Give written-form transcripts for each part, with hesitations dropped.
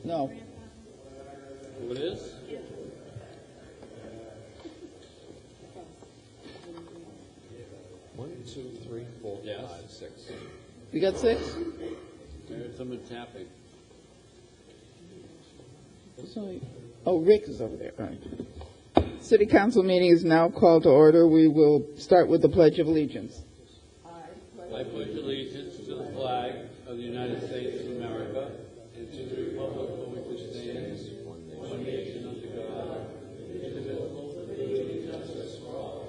No. Who it is? One, two, three, four, Yes. 5, 6. We got 6? I heard someone tapping. Oh, Rick is over there. All right. City Council meeting is now called to order. We will start with the Pledge of Allegiance. I pledge allegiance to the flag of the United States of America and to the republic for which it stands, one nation under God, indivisible, with liberty and justice for all.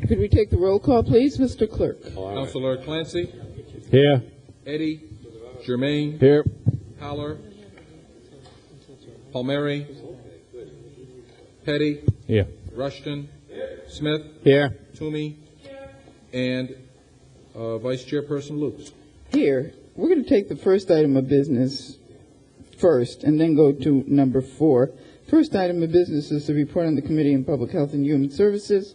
Could we take the roll call, please, Mr. Clerk? Councilor Clancy, Here. Eddy, Germain, Here. Haller, Palmieri, Petty, Here. Rushton, Smith, Here. Toomey, and Vice Chairperson Lukes. Here, we're going to take the first item of business first and then go to number 4. First item of business is the report on the Committee on Public Health and Human Services.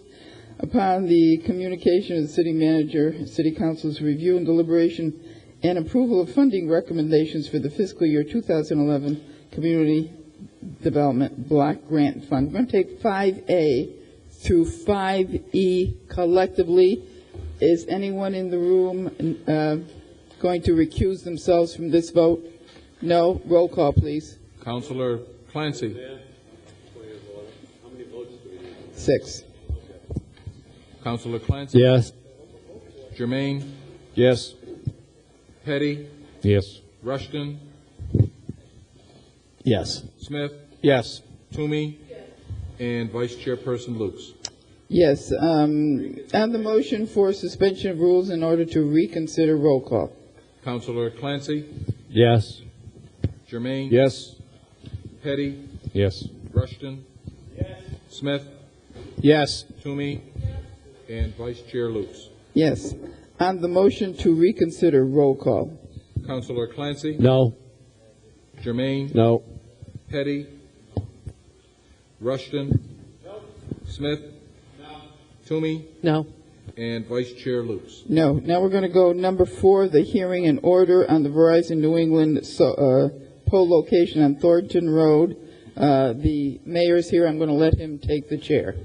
Upon the communication of the City Manager, City Council's review and deliberation and approval of funding recommendations for the fiscal year 2011 Community Development Block Grant Fund. We're going to take 5A through 5E collectively. Is anyone in the room going to recuse themselves from this vote? No. Roll call, please. Councilor Clancy, How many votes do we need? 6. Councilor Clancy, Yes. Germain, Yes. Petty, Yes. Rushton, Yes. Smith, Yes. Toomey, and Vice Chairperson Lukes. Yes. On the motion for suspension of rules in order to reconsider, roll call. Councilor Clancy, Yes. Germain, Yes. Petty, Yes. Rushton, Smith, Yes. Toomey, and Vice Chair Lukes. Yes. On the motion to reconsider, roll call. Councilor Clancy, No. Germain, No. Petty, Rushton, Smith, Toomey, No. and Vice Chair Lukes. No. Now we're going to go number 4, the hearing and order on the Verizon New England pole location on Thornton Road. The mayor's here. I'm going to let him take the chair.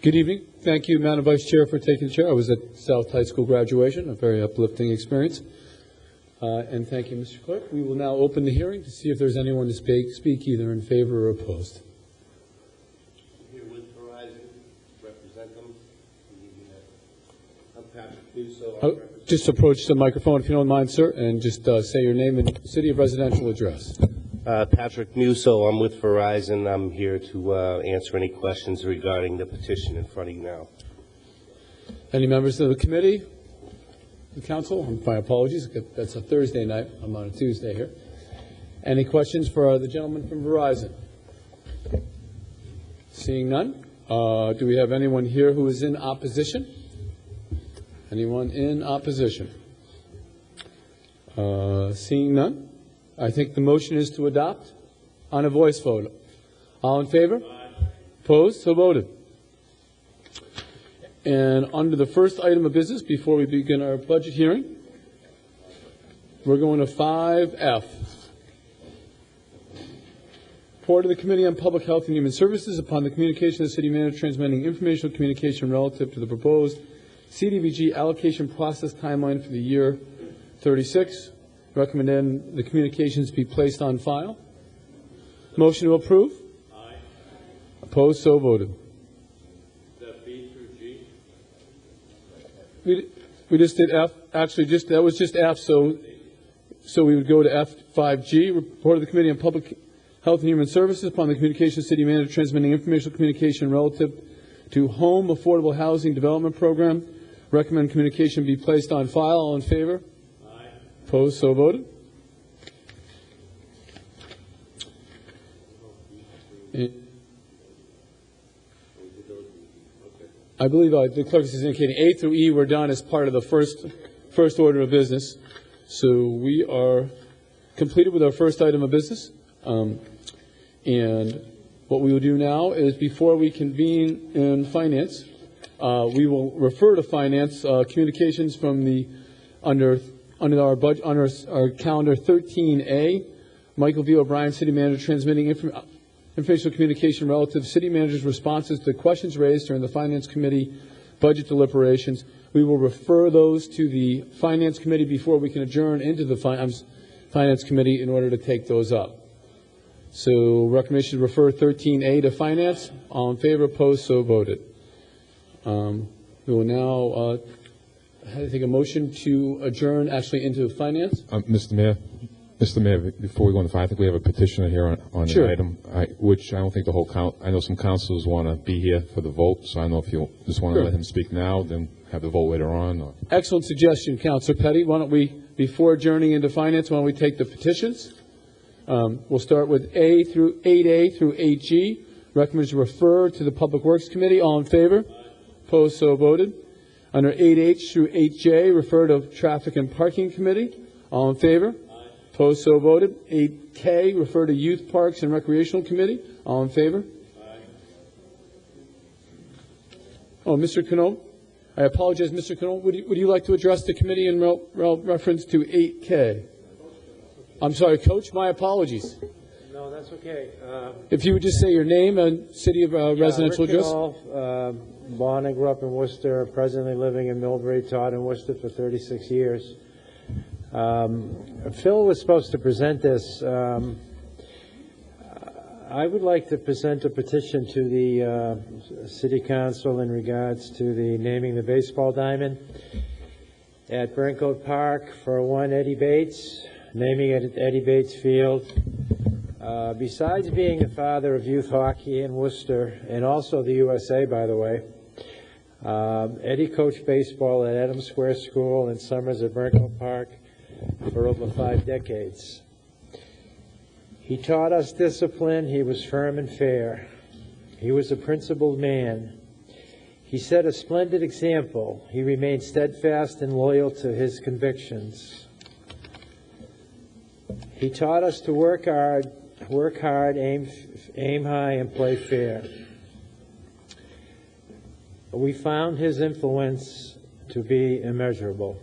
Good evening. Thank you, Madam Vice Chair, for taking the chair. I was at South High School graduation, a very uplifting experience. And thank you, Mr. Clerk. We will now open the hearing to see if there's anyone to speak either in favor or opposed. Here with Verizon, represent them. I'm Patrick Musso. Just approach the microphone if you don't mind, sir, and just say your name and city of residential address. Patrick Musso. I'm with Verizon. I'm here to answer any questions regarding the petition in front of you now. Any members of the committee? the council? My apologies, that's a Thursday night. I'm on a Tuesday here. Any questions for the gentleman from Verizon? Seeing none, do we have anyone here who is in opposition? Anyone in opposition? Seeing none, I think the motion is to adopt on a voice vote. All in favor? Aye. Opposed? So voted. And under the first item of business, before we begin our budget hearing, we're going to 5F. Report of the Committee on Public Health and Human Services upon the communication of the City Manager transmitting informational communication relative to the proposed CDBG allocation process timeline for the year 36. Recommend the communications be placed on file. Motion to approve? Aye. Opposed? So voted. Is that B through G? We just did F. Actually, that was just F. So we would go to F5G. Report of the Committee on Public Health and Human Services upon the communication of City Manager transmitting informational communication relative to Home Affordable Housing Development Program. Recommend communication be placed on file. All in favor? Aye. Opposed? So voted. I believe the clerk is indicating A through E were done as part of the first order of business. So we are completed with our first item of business. And what we will do now is, before we convene in finance, we will refer to finance communications from the under our budget, under our calendar 13A. Michael V. O'Brien, City Manager, transmitting informational communication relative to City Manager's responses to questions raised during the Finance Committee budget deliberations. We will refer those to the Finance Committee before we can adjourn into the Finance Committee in order to take those up. So recommendation to refer 13A to Finance. All in favor, opposed, so voted. We will now take a motion to adjourn actually into Finance. Mr. Mayor, before we go into finance, I think we have a petitioner here on Sure. an item, which I don't think the whole I know some councilors want to be here for the vote, so I don't know if you'll just want to Sure. let him speak now, then have the vote later on. Or. Excellent suggestion, Councilor Petty. Why don't we, before adjourning into Finance, why don't we take the petitions? We'll start with A through 8A through 8G. Recommend to refer to the Public Works Committee. All in favor? Opposed, so voted. Under 8H through 8J, refer to Traffic and Parking Committee. All in favor? Opposed, so voted. 8K, refer to Youth Parks and Recreational Committee. All in favor? Oh, Mr. Cano, I apologize, Mr. Cano. Would you like to address the committee in reference to 8K? I'm sorry, Coach, my apologies. No, that's okay. If you would just say your name and city of residential Rick address. Knopf, born and grew up in Worcester, presently living in Millbury, taught in Worcester for 36 years. Phil was supposed to present this. I would like to present a petition to the City Council in regards to the naming the baseball diamond at Burncoat Park for one Eddie Bates, naming it Eddie Bates Field. Besides being the father of youth hockey in Worcester, and also the USA, by the way, Eddie coached baseball at Adams Square School and summers at Burncoat Park for over 5 decades. He taught us discipline. He was firm and fair. He was a principled man. He set a splendid example. He remained steadfast and loyal to his convictions. He taught us to work hard, aim high, and play fair. We found his influence to be immeasurable.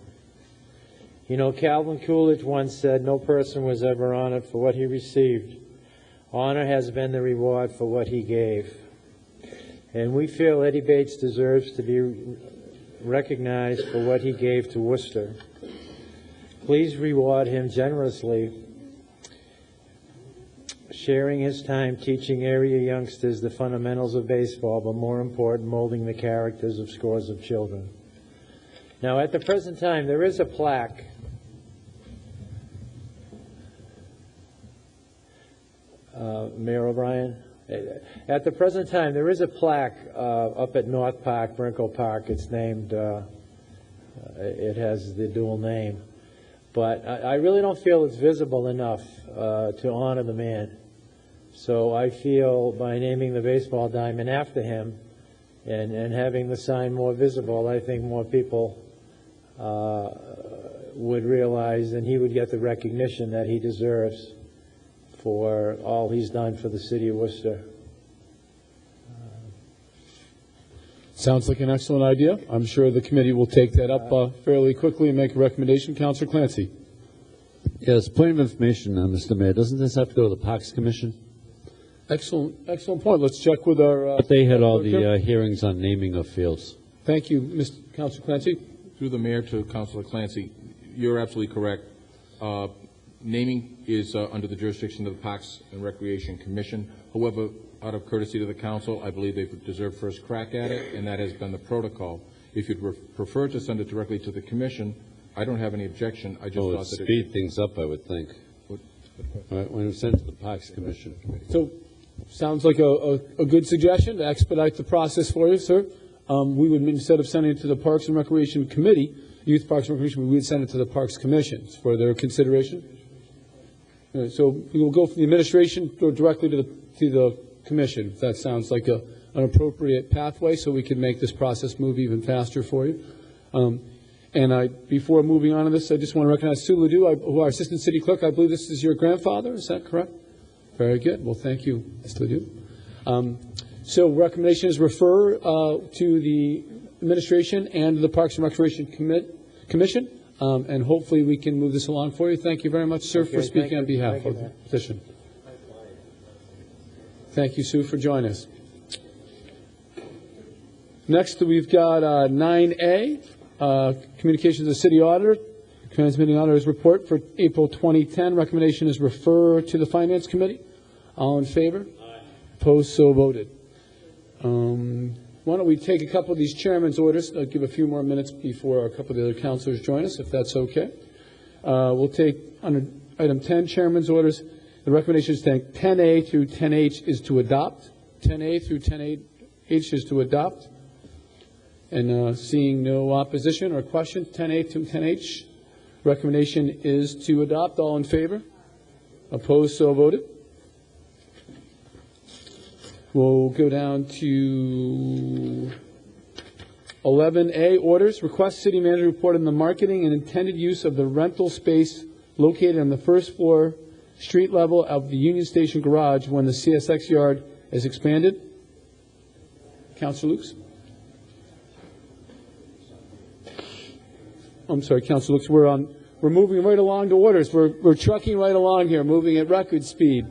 You know, Calvin Coolidge once said, "No person was ever honored for what he received. Honor has been the reward for what he gave." And we feel Eddie Bates deserves to be recognized for what he gave to Worcester. Please reward him generously, sharing his time teaching area youngsters the fundamentals of baseball, but more important, molding the characters of scores of children. Now, at the present time, there is a plaque Mayor O'Brien, at the present time, there is a plaque up at North Park, Burncoat Park. It's named It has the dual name. But I really don't feel it's visible enough to honor the man. So I feel by naming the baseball diamond after him and having the sign more visible, I think more people would realize and he would get the recognition that he deserves for all he's done for the city of Worcester. Sounds like an excellent idea. I'm sure the committee will take that up fairly quickly and make a recommendation. Councilor Clancy. Yes, point of information, Mr. Mayor. Doesn't this have to go to the Parks Commission? Excellent point. Let's check with our... But they had all the hearings on naming of fields. Thank you, Councilor Clancy. Through the mayor to Councilor Clancy, you're absolutely correct. Naming is under the jurisdiction of the Parks and Recreation Commission. However, out of courtesy to the council, I believe they deserve first crack at it, and that has been the protocol. If you'd prefer to send it directly to the commission, I don't have any objection. I just Oh, thought it'd that speed things up, I would think. All right, when it's sent to the Parks Commission. So, sounds like a good suggestion to expedite the process for you, sir. We would, instead of sending it to the Parks and Recreation Committee, Youth Parks and Recreation, we would send it to the Parks Commission for their consideration. So we will go from the administration or directly to the commission. That sounds like an appropriate pathway, so we can make this process move even faster for you. Before moving on to this, I just want to recognize Sue Ledoux, who our assistant city clerk. I believe this is your grandfather. Is that correct? Very good. Well, thank you, Ms. Ledoux. So recommendation is refer to the administration and the Parks and Recreation Commission, and hopefully we can move this along for you. Thank you very much, sir, for speaking on behalf of the petition. Thank you, Sue, for joining us. Next, we've got 9A, Communications of the City Auditor. Transmitting Auditor's Report for April 2010. Recommendation is refer to the Finance Committee. All in favor? Aye. Opposed? So voted. Why don't we take a couple of these chairman's orders? I'll give a few more minutes before a couple of the other councilors join us, if that's okay. We'll take under item 10, chairman's orders. The recommendation is 10A through 10H is to adopt. 10A through 10H is to adopt. And seeing no opposition or questions, 10A through 10H, recommendation is to adopt. All in favor? Opposed? So voted. We'll go down to 11A, orders. Request city manager report on the marketing and intended use of the rental space located on the first floor street level of the Union Station garage when the CSX yard is expanded. Councilor Lukes. I'm sorry, Councilor Lukes. We're moving right along to orders. We're trucking right along here, moving at record speed.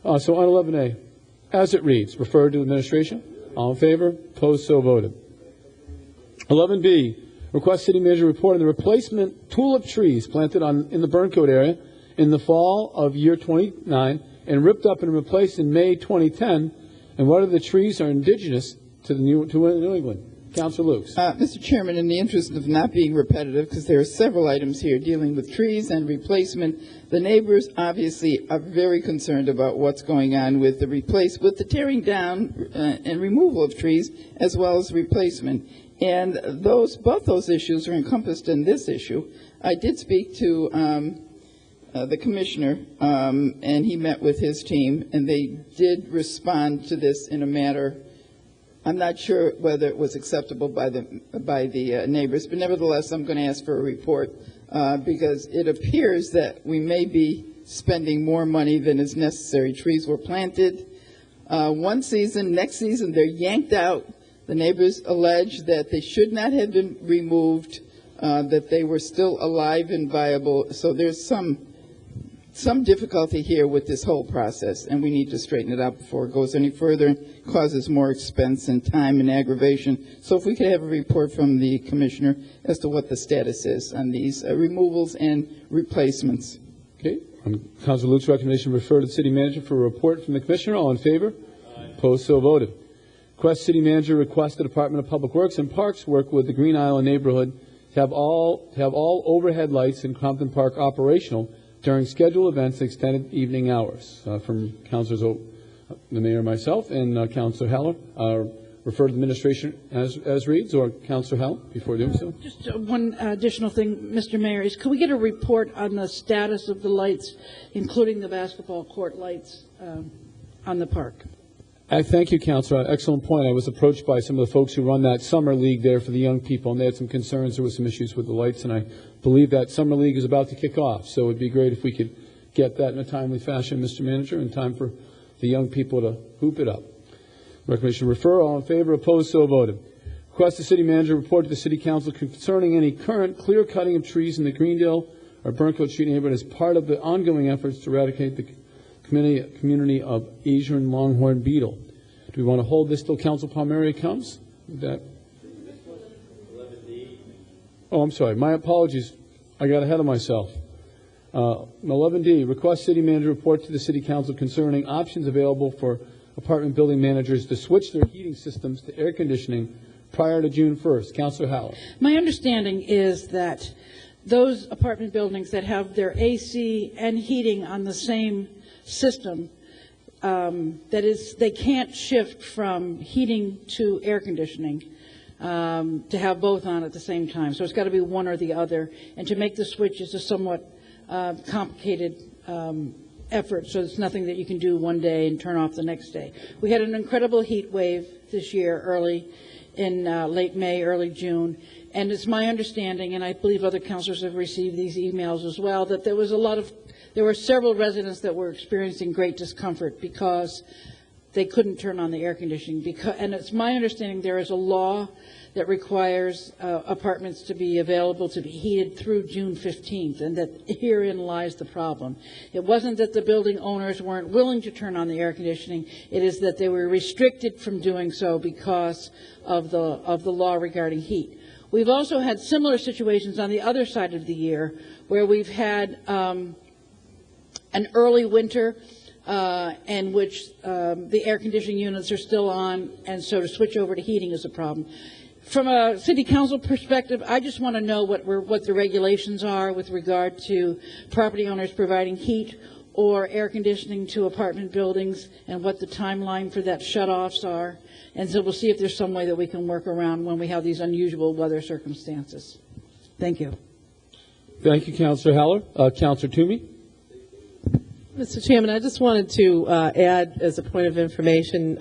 So on 11A, as it reads, refer to administration. All in favor? Opposed? So voted. 11B, request city manager report on the replacement tulip trees planted in the Burncoat area in the fall of year 29 and ripped up and replaced in May 2010, and whether the trees are indigenous to New England. Councilor Lukes. Mr. Chairman, in the interest of not being repetitive, because there are several items here dealing with trees and replacement, the neighbors obviously are very concerned about what's going on with the tearing down and removal of trees, as well as replacement. And both those issues are encompassed in this issue. I did speak to the commissioner, and he met with his team, and they did respond to this in a manner. I'm not sure whether it was acceptable by the neighbors, but nevertheless, I'm going to ask for a report because it appears that we may be spending more money than is necessary. Trees were planted one season. Next season, they're yanked out. The neighbors allege that they should not have been removed, that they were still alive and viable. So there's some difficulty here with this whole process, and we need to straighten it out before it goes any further and causes more expense and time and aggravation. So if we could have a report from the commissioner as to what the status is on these removals and replacements. Okay. Councilor Luke's recommendation, refer to the city manager for a report from the commissioner. All in favor? Aye. Opposed? So voted. Request city manager request the Department of Public Works and Parks work with the Green Island neighborhood to have all overhead lights in Compton Park operational during scheduled events and extended evening hours. From Councilors, the Mayor, myself, and Councilor Heller, our refer to the administration as reads, or Councillor Howell, before doing so? Just one additional thing, Mr. Mayor, is could we get a report on the status of the lights, including the basketball court lights on the park? Thank you, Councillor. Excellent point. I was approached by some of the folks who run that summer league there for the young people, and they had some concerns. There were some issues with the lights, and I believe that summer league is about to kick off. So it would be great if we could get that in a timely fashion, Mr. Manager, in time for the young people to hoop it up. Recommendation refer. All in favor? Opposed? So voted. Request the City Manager report to the City Council concerning any current clear cutting of trees in the Greendale or Burncoat Street neighborhood as part of the ongoing efforts to eradicate the community of Asian longhorn beetle. Do we want to hold this till Council Palmieri comes? Oh, I'm sorry. My apologies. I got ahead of myself. 11D, request City Manager report to the City Council concerning options available for apartment building managers to switch their heating systems to air conditioning prior to June 1st. Councillor Howell. My understanding is that those apartment buildings that have their AC and heating on the same system, that is, they can't shift from heating to air conditioning to have both on at the same time. So it's got to be one or the other. And to make the switch is a somewhat complicated effort, so it's nothing that you can do one day and turn off the next day. We had an incredible heat wave this year, early in late May, early June, and it's my understanding, and I believe other councilors have received these emails as well, that there were several residents that were experiencing great discomfort because they couldn't turn on the air conditioning. And it's my understanding there is a law that requires apartments to be available to be heated through June 15th, and that herein lies the problem. It wasn't that the building owners weren't willing to turn on the air conditioning. It is that they were restricted from doing so because of the law regarding heat. We've also had similar situations on the other side of the year where we've had an early winter in which the air conditioning units are still on, and so to switch over to heating is a problem. From a City Council perspective, I just want to know what the regulations are with regard to property owners providing heat or air conditioning to apartment buildings, and what the timeline for that shutoffs are. And so we'll see if there's some way that we can work around when we have these unusual weather circumstances. Thank you. Thank you, Councillor Heller. Councillor Toomey. Mr. Chairman, I just wanted to add as a point of information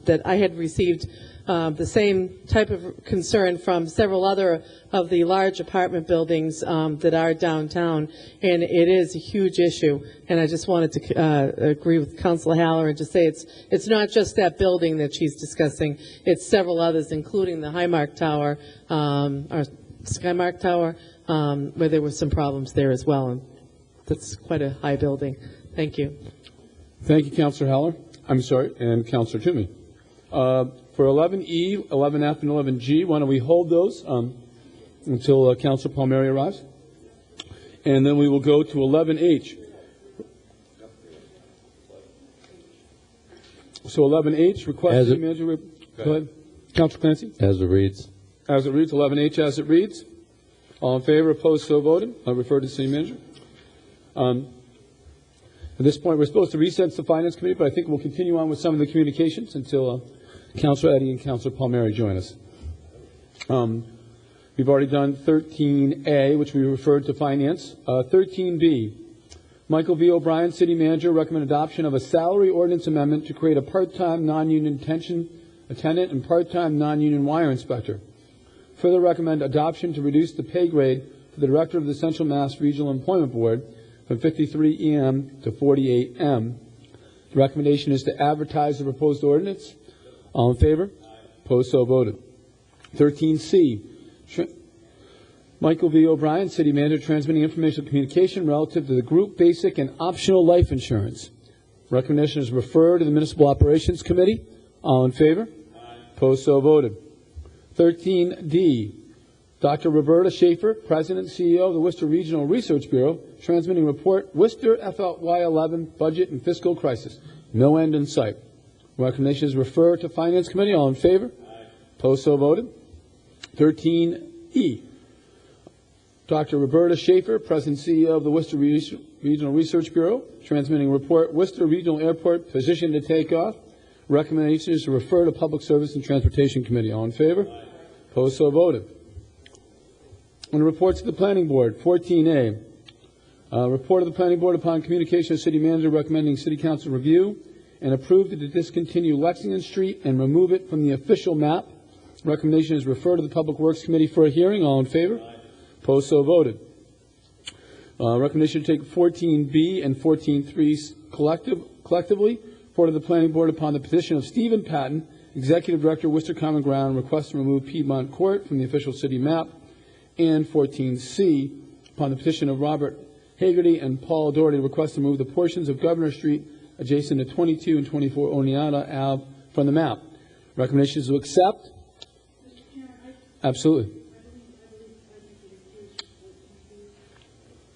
that I had received the same type of concern from several other of the large apartment buildings that are downtown, and it is a huge issue. And I just wanted to agree with Councilor Haller and just say it's not just that building that she's discussing; it's several others, including the Highmark Tower, or Skymark Tower, where there were some problems there as well. And that's quite a high building. Thank you. Thank you, Councillor Heller. I'm sorry, and Councillor Toomey. For 11E, 11F, and 11G, why don't we hold those until Councillor Palmieri arrives? And then we will go to 11H. So 11H, request City Manager. Go ahead. Councillor Clancy. As it reads. As it reads, 11H as it reads. All in favor, opposed, so voted. I'll refer to City Manager. At this point, we're supposed to recess the Finance Committee, but I think we'll continue on with some of the communications until Councillor Eddy and Councillor Palmieri join us. We've already done 13A, which we referred to Finance. 13B, Michael V. O'Brien, City Manager, recommend adoption of a salary ordinance amendment to create a part-time non-union detention attendant and part-time non-union wire inspector. Further recommend adoption to reduce the pay grade for the Director of the Central Mass Regional Employment Board from 53 EM to 48 M. The recommendation is to advertise the proposed ordinance. All in favor? Opposed, so voted. 13C, Michael V. O'Brien, City Manager, transmitting informational communication relative to the group basic and optional life insurance. Recommendation is referred to the Municipal Operations Committee. All in favor? Opposed, so voted. 13D, Dr. Roberta Schaefer, President and CEO of the Worcester Regional Research Bureau, transmitting report, Worcester FY11 Budget and Fiscal Crisis. No end in sight. Recommendation is referred to Finance Committee. All in favor? Opposed, so voted. 13E, Dr. Roberta Schaefer, President and CEO of the Worcester Regional Research Bureau, transmitting report, Worcester Regional Airport positioned to take off. Recommendation is to refer to Public Service and Transportation Committee. All in favor? Opposed, so voted. On the reports of the Planning Board, 14A. Report of the Planning Board upon communication of City Manager recommending City Council review and approve to discontinue Lexington Street and remove it from the official map. Recommendation is refer to the Public Works Committee for a hearing. All in favor? Opposed, so voted. Recommendation to take 14B and 14.3 collectively. Report of the Planning Board upon the petition of Stephen Patton, Executive Director, Worcester Common Ground, request to remove Piedmont Court from the official city map. And 14C, upon the petition of Robert Hagerty and Paul Doherty, request to remove the portions of Governor Street adjacent to 22 and 24 Oneonta Ave from the map. Recommendation is to accept. Absolutely.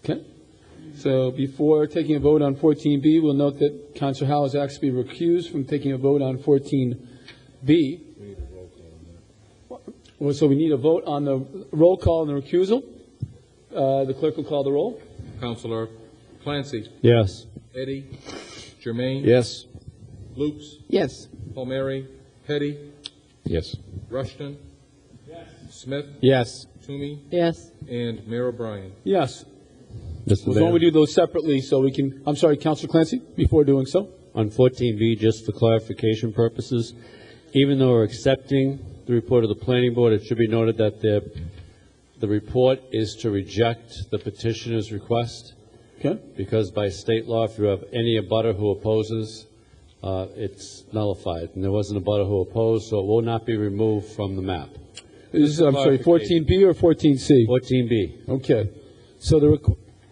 Okay. So before taking a vote on 14B, we'll note that Councilor Howell is actually recused from taking a vote on 14B. Well, so we need a vote on the roll call and the recusal. The clerk will call the roll. Councilor Clancy. Yes. Eddy. Jermaine. Yes. Lukes. Yes. Palmieri. Petty. Yes. Rushton. Yes. Smith. Yes. Toomey. Yes. And Mayor O'Brien. Yes. Mr. Why don't Mayor, we do those separately so we can, I'm sorry, Councilor Clancy, before doing so. on 14B, just for clarification purposes, even though we're accepting the report of the Planning Board, it should be noted that the report is to reject the petitioner's request, Okay? because by state law, if you have any abutter who opposes, it's nullified. And there wasn't a abutter who opposed, so it will not be removed from the map. This is, I'm sorry, 14B or 14C? 14B. Okay. So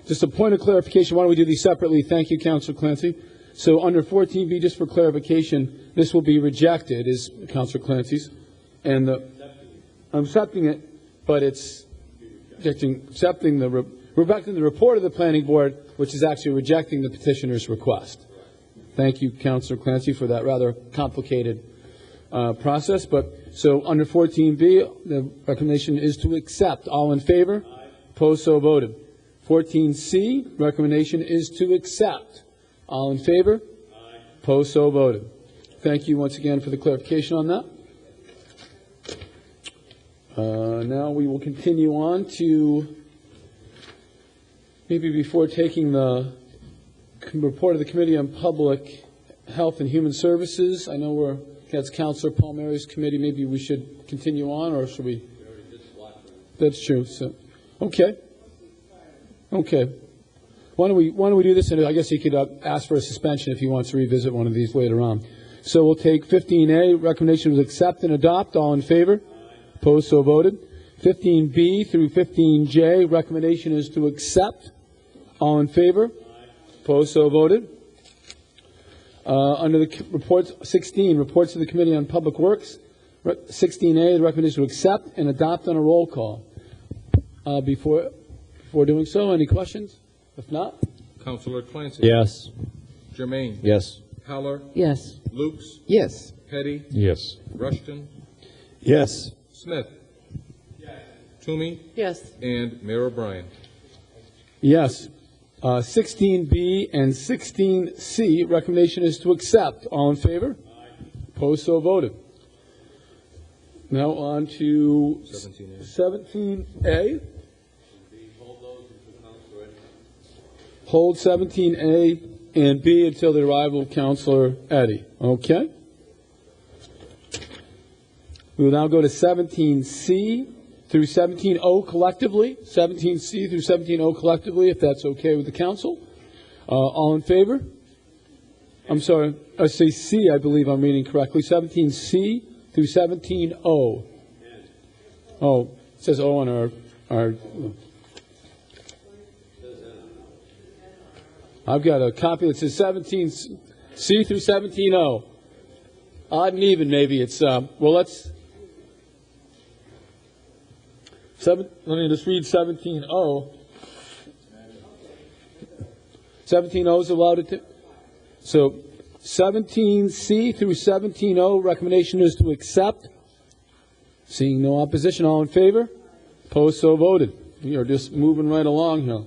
just a point of clarification, why don't we do these separately? Thank you, Councilor Clancy. So under 14B, just for clarification, this will be rejected, is Councilor Clancy's. And I'm accepting it, but it's accepting the report of the Planning Board, which is actually rejecting the petitioner's request. Thank you, Councilor Clancy, for that rather complicated process. So under 14B, the recommendation is to accept. All in favor? Aye. Opposed, so voted. 14C, recommendation is to accept. All in favor? Aye. Opposed, so voted. Thank you once again for the clarification on that. Now we will continue on to, maybe before taking the report of the Committee on Public Health and Human Services, I know that's Councilor Palmieri's committee, maybe we should continue on, or should we? That's true. So, okay. Why don't we do this? And I guess he could ask for a suspension if he wants to revisit one of these later on. So we'll take 15A, recommendation was accept and adopt. All in favor? Opposed, so voted. 15B through 15J, recommendation is to accept. All in favor? Opposed, so voted. Under the reports, 16, reports of the Committee on Public Works. 16A, the recommendation to accept and adopt on a roll call. Before doing so, any questions? If not? Councilor Clancy. Yes. Jermaine. Yes. Haller. Yes. Lukes. Yes. Petty. Yes. Rushton. Yes. Smith. Yes. Toomey. Yes. And Mayor O'Brien. Yes. 16B and 16C, recommendation is to accept. All in favor? Aye. Opposed, so voted. Now on to 17A. Hold 17A and B until the arrival of Councilor Eddy. Okay? We will now go to 17C through 17O collectively. 17C through 17O collectively, if that's okay with the council. All in favor? I'm sorry, I say C, I believe I'm reading correctly. 17C through 17O. Oh, it says O on our I've got a copy that says 17C through 17O. Odd and even, maybe. It's, let's... Let me just read 17O. 17O is allowed to... So, 17C through 17O, recommendation is to accept. Seeing no opposition, all in favor? Opposed, so voted. We are just moving right along here.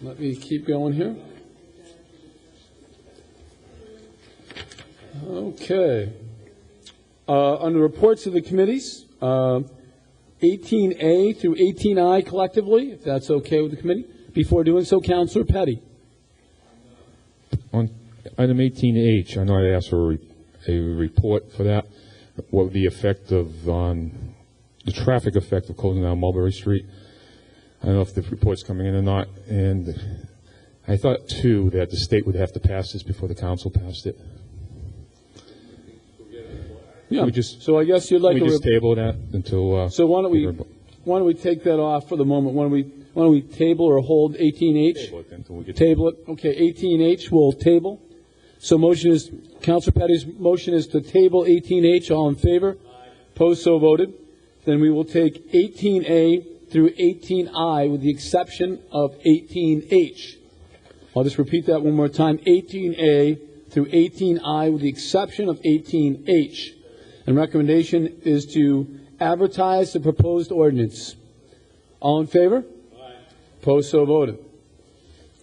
Let me keep going here. Okay. Under reports of the committees, 18A through 18I collectively, if that's okay with the committee. Before doing so, Councilor Petty. On item 18H, I know I asked for a report for that. What the effect of, the traffic effect of closing down Mulberry Street. I don't know if the report's coming in or not. And I thought, too, that the state would have to pass this before the council passed it. Yeah. We just, So I guess you'd like we to just table that until. So why don't we take that off for the moment? Why don't we table or hold 18H? Table it until we get. Table it. Okay, 18H will table. So motion is, Councilor Petty's motion is to table 18H. All in favor? Opposed, so voted. Then we will take 18A through 18I with the exception of 18H. I'll just repeat that one more time. 18A through 18I with the exception of 18H. And recommendation is to advertise the proposed ordinance. All in favor? Aye. Opposed, so voted.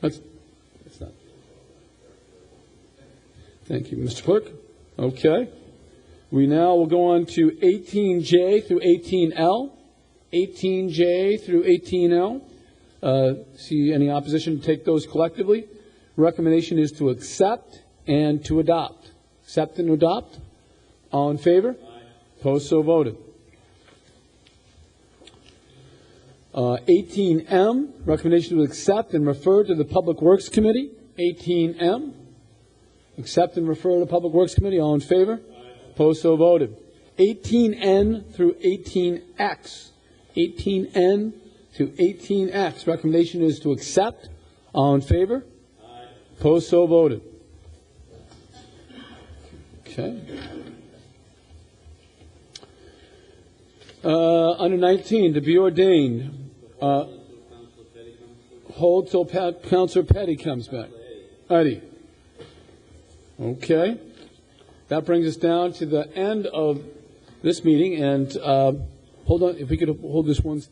That's not. Thank you, Mr. Clerk. Okay. We now will go on to 18J through 18L. 18J through 18L. See any opposition to take those collectively? Recommendation is to accept and to adopt. Accept and adopt. All in favor? Aye. Opposed, so voted. 18M, recommendation to accept and refer to the Public Works Committee. 18M, accept and refer to the Public Works Committee. All in favor? Aye. Opposed, so voted. 18N through 18X. 18N to 18X, recommendation is to accept. All in favor? Aye. Opposed, so voted. Okay. Under 19, to be ordained. Hold till Councilor Petty comes back. Eddie. Okay. That brings us down to the end of this meeting. And hold on, if we could hold this one.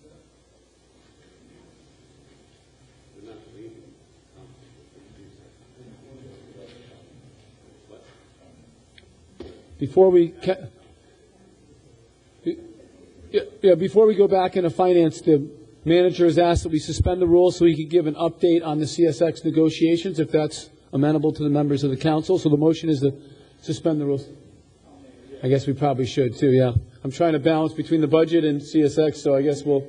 Before we before we go back into finance, the manager has asked that we suspend the rules so he could give an update on the CSX negotiations, if that's amenable to the members of the council. So the motion is to suspend the rules. I guess we probably should too, yeah. I'm trying to balance between the budget and CSX, so I guess we'll...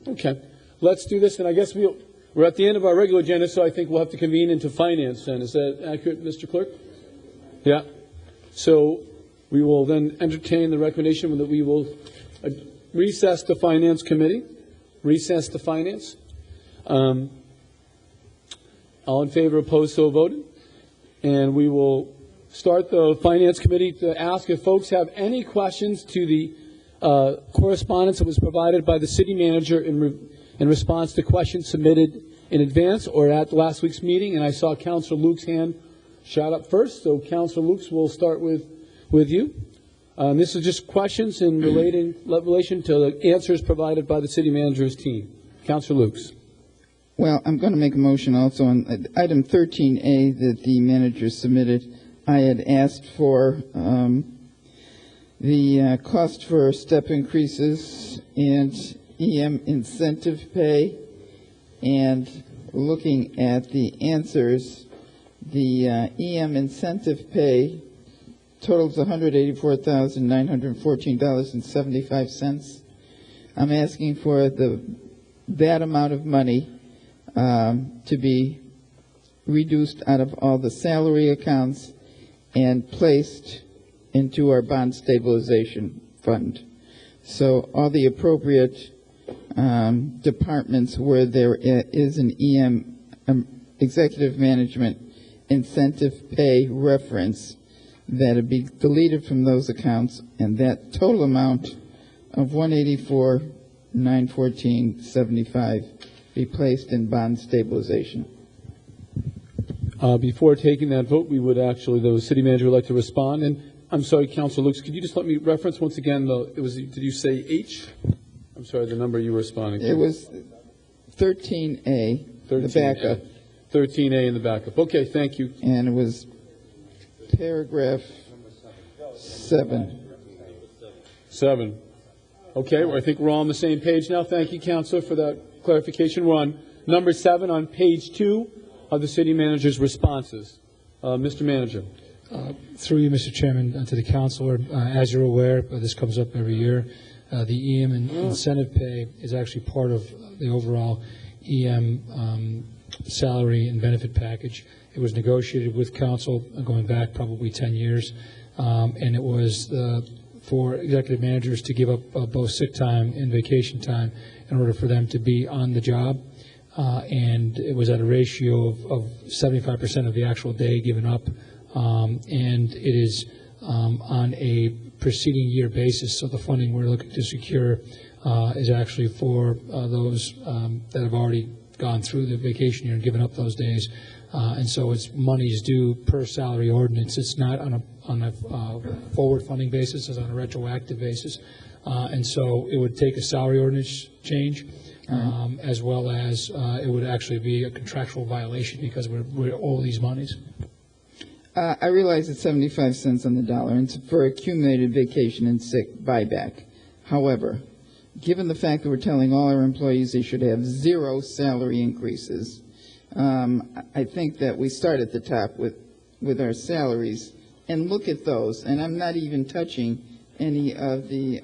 Okay. Let's do this, and I guess we're at the end of our regular agenda, so I think we'll have to convene into finance then. Is that accurate, Mr. Clerk? Yeah. So we will then entertain the recommendation that we will recess the Finance Committee. Recess to Finance. All in favor, opposed, so voted. And we will start the Finance Committee to ask if folks have any questions to the correspondence that was provided by the City Manager in response to questions submitted in advance or at last week's meeting. And I saw Councilor Luke's hand shot up first. So Councilor Luke's, we'll start with you. This is just questions in relation to the answers provided by the City Manager's team. Councilor Luke's. Well, I'm going to make a motion also on item 13A that the manager submitted. I had asked for the cost for step increases and EM incentive pay, and looking at the answers, the EM incentive pay totals $184,914.75. I'm asking for that amount of money to be reduced out of all the salary accounts and placed into our bond stabilization fund. So all the appropriate departments where there is an EM executive management incentive pay reference, that it be deleted from those accounts, and that total amount of $184,914.75 be placed in bond stabilization. Before taking that vote, we would actually, the City Manager would like to respond. And I'm sorry, Councilor Lukes, could you just let me reference once again, did you say H? I'm sorry, the number you were responding to. It was 13A, the backup. 13A in the backup. Okay, thank you. And it was paragraph 7. 7. Okay, well, I think we're all on the same page now. Thank you, Counselor, for that clarification. We're on number 7 on page 2 of the city manager's responses. Mr. Manager. Through you, Mr. Chairman, to the Counselor, as you're aware, this comes up every year. The EM incentive pay is actually part of the overall EM salary and benefit package. It was negotiated with Council going back probably 10 years, and it was for executive managers to give up both sick time and vacation time in order for them to be on the job. And it was at a ratio of 75% of the actual day given up. And it is on a preceding year basis, so the funding we're looking to secure is actually for those that have already gone through the vacation year and given up those days. And so it's monies due per salary ordinance. It's not on a forward funding basis, it's on a retroactive basis. And so it would take a salary ordinance change, as well as it would actually be a contractual violation because we owe these monies. I realize it's 75 cents on the dollar, and it's for accumulated vacation and sick buyback. However, given the fact that we're telling all our employees they should have 0 salary increases, I think that we start at the top with our salaries and look at those. And I'm not even touching any of the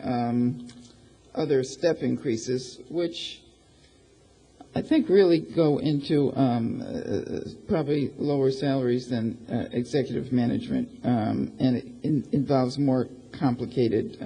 other step increases, which I think really go into probably lower salaries than executive management, and it involves more complicated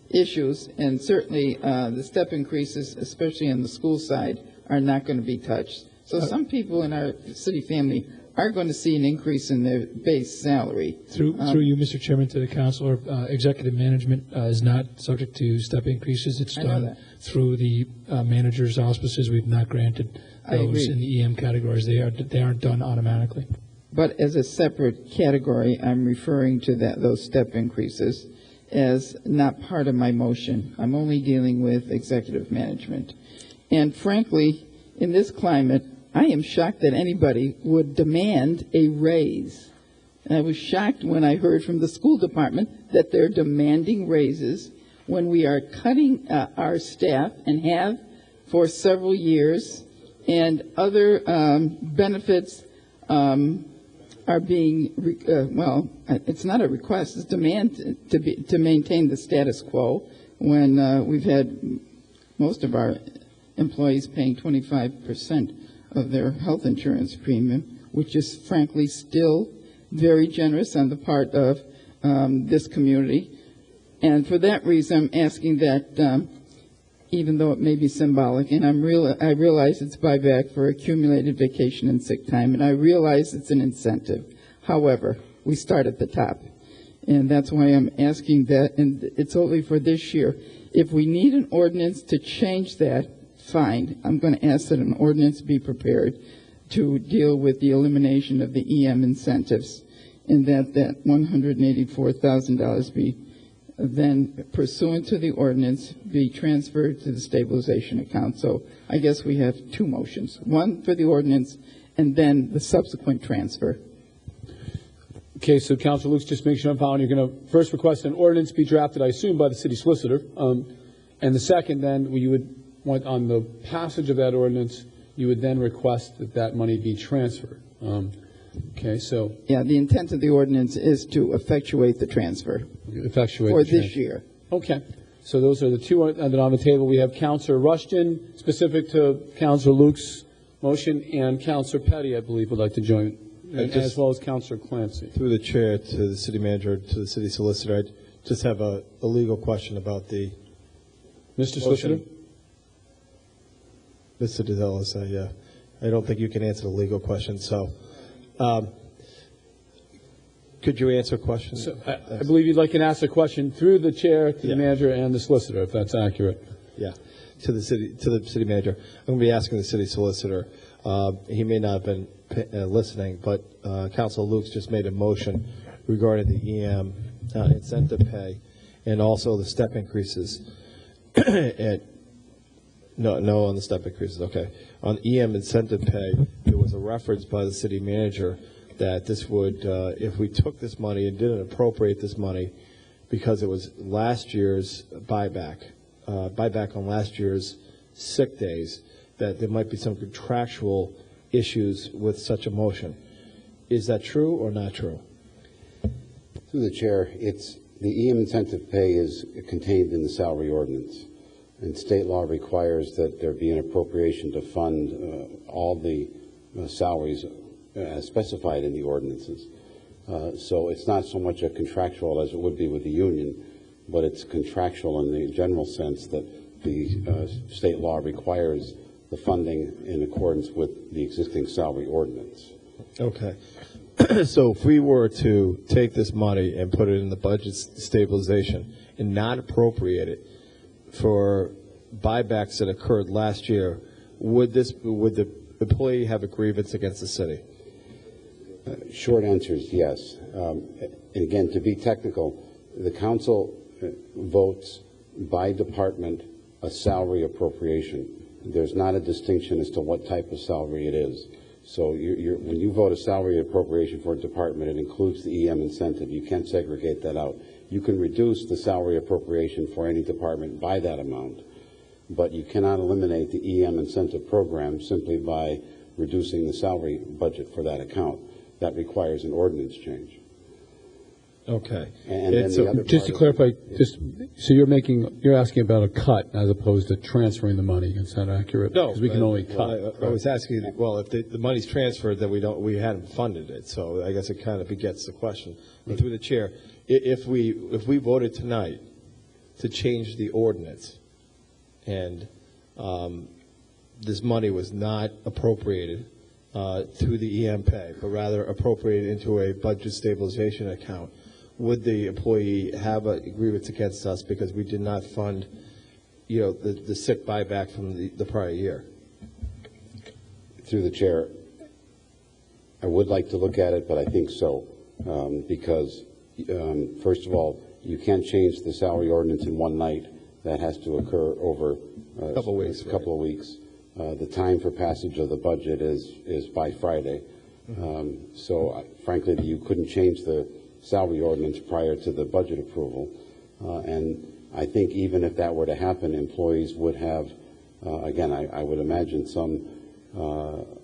issues. And certainly the step increases, especially on the school side, are not going to be touched. So some people in our city family are going to see an increase in their base salary. Through you, Mr. Chairman, to the Counselor, executive management is not subject to step increases. It's done through the manager's auspices. We've not granted those in the EM categories. They aren't done automatically. But as a separate category, I'm referring to those step increases as not part of my motion. I'm only dealing with executive management. And frankly, in this climate, I am shocked that anybody would demand a raise. And I was shocked when I heard from the school department that they're demanding raises when we are cutting our staff and have for several years, and other benefits are being, it's not a request, it's demand to maintain the status quo when we've had most of our employees paying 25% of their health insurance premium, which is frankly still very generous on the part of this community. And for that reason, I'm asking that, even though it may be symbolic, and I realize it's buyback for accumulated vacation and sick time, and I realize it's an incentive. However, we start at the top, and that's why I'm asking that, and it's only for this year. If we need an ordinance to change that, fine. I'm going to ask that an ordinance be prepared to deal with the elimination of the EM incentives, and that $184,000 be then, pursuant to the ordinance, be transferred to the stabilization account. So I guess we have 2 motions, one for the ordinance and then the subsequent transfer. Okay, so Councilor Lukes, just make sure I'm following. You're going to first request an ordinance be drafted, I assume, by the city solicitor. And the second, then, you would want on the passage of that ordinance, you would then request that that money be transferred. Okay, so. Yeah, the intent of the ordinance is to effectuate the transfer. For this year. Okay. So those are the 2 that are on the table. We have Councilor Rushton, specific to Councilor Luke's motion, and Councilor Petty, I believe, would like to join, as well as Councilor Clancy. Through the chair to the city manager, to the city solicitor, I just have a legal question about the Mr. Solicitor? Mr. DeDellis, I don't think you can answer the legal question, so could you answer a question? So, I believe you'd like to ask a question through the chair to the manager and the solicitor, if that's accurate. Yeah, to the city manager. I'm going to be asking the city solicitor. He may not have been listening, but Councilor Lukes just made a motion regarding the EM incentive pay and also the step increases. No, on the step increases. Okay, on EM incentive pay, there was a reference by the city manager that this would, if we took this money and didn't appropriate this money because it was last year's buyback on last year's sick days, that there might be some contractual issues with such a motion. Is that true or not true? Through the chair, the EM incentive pay is contained in the salary ordinance, and state law requires that there be an appropriation to fund all the salaries as specified in the ordinances. So it's not so much a contractual as it would be with the union, but it's contractual in the general sense that the state law requires the funding in accordance with the existing salary ordinance. Okay. So if we were to take this money and put it in the budget stabilization and not appropriate it for buybacks that occurred last year, would the employee have a grievance against the city? Short answer is yes. And again, to be technical, the council votes by department a salary appropriation. There's not a distinction as to what type of salary it is. So when you vote a salary appropriation for a department, it includes the EM incentive. You can't segregate that out. You can reduce the salary appropriation for any department by that amount, but you cannot eliminate the EM incentive program simply by reducing the salary budget for that account. That requires an ordinance change. Okay. And then the other just to clarify, so you're asking about a cut as opposed to transferring the money. Is that accurate? No, because we can only cut. I was asking. Well, if the money's transferred, then we hadn't funded it. So I guess it kind of begets the question. And through the chair, if we voted tonight to change the ordinance, and this money was not appropriated to the EM pay, but rather appropriated into a budget stabilization account, would the employee have a grievance against us because we did not fund, the sick buyback from the prior year? Through the chair, I would like to look at it, but I think so, because first of all, you can't change the salary ordinance in one night. That has to occur over a couple of weeks. The time for passage of the budget is by Friday. So frankly, you couldn't change the salary ordinance prior to the budget approval. And I think even if that were to happen, employees would have, again, I would imagine some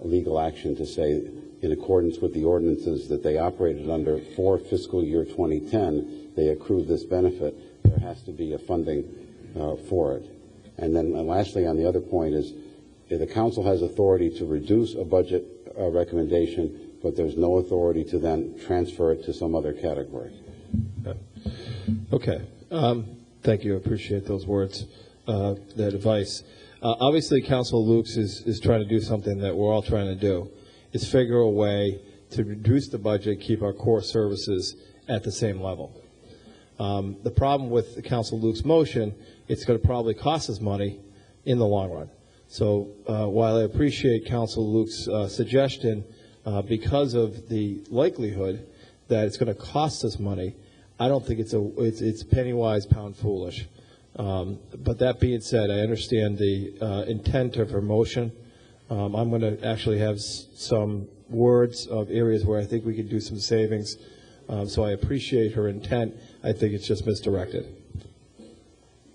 legal action to say, in accordance with the ordinances that they operated under for fiscal year 2010, they accrued this benefit. There has to be a funding for it. And then lastly, on the other point is, if the council has authority to reduce a budget recommendation, but there's no authority to then transfer it to some other category. Okay. Thank you. I appreciate those words, that advice. Obviously, Councilor Lukes is trying to do something that we're all trying to do, is figure a way to reduce the budget, keep our core services at the same level. The problem with Councilor Lukes' motion, it's going to probably cost us money in the long run. So while I appreciate Councilor Lukes' suggestion, because of the likelihood that it's going to cost us money, I don't think it's penny wise, pound foolish. But that being said, I understand the intent of her motion. I'm going to actually have some words of areas where I think we could do some savings. So I appreciate her intent. I think it's just misdirected.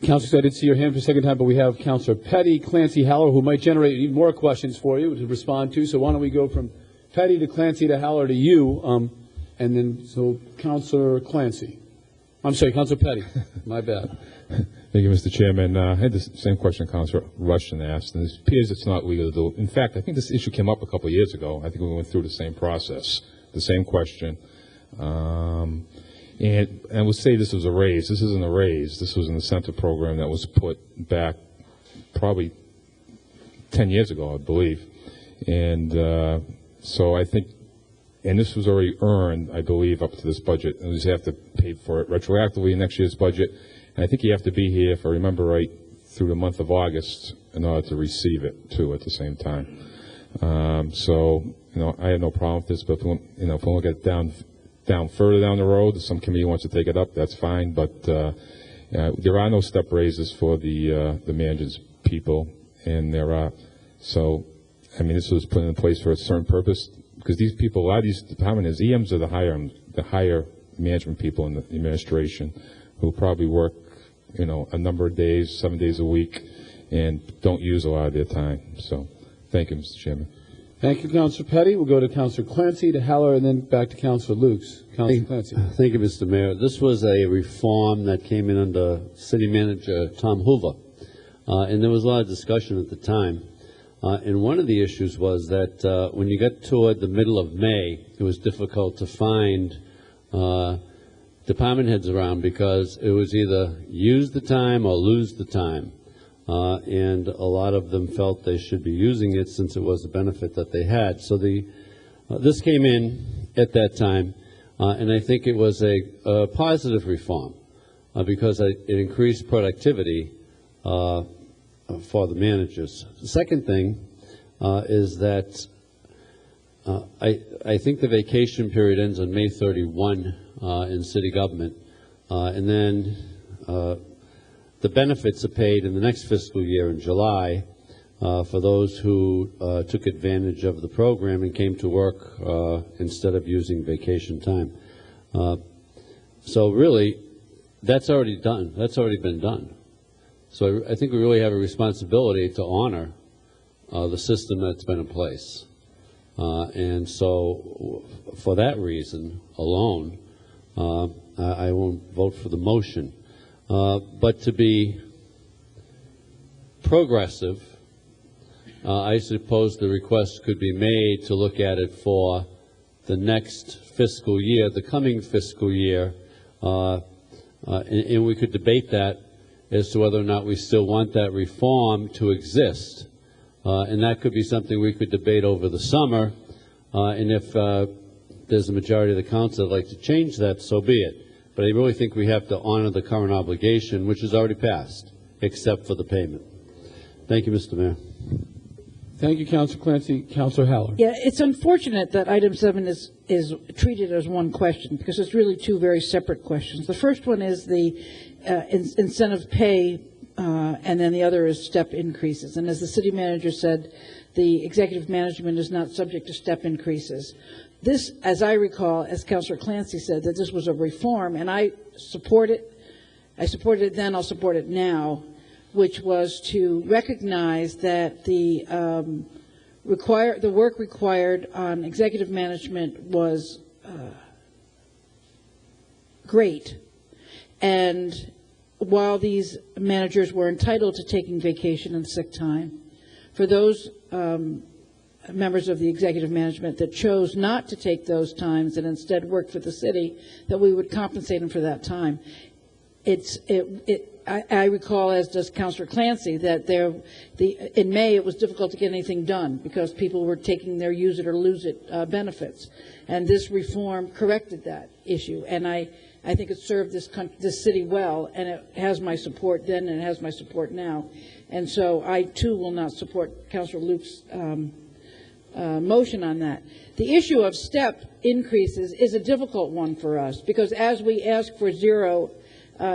Councilor, I did see your hand for a second time, but we have Councilor Petty, Clancy, Haller, who might generate even more questions for you to respond to. So why don't we go from Petty to Clancy to Haller to you, and then so Councilor Clancy. I'm sorry, Councilor Petty. My bad. Thank you, Mr. Chairman. I had the same question Councilor Rushton asked, and it appears it's not legal to do. In fact, I think this issue came up a couple of years ago. I think we went through the same process, the same question. And I would say this was a raise. This isn't a raise. This was an incentive program that was put back probably 10 years ago, I believe. And so I think, and this was already earned, I believe, up to this budget. And we just have to pay for it retroactively in next year's budget. And I think you have to be here, if I remember right, through the month of August in order to receive it, too, at the same time. So, I have no problem with this, but if we want to get down further down the road, if some committee wants to take it up, that's fine. But there are no step raises for the manager's people, and there are. So, I mean, this was put in place for a certain purpose because these people, a lot of these department heads, EMs are the higher management people in the administration who probably work, a number of days, 7 days a week, and don't use a lot of their time. So, thank you, Mr. Chairman. Thank you, Councilor Petty. We'll go to Councilor Clancy, to Haller, and then back to Councilor Lukes. Councilor Clancy. Thank you, Mr. Mayor. This was a reform that came in under City Manager Tom Hoover, and there was a lot of discussion at the time. And one of the issues was that when you got toward the middle of May, it was difficult to find department heads around because it was either use the time or lose the time. And a lot of them felt they should be using it since it was a benefit that they had. So this came in at that time, and I think it was a positive reform because it increased productivity for the managers. The second thing is that I think the vacation period ends on May 31 in city government, and then the benefits are paid in the next fiscal year in July for those who took advantage of the program and came to work instead of using vacation time. So really, that's already done. That's already been done. So I think we really have a responsibility to honor the system that's been in place. And so for that reason alone, I won't vote for the motion. But to be progressive, I suppose the request could be made to look at it for the next fiscal year, the coming fiscal year, and we could debate that as to whether or not we still want that reform to exist. And that could be something we could debate over the summer, and if there's a majority of the council that'd like to change that, so be it. But I really think we have to honor the current obligation, which is already passed, except for the payment. Thank you, Mr. Mayor. Thank you, Councilor Clancy. Councilor Haller. Yeah, it's unfortunate that item 7 is treated as one question because it's really two very separate questions. The first one is the incentive pay, and then the other is step increases. And as the city manager said, the executive management is not subject to step increases. This, as I recall, as Councilor Clancy said, that this was a reform, and I support it. I supported it then, I'll support it now, which was to recognize that the work required on executive management was great. And while these managers were entitled to taking vacation and sick time, for those members of the executive management that chose not to take those times and instead worked for the city, that we would compensate them for that time. I recall, as does Councilor Clancy, that in May it was difficult to get anything done because people were taking their use it or lose it benefits. And this reform corrected that issue. And I think it served this city well, and it has my support then and it has my support now. And so I, too, will not support Councilor Luke's motion on that. The issue of step increases is a difficult one for us because as we ask for zero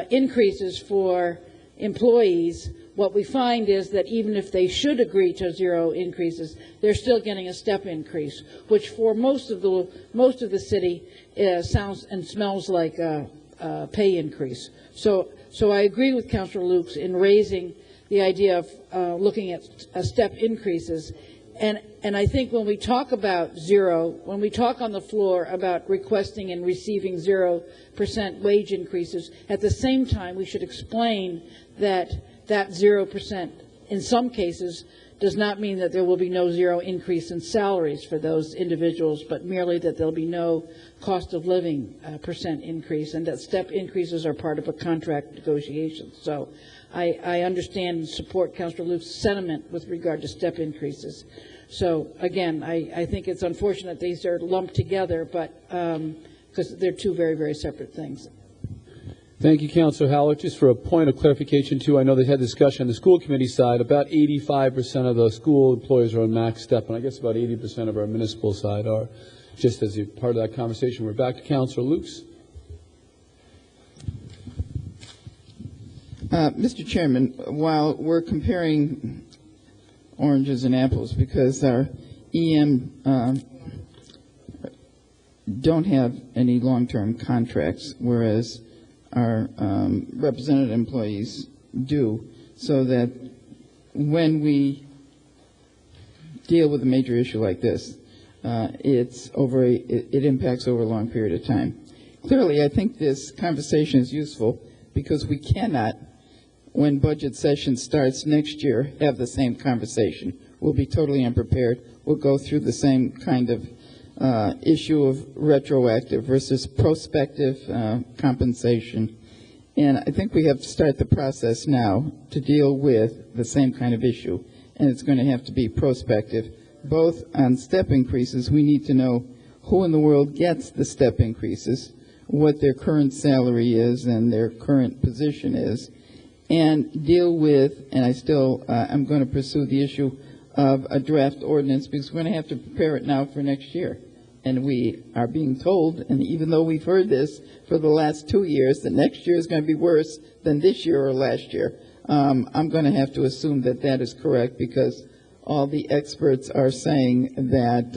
increases for employees, what we find is that even if they should agree to zero increases, they're still getting a step increase, which for most of the city sounds and smells like a pay increase. So I agree with Councilor Lukes in raising the idea of looking at step increases. And I think when we talk about zero, when we talk on the floor about requesting and receiving 0% wage increases, at the same time we should explain that 0% in some cases does not mean that there will be no zero increase in salaries for those individuals, but merely that there'll be no cost of living percent increase, and that step increases are part of a contract negotiation. So I understand and support Councilor Luke's sentiment with regard to step increases. So again, I think it's unfortunate these are lumped together, but because they're two very, very separate things. Thank you, Councilor Howlett. Just for a point of clarification, too, I know they had discussion on the school committee side. About 85% of the school employees are on max step, and I guess about 80% of our municipal side are. Just as a part of that conversation, we're back to Councilor Lukes. Mr. Chairman, while we're comparing oranges and apples, because our EM don't have any long-term contracts, whereas our represented employees do, so that when we deal with a major issue like this, it impacts over a long period of time. Clearly, I think this conversation is useful because we cannot, when budget session starts next year, have the same conversation. We'll be totally unprepared. We'll go through the same kind of issue of retroactive versus prospective compensation. And I think we have to start the process now to deal with the same kind of issue. And it's going to have to be prospective. Both on step increases, we need to know who in the world gets the step increases, what their current salary is and their current position is, and deal with, and I'm going to pursue the issue of a draft ordinance because we're going to have to prepare it now for next year. And we are being told, and even though we've heard this for the last 2 years, that next year is going to be worse than this year or last year, I'm going to have to assume that that is correct because all the experts are saying that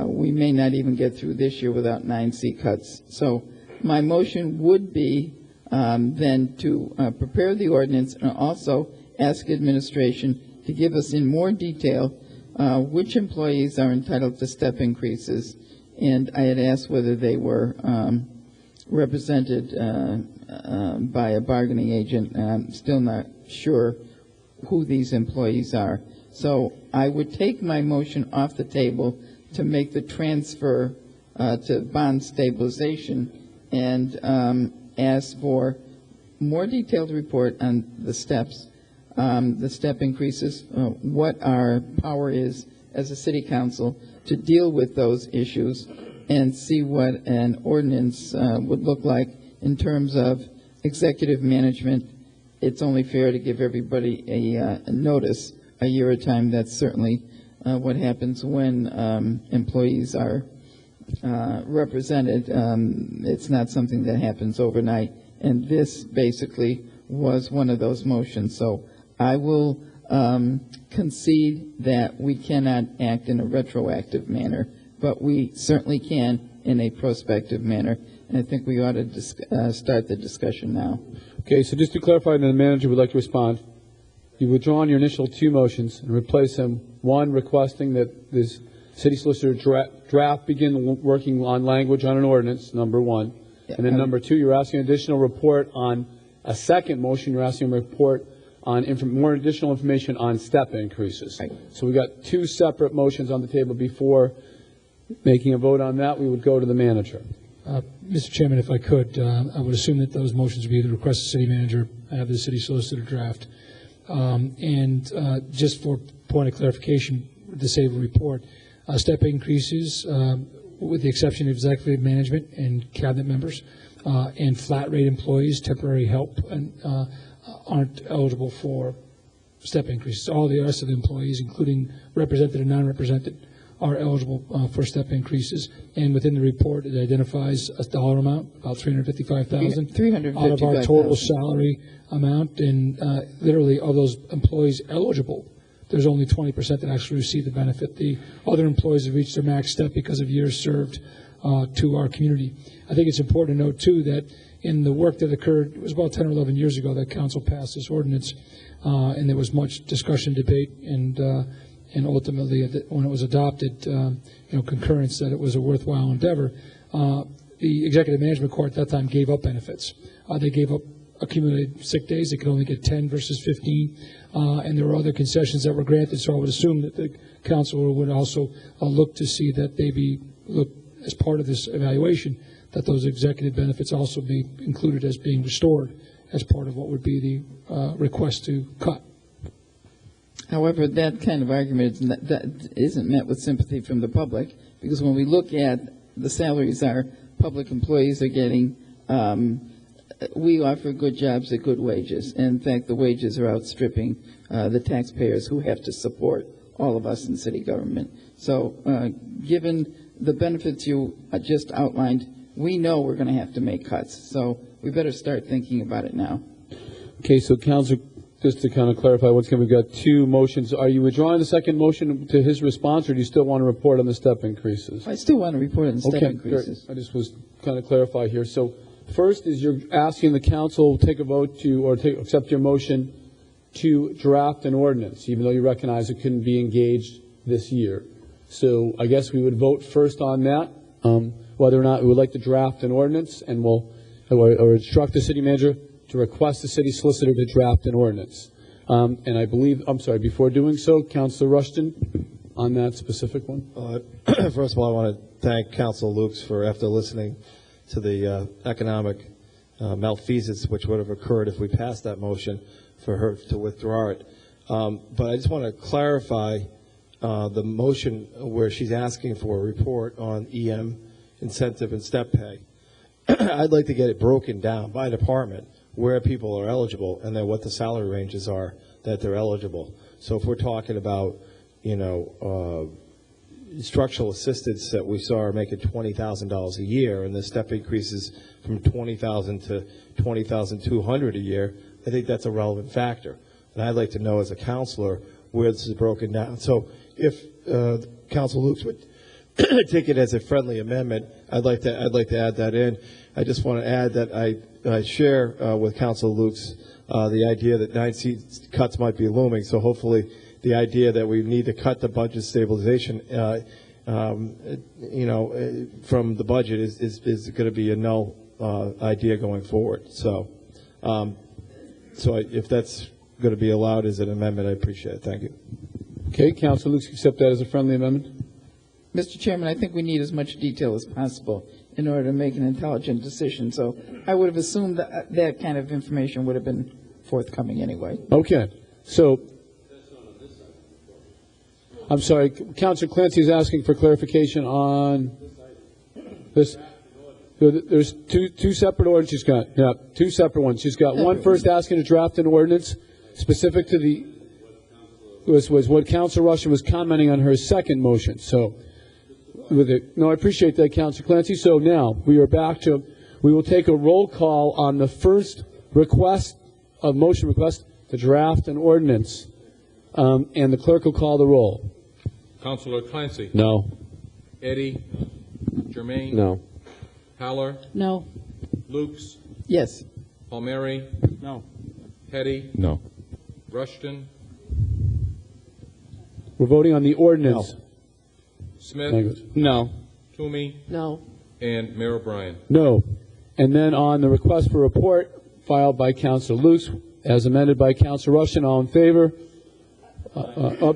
we may not even get through this year without 9C cuts. So my motion would be then to prepare the ordinance and also ask administration to give us in more detail which employees are entitled to step increases. And I had asked whether they were represented by a bargaining agent, and I'm still not sure who these employees are. So I would take my motion off the table to make the transfer to bond stabilization and ask for more detailed report on the steps, the step increases, what our power is as a city council to deal with those issues and see what an ordinance would look like in terms of executive management. It's only fair to give everybody a notice a year at a time. That's certainly what happens when employees are represented. It's not something that happens overnight. And this basically was one of those motions. So I will concede that we cannot act in a retroactive manner, but we certainly can in a prospective manner. And I think we ought to start the discussion now. Okay, so just to clarify, the manager would like to respond. You've withdrawn your initial two motions and replace them. One, requesting that this city solicitor draft begin working on language on an ordinance, number one. And then number two, you're asking additional report on a second motion. You're asking a report on more additional information on step increases. Right. So we got two separate motions on the table. Before making a vote on that, we would go to the manager. Mr. Chairman, if I could, I would assume that those motions would be to request the city manager have the city solicitor draft. Just for point of clarification, to save a report, step increases, with the exception of executive management and cabinet members, and flat rate employees, temporary help, aren't eligible for step increases. All the rest of the employees, including represented and non-represented, are eligible for step increases. And within the report, it identifies a dollar amount, about $355,000 out of our total salary amount. And literally, of those employees eligible, there's only 20% that actually receive the benefit. The other employees have reached their max step because of years served to our community. I think it's important to note, too, that in the work that occurred, it was about 10 or 11 years ago that council passed this ordinance, and there was much discussion, debate, and ultimately, when it was adopted, concurrence that it was a worthwhile endeavor. The executive management court at that time gave up benefits. They gave up accumulated sick days. They could only get 10 versus 15, and there were other concessions that were granted. So I would assume that the council would also look to see that they be looked as part of this evaluation, that those executive benefits also be included as being restored as part of what would be the request to cut. However, that kind of argument that isn't met with sympathy from the public, because when we look at the salaries our public employees are getting, we offer good jobs at good wages. And in fact, the wages are outstripping the taxpayers who have to support all of us in city government. So given the benefits you just outlined, we know we're going to have to make cuts. So we better start thinking about it now. Okay, so Councilor just to kind of clarify once again, we've got two motions. Are you withdrawing the second motion to his response, or do you still want to report on the step increases? I still want to report on the step increases. Great. I just was kind of clarify here. So first is you're asking the council to take a vote to, or accept your motion to draft an ordinance, even though you recognize it couldn't be engaged this year. So I guess we would vote first on that, whether or not we would like to draft an ordinance, and we'll, or instruct the city manager to request the city solicitor to draft an ordinance. And I believe, I'm sorry, before doing so, Councilor Rushton, on that specific one. First of all, I want to thank Council Lukes for, after listening to the economic malfeasance which would have occurred if we passed that motion, for her to withdraw it. But I just want to clarify the motion where she's asking for a report on EM incentive and step pay. I'd like to get it broken down by department, where people are eligible, and then what the salary ranges are that they're eligible. So if we're talking about, you know, structural assistants that we saw are making $20,000 a year, and the step increases from $20,000 to $20,200 a year, I think that's a relevant factor. And I'd like to know as a counselor where this is broken down. So if Council Lukes would take it as a friendly amendment, I'd like to add that in. I just want to add that I share with Council Lukes the idea that 9 seat cuts might be looming. So hopefully the idea that we need to cut the budget stabilization, you know, from the budget is going to be a null idea going forward. So, if that's going to be allowed as an amendment, I appreciate it. Thank you. Okay, Councilor Lukes, accept that as a friendly amendment. Mr. Chairman, I think we need as much detail as possible in order to make an intelligent decision. So I would have assumed that that kind of information would have been forthcoming anyway. Okay. So, I'm sorry, Councilor Clancy is asking for clarification on this. There's two separate ordinances she's got. Yeah, two separate ones. She's got one first asking to draft an ordinance specific to the, was what Councilor Rushton was commenting on her second motion. So, no, I appreciate that, Councilor Clancy. So now we are back to, we will take a roll call on the first motion request to draft an ordinance, and the clerk will call the roll. Councilor Clancy. No. Eddie. Germain. No. Haller. No. Lukes. Yes. Palmieri. No. Petty. No. Rushton. We're voting on the ordinance. No. Smith. No. Toomey. No. And Mayor O'Brien. No. And then on the request for report filed by Councilor Lukes, as amended by Councilor Rushton, all in favor?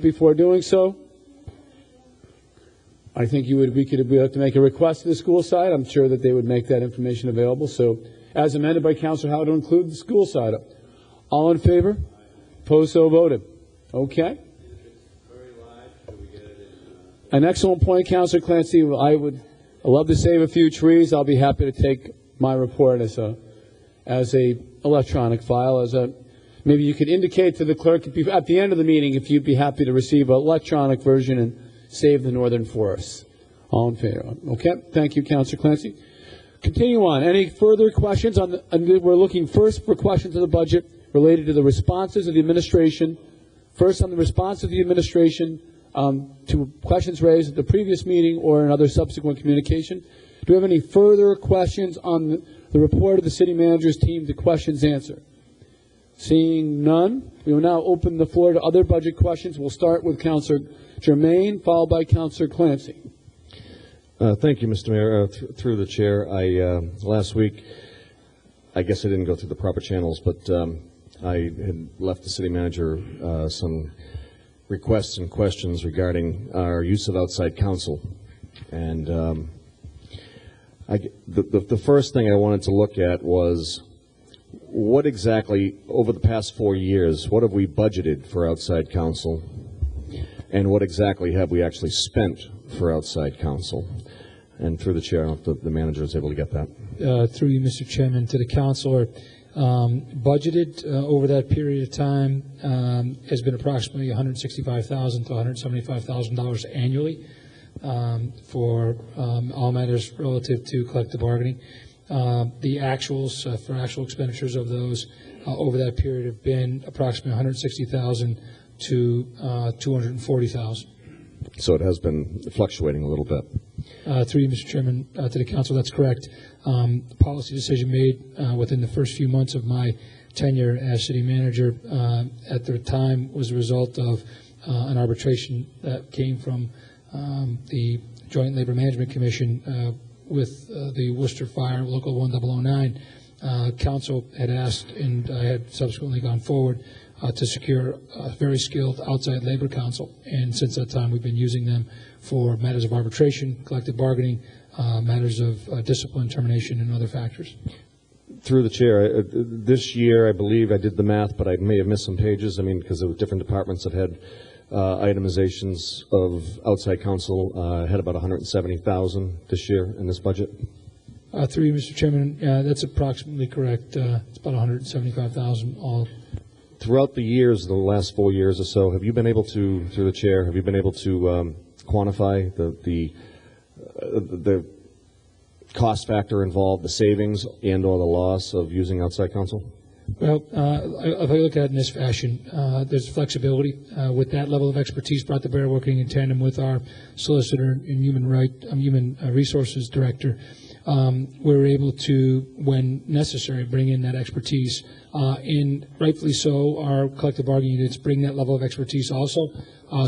Before doing so, I think we have to make a request to the school side. I'm sure that they would make that information available. So, as amended by Councilor Howe, to include the school side. All in favor? Opposed, so voted. Okay. An excellent point, Councilor Clancy. I would love to save a few trees. I'll be happy to take my report as a electronic file. Maybe you could indicate to the clerk at the end of the meeting if you'd be happy to receive an electronic version and save the northern forests. All in favor? Okay. Thank you, Councilor Clancy. Continue on. Any further questions we're looking first for questions of the budget related to the responses of the administration. First on the response of the administration to questions raised at the previous meeting or in other subsequent communication. Do we have any further questions on the report of the city manager's team to questions answered? Seeing none, we will now open the floor to other budget questions. We'll start with Councilor Germain, followed by Councilor Clancy. Thank you, Mr. Mayor. Through the chair, last week, I guess I didn't go through the proper channels, but I had left the city manager some requests and questions regarding our use of outside counsel. And the first thing I wanted to look at was what exactly, over the past 4 years, what have we budgeted for outside counsel, and what exactly have we actually spent for outside counsel? And through the chair, I don't know if the manager is able to get that. Through you, Mr. Chairman, to the councilor, budgeted over that period of time has been approximately $165,000 to $175,000 annually for all matters relative to collective bargaining. The actuals for actual expenditures of those over that period have been approximately 160,000 to 240,000. So it has been fluctuating a little bit. Through you, Mr. Chairman, to the council, that's correct. The policy decision made within the first few months of my tenure as city manager at the time was a result of an arbitration that came from the Joint Labor Management Commission with the Worcester Fire Local 1009. Council had asked, and I had subsequently gone forward to secure a very skilled outside labor counsel. And since that time, we've been using them for matters of arbitration, collective bargaining, matters of discipline, termination, and other factors. Through the chair, this year, I believe I did the math, but I may have missed some pages. I mean, because there were different departments that had itemizations of outside counsel, had about 170,000 this year in this budget. Through you, Mr. Chairman, that's approximately correct. It's about 175,000 all. Throughout the years, the last 4 years or so, have you been able to, through the chair, have you been able to quantify the cost factor involved, the savings and or the loss of using outside counsel? Well, if I look at it in this fashion, there's flexibility with that level of expertise brought to bear, working in tandem with our solicitor and human resources director. We're able to, when necessary, bring in that expertise. And rightfully so, our collective bargaining units bring that level of expertise also.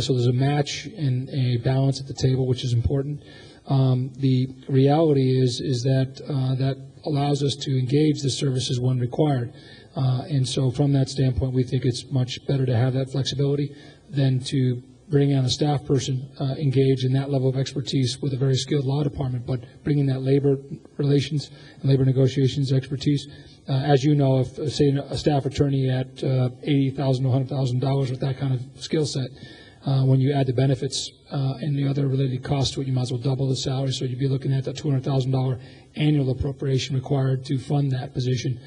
So there's a match and a balance at the table, which is important. The reality is that that allows us to engage the services when required. And so from that standpoint, we think it's much better to have that flexibility than to bring on a staff person engaged in that level of expertise with a very skilled law department, but bringing that labor relations and labor negotiations expertise. As you know, if, say, a staff attorney at $80,000 to $100,000 with that kind of skill set, when you add the benefits and the other related costs to it, you might as well double the salary. So you'd be looking at that $200,000 annual appropriation required to fund that position.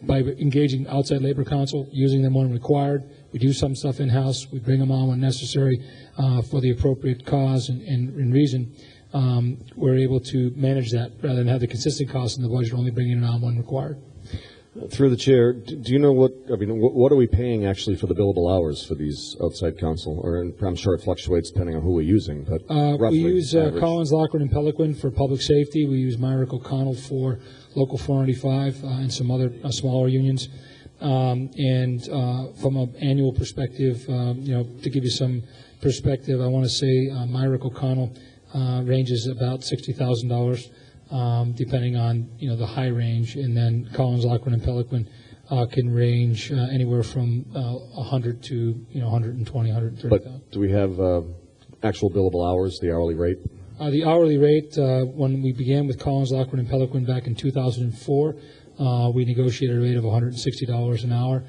By engaging outside labor counsel, using them when required, we do some stuff in-house. We bring them on when necessary for the appropriate cause and reason. We're able to manage that rather than have the consistent costs in the budget, only bringing it on when required. Through the chair, do you know what are we paying actually for the billable hours for these outside counsel? Or I'm sure it fluctuates depending on who we're using, but roughly. We use average. Collins, Lockwood, and Pelican for public safety. We use Myrick O'Connell for Local 495 and some other smaller unions. And from an annual perspective, to give you some perspective, I want to say Myrick O'Connell ranges about $60,000. Depending on the high range, and then Collins, Lockwood, and Pelican can range anywhere from 100 to 120, 130. But do we have actual billable hours, the hourly rate? The hourly rate, when we began with Collins, Lockwood, and Pelican back in 2004, we negotiated a rate of $160 an hour.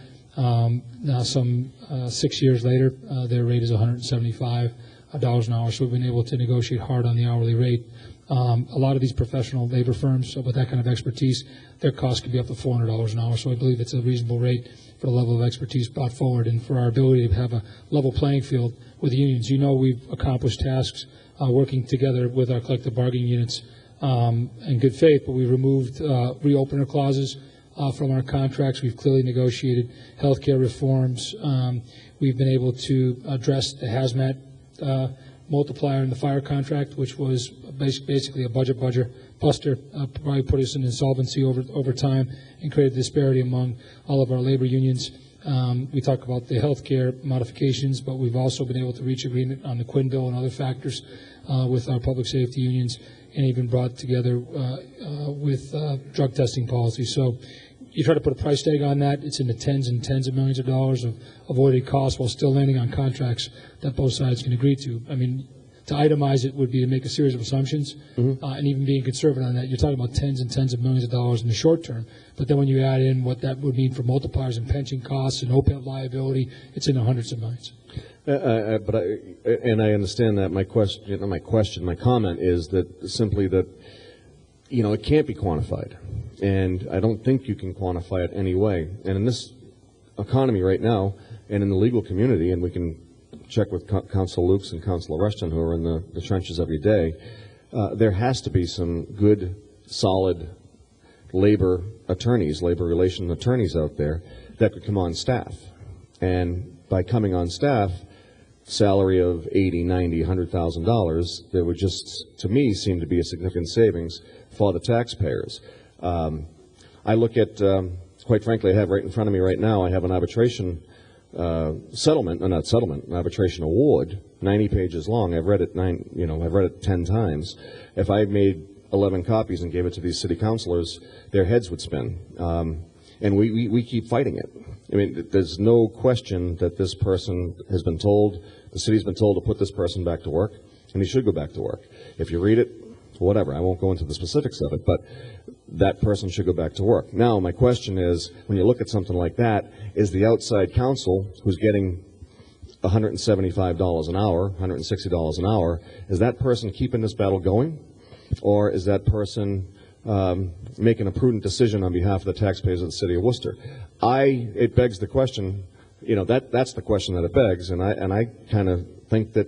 Now, some 6 years later, their rate is $175 an hour. So we've been able to negotiate hard on the hourly rate. A lot of these professional labor firms with that kind of expertise, their cost can be up to $400 an hour. So I believe it's a reasonable rate for the level of expertise brought forward and for our ability to have a level playing field with the unions. We've accomplished tasks working together with our collective bargaining units in good faith, but we've removed reopener clauses from our contracts. We've clearly negotiated healthcare reforms. We've been able to address the hazmat multiplier in the fire contract, which was basically a budget buster, probably put us in insolvency over time and created disparity among all of our labor unions. We talk about the health care modifications, but we've also been able to reach agreement on the Quinn bill and other factors with our public safety unions, and even brought together with drug testing policy. So you try to put a price tag on that, it's in the tens and tens of millions of dollars of avoided costs while still landing on contracts that both sides can agree to. I mean, to itemize it would be to make a series of assumptions, and even being conservative on that, you're talking about tens and tens of millions of dollars in the short term. But then when you add in what that would mean for multipliers and pension costs and OPEB liability, it's in the hundreds of millions. And I understand that. My comment is that simply that, it can't be quantified. And I don't think you can quantify it any way. And in this economy right now, and in the legal community, and we can check with Counsel Lukes and Counsel Rushton, who are in the trenches every day, there has to be some good, solid labor attorneys, labor relation attorneys out there that could come on staff. And by coming on staff, salary of $80, $90, $100,000, there would just, to me, seem to be a significant savings for the taxpayers. I look at, quite frankly, I have right in front of me right now, I have an arbitration settlement, not settlement, an arbitration award, 90 pages long. I've read it I've read it 10 times. If I made 11 copies and gave it to these city councilors, their heads would spin. And we keep fighting it. I mean, there's no question that this person has been told, the city's been told to put this person back to work, and he should go back to work. If you read it, whatever, I won't go into the specifics of it, but that person should go back to work. Now, my question is, when you look at something like that, is the outside counsel who's getting $175 an hour, $160 an hour, is that person keeping this battle going? Or is that person making a prudent decision on behalf of the taxpayers of the city of Worcester? It begs the question, that's the question that it begs, and I kind of think that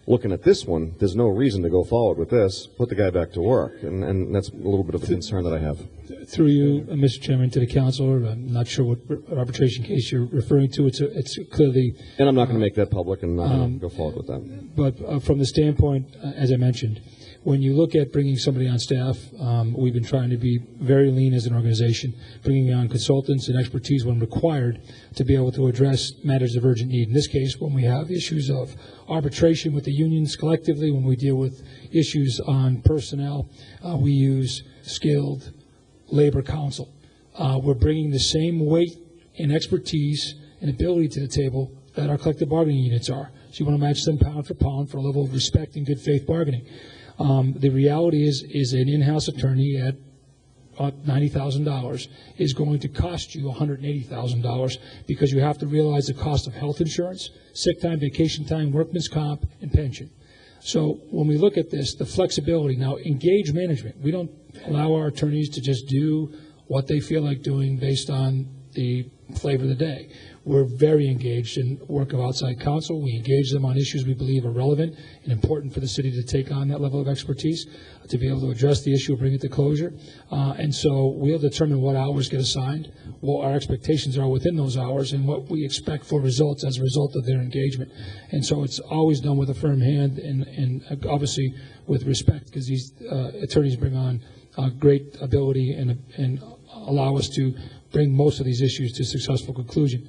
looking at this one, there's no reason to go forward with this. Put the guy back to work, and that's a little bit of a concern that I have. Through you, Mr. Chairman, to the councilor, I'm not sure what arbitration case you're referring to. It's clearly... And I'm not going to make that public, and I'm not going to go forward with that. But from the standpoint, as I mentioned, when you look at bringing somebody on staff, we've been trying to be very lean as an organization, bringing on consultants and expertise when required to be able to address matters of urgent need. In this case, when we have issues of arbitration with the unions collectively, when we deal with issues on personnel, we use skilled labor counsel. We're bringing the same weight and expertise and ability to the table that our collective bargaining units are. So you want to match them pound for pound for a level of respect and good faith bargaining. The reality is an in-house attorney at $90,000 is going to cost you $180,000 because you have to realize the cost of health insurance, sick time, vacation time, workman's comp, and pension. So when we look at this, the flexibility, now engage management. We don't allow our attorneys to just do what they feel like doing based on the flavor of the day. We're very engaged in work of outside counsel. We engage them on issues we believe are relevant and important for the city to take on that level of expertise, to be able to address the issue, bring it to closure. And so we'll determine what hours get assigned, what our expectations are within those hours, and what we expect for results as a result of their engagement. And so it's always done with a firm hand and obviously with respect, because these attorneys bring on great ability and allow us to bring most of these issues to successful conclusion.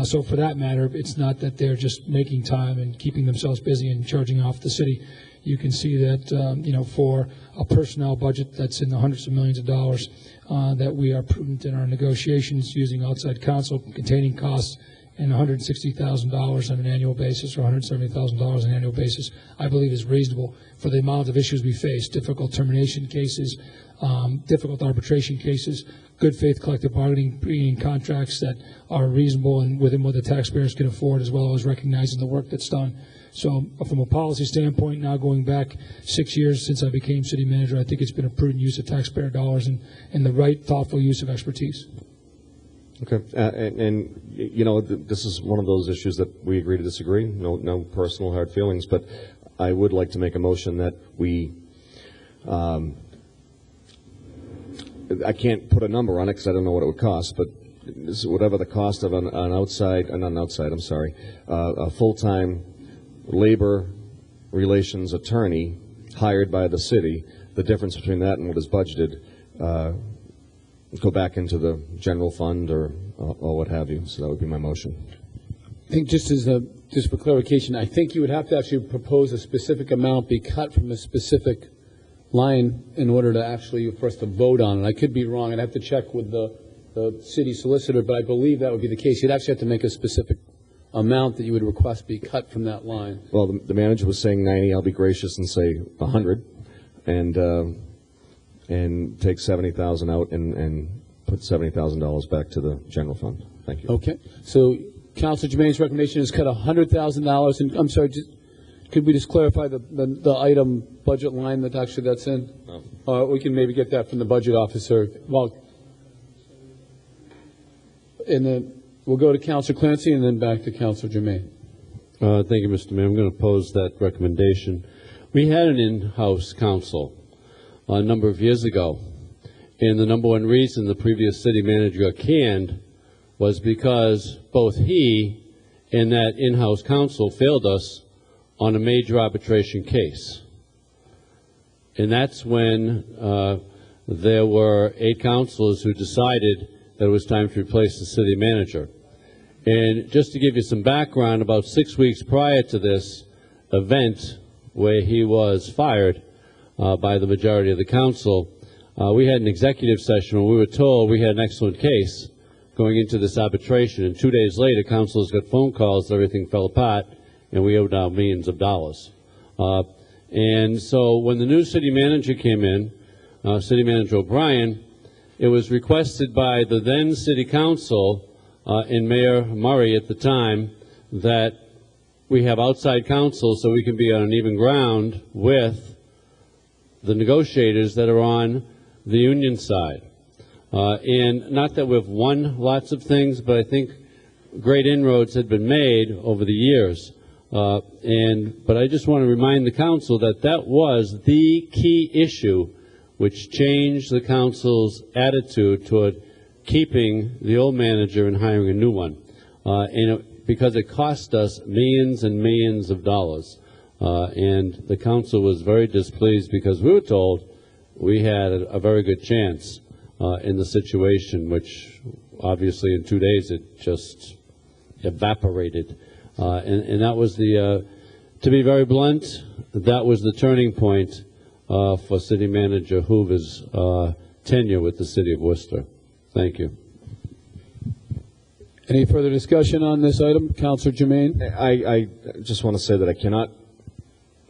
So for that matter, it's not that they're just making time and keeping themselves busy and charging off the city. You can see that, for a personnel budget that's in the hundreds of millions of dollars, that we are prudent in our negotiations using outside counsel, containing costs, and $160,000 on an annual basis or $170,000 on an annual basis, I believe is reasonable for the amount of issues we face, difficult termination cases, difficult arbitration cases, good faith collective bargaining, bringing contracts that are reasonable and within what the taxpayers can afford, as well as recognizing the work that's done. So from a policy standpoint, now going back 6 years since I became city manager, I think it's been a prudent use of taxpayer dollars and the right, thoughtful use of expertise. Okay, this is one of those issues that we agree to disagree. No personal hard feelings, but I would like to make a motion that we. I can't put a number on it because I don't know what it would cost, but whatever the cost of a full-time labor relations attorney hired by the city, the difference between that and what is budgeted, go back into the general fund or what have you. So that would be my motion. I think just for clarification, I think you would have to actually propose a specific amount be cut from a specific line in order to actually for us to vote on it. I could be wrong. I'd have to check with the city solicitor, but I believe that would be the case. You'd actually have to make a specific amount that you would request be cut from that line. Well, the manager was saying 90. I'll be gracious and say 100, and take 70,000 out and put $70,000 back to the general fund. Thank you. Okay. So Councilor Germain's recommendation is cut $100,000. And I'm sorry. Could we just clarify the item budget line that actually that's in? No. We can maybe get that from the budget officer. Well, and then we'll go to Councilor Clancy and then back to Councilor Germain. Thank you, Mr. Mayor. I'm going to oppose that recommendation. We had an in-house counsel a number of years ago, And the number one reason the previous city manager got canned was because both he and that in-house counsel failed us on a major arbitration case. And that's when there were 8 councilors who decided that it was time to replace the city manager. And just to give you some background, about 6 weeks prior to this event where he was fired by the majority of the council, we had an executive session where we were told we had an excellent case going into this arbitration. And 2 days later, councilors got phone calls, everything fell apart, and we owed out millions of dollars. And so when the new city manager came in, City Manager O'Brien, it was requested by the then city council and Mayor Murray at the time that we have outside counsel so we can be on an even ground with the negotiators that are on the union side. And not that we've won lots of things, but I think great inroads had been made over the years. But I just want to remind the council that that was the key issue which changed the council's attitude toward keeping the old manager and hiring a new one. Because it cost us millions and millions of dollars. And the council was very displeased because we were told we had a very good chance in the situation, which obviously in 2 days it just evaporated. And that was the, to be very blunt, that was the turning point for City Manager Hoover's tenure with the City of Worcester. Thank you. Any further discussion on this item? Councilor Jermaine? I just want to say that I cannot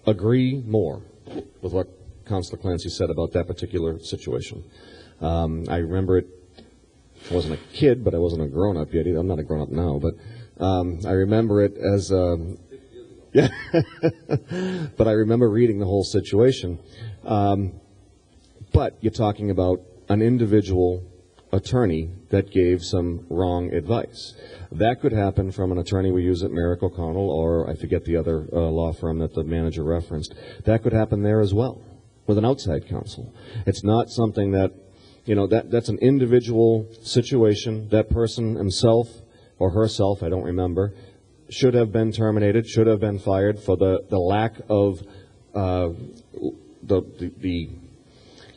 agree more with what Councilor Clancy said about that particular situation. I remember it, I wasn't a kid, but I wasn't a grown-up yet either. I'm not a grown-up now, but I remember it as, yeah, but I remember reading the whole situation. But you're talking about an individual attorney that gave some wrong advice. That could happen from an attorney we use at Merrick O'Connell, or I forget the other law firm that the manager referenced. That could happen there as well with an outside counsel. It's not something that, you know, that's an individual situation. That person himself or herself, I don't remember, should have been terminated, should have been fired for the lack of the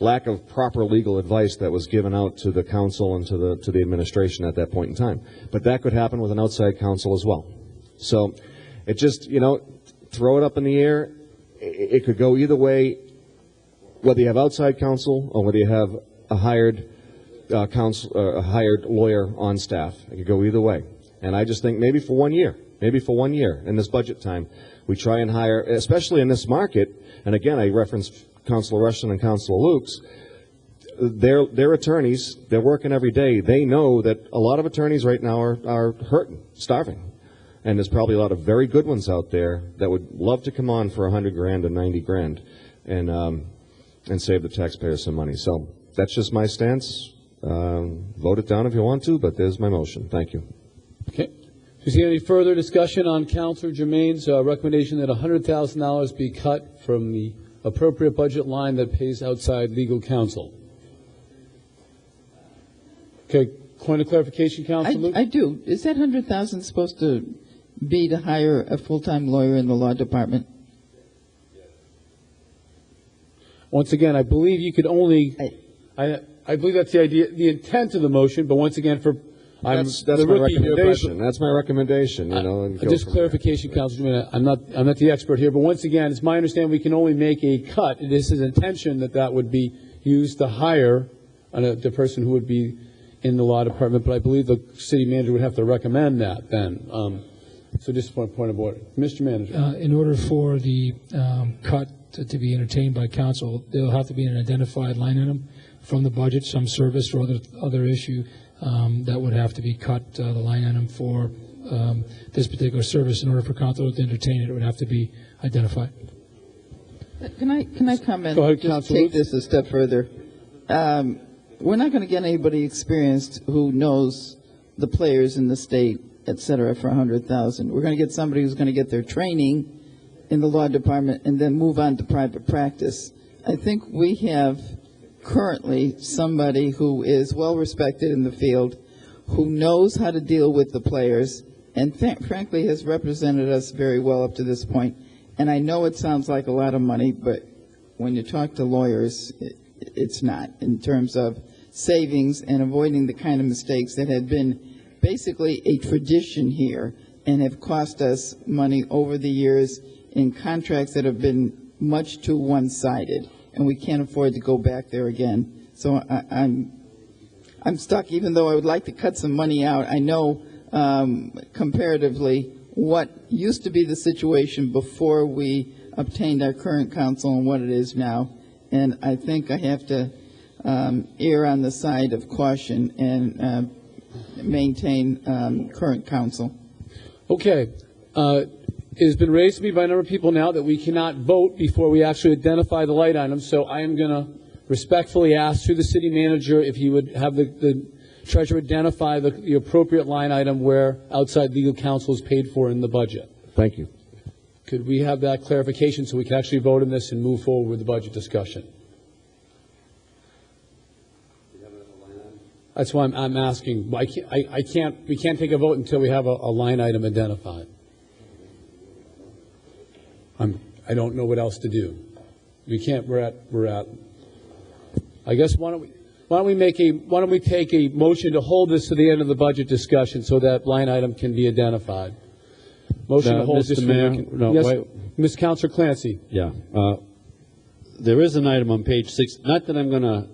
lack of proper legal advice that was given out to the council and to the administration at that point in time. But that could happen with an outside counsel as well. So it just, you know, throw it up in the air. It could go either way, whether you have outside counsel or whether you have a hired a hired lawyer on staff. It could go either way. And I just think maybe for 1 year, in this budget time, we try and hire, especially in this market, and again, I referenced Councilor Rushton and Councilor Lukes, they're attorneys, they're working every day. They know that a lot of attorneys right now are hurting, starving. And there's probably a lot of very good ones out there that would love to come on for $100,000 and $90,000 and save the taxpayers some money. So that's just my stance. Vote it down if you want to, but there's my motion. Thank you. Okay. Do you see any further discussion on Councilor Jermaine's recommendation that $100,000 be cut from the appropriate budget line that pays outside legal counsel? Okay. Point of clarification, Councilor Luke? I do. Is that $100,000 supposed to be to hire a full-time lawyer in the law department? Once again, I believe you could only. I believe that's the idea, the intent of the motion. But once again, that's my recommendation. That's my recommendation. You know, and just clarification, Councilor. I'm not the expert here, but once again, it's my understanding we can only make a cut. It is his intention that would be used to hire the person who would be in the law department. But I believe the city manager would have to recommend that then. So just a point of order, Mr. Manager. In order for the cut to be entertained by council, there'll have to be an identified line item from the budget, some service or other issue that would have to be cut. The line item for this particular service, in order for council to entertain it, it would have to be identified. Can I comment? Go ahead, just Councilor. take this a step further. We're not going to get anybody experienced who knows the players in the state, et cetera, for $100,000. We're going to get somebody who's going to get their training in the law department and then move on to private practice. I think we have currently somebody who is well-respected in the field, who knows how to deal with the players, and frankly has represented us very well up to this point. And I know it sounds like a lot of money, but when you talk to lawyers, it's not, in terms of savings and avoiding the kind of mistakes that had been basically a tradition here and have cost us money over the years in contracts that have been much too one-sided, and we can't afford to go back there again. So I'm stuck, even though I would like to cut some money out. I know comparatively what used to be the situation before we obtained our current council and what it is now, and I think I have to err on the side of caution and maintain current council. Okay. It has been raised to me by a number of people now that we cannot vote before we actually identify the light items, so I am going to respectfully ask through the city manager if he would have the treasurer identify the appropriate line item where outside legal counsel is paid for in the budget. Thank you. Could we have that clarification so we can actually vote on this and move forward with the budget discussion? That's why I'm asking. We can't take a vote until we have a line item identified. I don't know what else to do. We can't. We're at. I guess why don't we take a motion to hold this to the end of the budget discussion so that line item can be identified. Motion to hold this. Mr. Mayor, yes, Ms. Councilor Clancy. Yeah. There is an item on page 6. Not that I'm going to.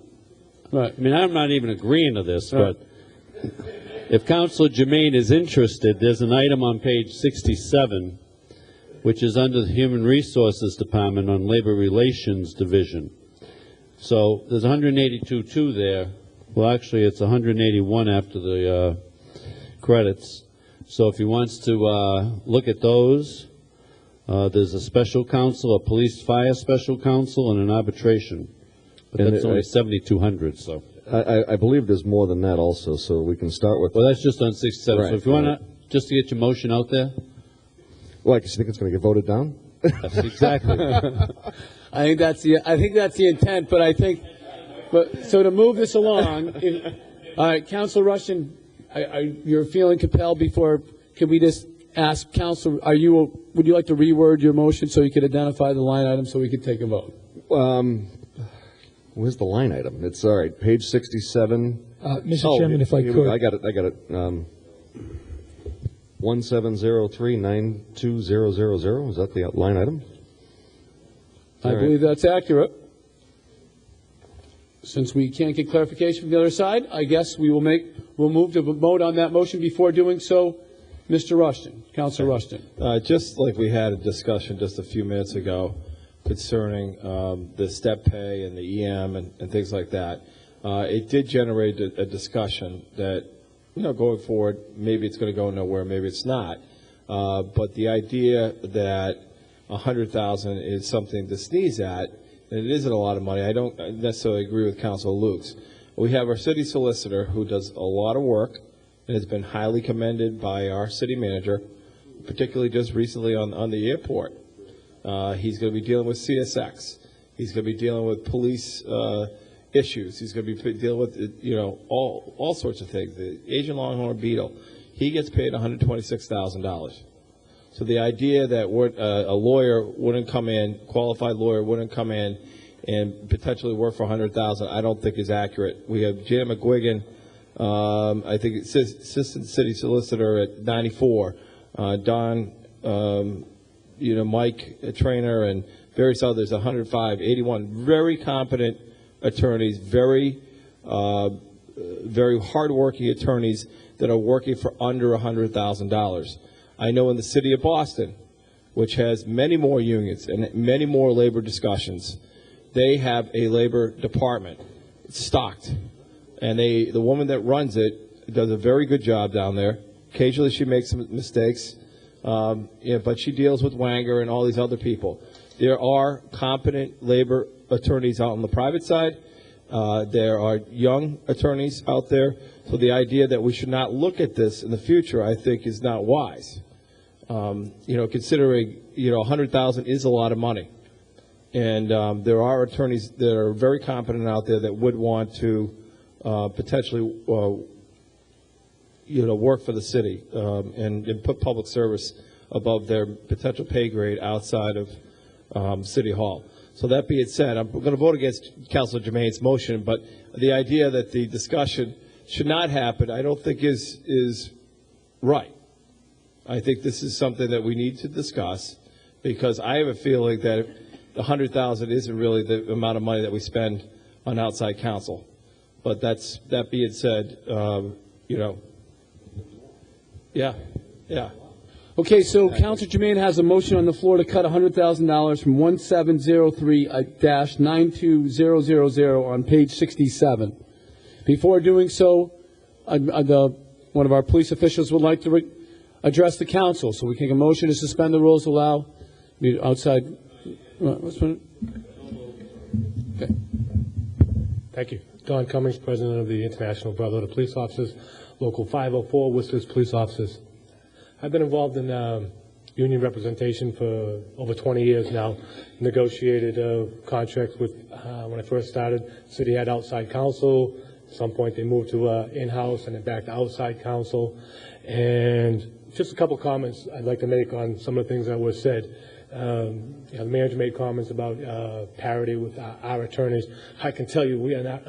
Right. I mean, I'm not even agreeing to this, but if Councilor Jermaine is interested, there's an item on page 67, which is under the Human Resources Department on Labor Relations Division. So there's 182.2 there. Well, actually, it's 181 after the credits. So if he wants to look at those, there's a special counsel, a police fire special counsel, and an arbitration. But that's only 7,200. So I believe there's more than that also. So we can start with. Well, that's just on 67. Right, so if you want to just to get your motion out there. Well, you think it's going to get voted down? That's exactly. I think that's the intent. But so to move this along, all right, Councilor Rushton, you're feeling compelled before. Can we just ask Councilor? Would you like to reword your motion so you could identify the line item so we could take a vote? Where's the line item? It's all right. Page 67. Mr. Chairman, if I could. I got it. 1703-92000. Is that the line item? I believe that's accurate. Since we can't get clarification from the other side, I guess we'll move to vote on that motion. Before doing so, Mr. Rushton, Councilor Rushton. Just like we had a discussion just a few minutes ago concerning the step pay and the EM and things like that, it did generate a discussion that, going forward, maybe it's going to go nowhere, maybe it's not. But the idea that $100,000 is something to sneeze at, and it isn't a lot of money. I don't necessarily agree with Councilor Lukes. We have our city solicitor who does a lot of work and has been highly commended by our city manager, particularly just recently on the airport. He's going to be dealing with CSX. He's going to be dealing with police issues. He's going to be dealing with all sorts of things. The Asian longhorn beetle. He gets paid $126,000. So the idea that a lawyer wouldn't come in, qualified lawyer wouldn't come in and potentially work for $100,000, I don't think is accurate. We have Jan McGuigan, I think it's assistant city solicitor at 94. Don, Mike, a trainer, and various others, 105, 81. Very competent attorneys, very hardworking attorneys that are working for under $100,000. I know in the city of Boston, which has many more unions and many more labor discussions, they have a labor department. It's stocked. And the woman that runs it does a very good job down there. Occasionally she makes some mistakes, but she deals with Wanger and all these other people. There are competent labor attorneys out on the private side. There are young attorneys out there. So the idea that we should not look at this in the future, I think, is not wise. Considering, $100,000 is a lot of money. And there are attorneys that are very competent out there that would want to potentially, work for the city and put public service above their potential pay grade outside of City Hall. So that being said, I'm going to vote against Councilor Jermaine's motion, but the idea that the discussion should not happen, I don't think is right. I think this is something that we need to discuss, because I have a feeling that the $100,000 isn't really the amount of money that we spend on outside counsel. But that being said, yeah. Okay, so Councilor Jermaine has a motion on the floor to cut $100,000 from 1703-92000 on page 67. Before doing so, one of our police officials would like to address the council, so we can make a motion to suspend the rules, allow the outside. Okay. Thank you. Don Cummings, President of the International Brotherhood of Police Officers, Local 504, Worcester's Police Officers. I've been involved in union representation for over 20 years now. Negotiated contracts with, when I first started, the city had outside counsel. At some point they moved to in-house and then back to outside counsel. And just a couple comments I'd like to make on some of the things that were said. The manager made comments about parity with our attorneys. I can tell you we are not,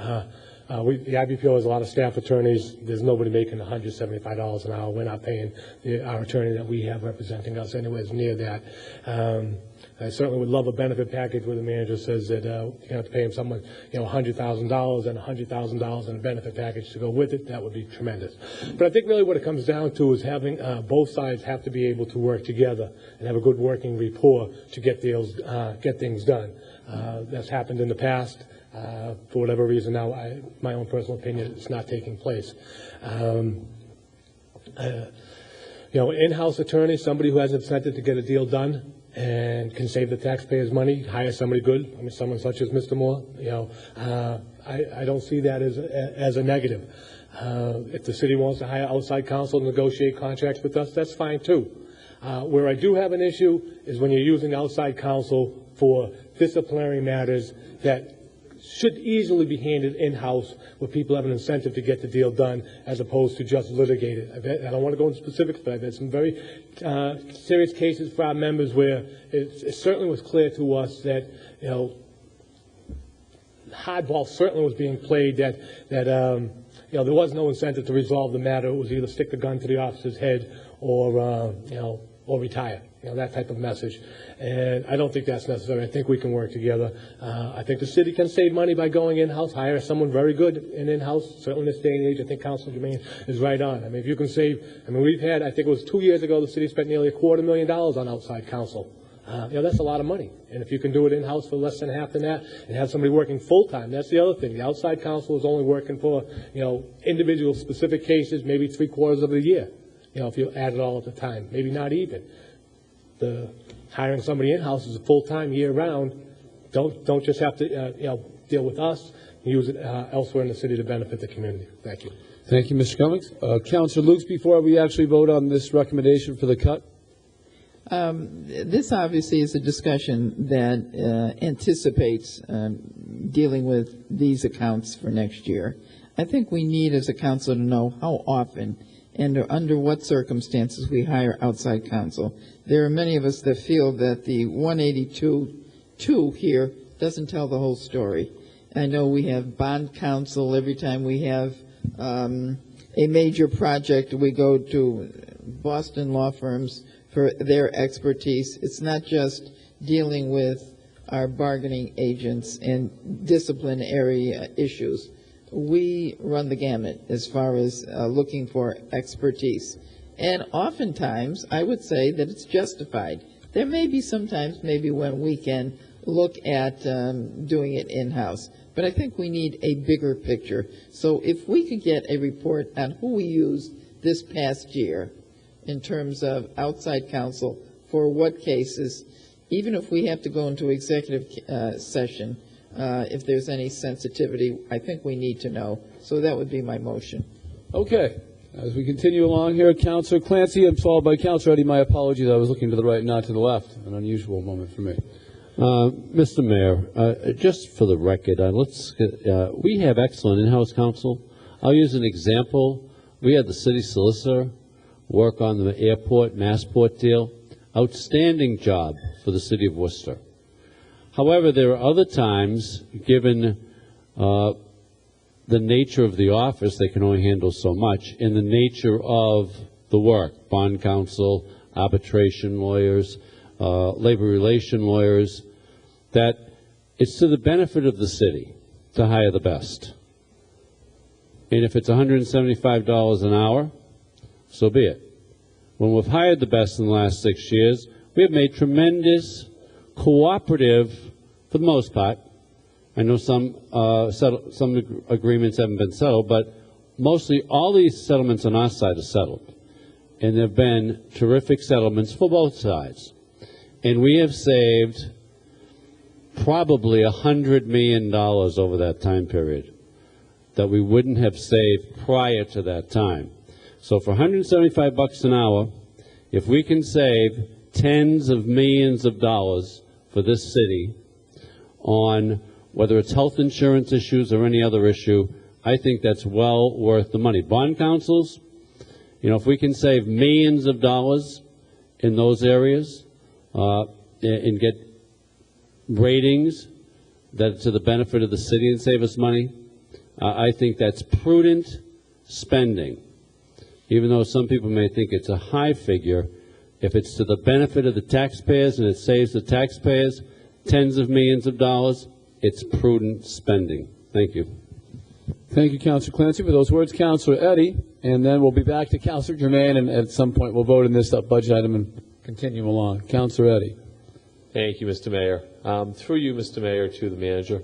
the IBPO has a lot of staff attorneys. There's nobody making $175 an hour. We're not paying our attorney that we have representing us anywhere near that. I certainly would love a benefit package where the manager says that you have to pay him someone, $100,000 and $100,000 in a benefit package to go with it. That would be tremendous. But I think really what it comes down to is having both sides have to be able to work together and have a good working rapport to get things done. That's happened in the past. For whatever reason now, my own personal opinion, it's not taking place. In-house attorney, somebody who has incentive to get a deal done and can save the taxpayers money, hire somebody good. I mean, someone such as Mr. Moore. I don't see that as a negative. If the city wants to hire outside counsel to negotiate contracts with us, that's fine too. Where I do have an issue is when you're using outside counsel for disciplinary matters that should easily be handled in-house where people have an incentive to get the deal done as opposed to just litigate it. I don't want to go into specifics, but I've had some very serious cases for our members where it certainly was clear to us that, hardball certainly was being played, that there was no incentive to resolve the matter. It was either stick the gun to the officer's head or retire, that type of message. And I don't think that's necessary. I think we can work together. I think the city can save money by going in-house, hire someone very good in-house. Certainly in this day and age, I think Councilor Jermaine is right on. I mean, if you can save, we've had, I think it was 2 years ago, the city spent nearly $250,000 on outside counsel. That's a lot of money. And if you can do it in-house for less than half than that and have somebody working full-time, that's the other thing. The outside counsel is only working for, individual specific cases, maybe 3/4 of the year, if you add it all at the time, maybe not even. Hiring somebody in-house is a full-time, year-round. Don't just have to deal with us. Use it elsewhere in the city to benefit the community. Thank you. Thank you, Mr. Cummings. Councilor Lukes, before we actually vote on this recommendation for the cut. This obviously is a discussion that anticipates dealing with these accounts for next year. I think we need as a council to know how often and under what circumstances we hire outside counsel. There are many of us that feel that the 182.2 here doesn't tell the whole story. I know we have bond counsel every time we have a major project. We go to Boston law firms for their expertise. It's not just dealing with our bargaining agents and disciplinary issues. We run the gamut as far as looking for expertise. And oftentimes, I would say that it's justified. There may be sometimes maybe when we can look at doing it in-house. But I think we need a bigger picture. So if we could get a report on who we used this past year in terms of outside counsel for what cases, even if we have to go into executive session, if there's any sensitivity, I think we need to know. So that would be my motion. Okay. As we continue along here, Councilor Clancy, and followed by Councilor Eddy. My apologies. I was looking to the right, not to the left. An unusual moment for me. Mr. Mayor, just for the record, we have excellent in-house counsel. I'll use an example. We had the city solicitor work on the airport, Massport deal. Outstanding job for the city of Worcester. However, there are other times, given the nature of the office, they can only handle so much, and the nature of the work, bond counsel, arbitration lawyers, labor relation lawyers, that it's to the benefit of the city to hire the best. And if it's $175 an hour, so be it. When we've hired the best in the last 6 years, we have made tremendous cooperative, for the most part. I know some agreements haven't been settled, but mostly all these settlements on our side are settled. And there have been terrific settlements for both sides. And we have saved probably $100 million over that time period that we wouldn't have saved prior to that time. So for $175 an hour, if we can save tens of millions of dollars for this city on whether it's health insurance issues or any other issue, I think that's well worth the money. Bond counsels, you know, if we can save millions of dollars in those areas and get ratings that to the benefit of the city and save us money, I think that's prudent spending. Even though some people may think it's a high figure, if it's to the benefit of the taxpayers and it saves the taxpayers tens of millions of dollars, it's prudent spending. Thank you. Thank you, Councilor Clancy, for those words. Councilor Eddy, and then we'll be back to Councilor Germain, and at some point we'll vote on this budget item and continue along. Councilor Eddy. Thank you, Mr. Mayor. Through you, Mr. Mayor, to the manager.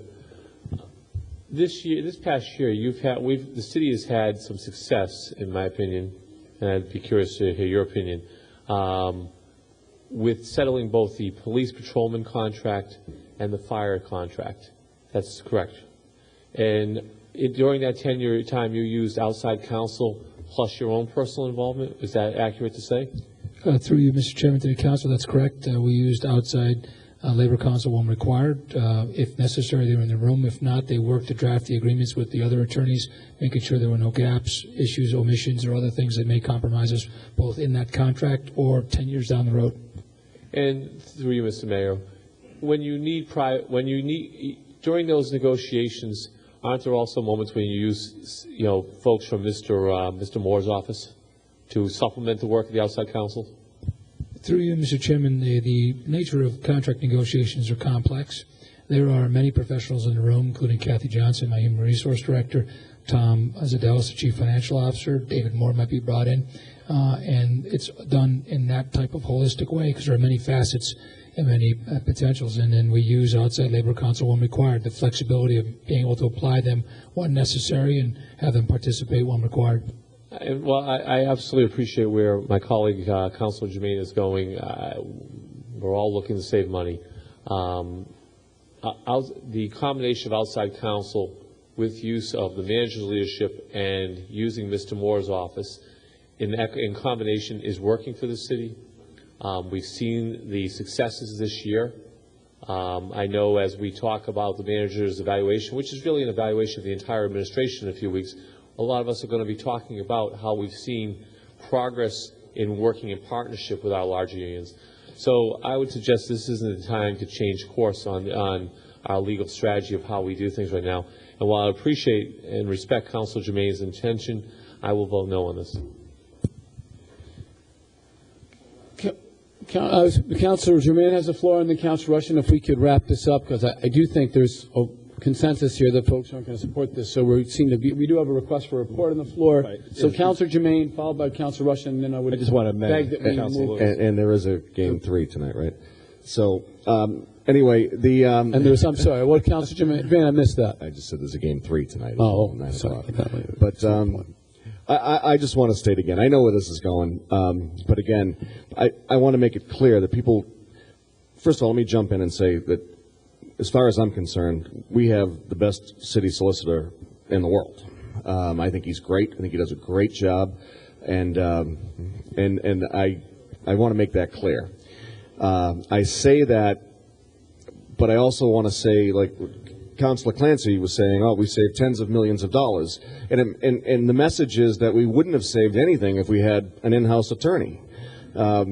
This past year, the city has had some success, in my opinion, and I'd be curious to hear your opinion, with settling both the police patrolman contract and the fire contract. That's correct. And during that 10-year time, you used outside counsel plus your own personal involvement. Is that accurate to say? Through you, Mr. Chairman, to the council, that's correct. We used outside labor counsel when required. If necessary, they were in the room. If not, they worked to draft the agreements with the other attorneys, making sure there were no gaps, issues, omissions, or other things that may compromise us both in that contract or 10 years down the road. And through you, Mr. Mayor, during those negotiations, aren't there also moments when you use, folks from Mr. Moore's office to supplement the work of the outside counsel? Through you, Mr. Chairman, the nature of contract negotiations are complex. There are many professionals in the room, including Kathy Johnson, my Human Resource Director, Tom Zadelis, the Chief Financial Officer, David Moore might be brought in, and it's done in that type of holistic way because there are many facets and many potentials, and then we use outside labor counsel when required, the flexibility of being able to apply them when necessary and have them participate when required. Well, I absolutely appreciate where my colleague, Councilor Germain, is going. We're all looking to save money. The combination of outside counsel with use of the manager's leadership and using Mr. Moore's office in combination is working for the city. We've seen the successes this year. I know as we talk about the manager's evaluation, which is really an evaluation of the entire administration in a few weeks, a lot of us are going to be talking about how we've seen progress in working in partnership with our larger unions. So I would suggest this isn't the time to change course on our legal strategy of how we do things right now. And while I appreciate and respect Councilor Germain's intention, I will vote no on this. Councilor Germain has the floor, and then Councilor Rushing, if we could wrap this up, because I do think there's a consensus here that folks aren't going to support this. So we do have a request for a report on the floor. Right. So Councilor Germain, followed by Councilor Rushing, and then I just want to beg that we move. And there is a game 3 tonight, right? So anyway, and there's, I'm sorry, what Councilor Germain? I missed that. I just said there's a game 3 tonight. Oh, 9 sorry. o'clock. But I just want to state again, I know where this is going, but again, I want to make it clear that people, first of all, let me jump in and say that as far as I'm concerned, we have the best city solicitor in the world. I think he's great. I think he does a great job, and I want to make that clear. I say that but I also want to say, like Councilor Clancy was saying, oh, we saved tens of millions of dollars. And the message is that we wouldn't have saved anything if we had an in-house attorney. I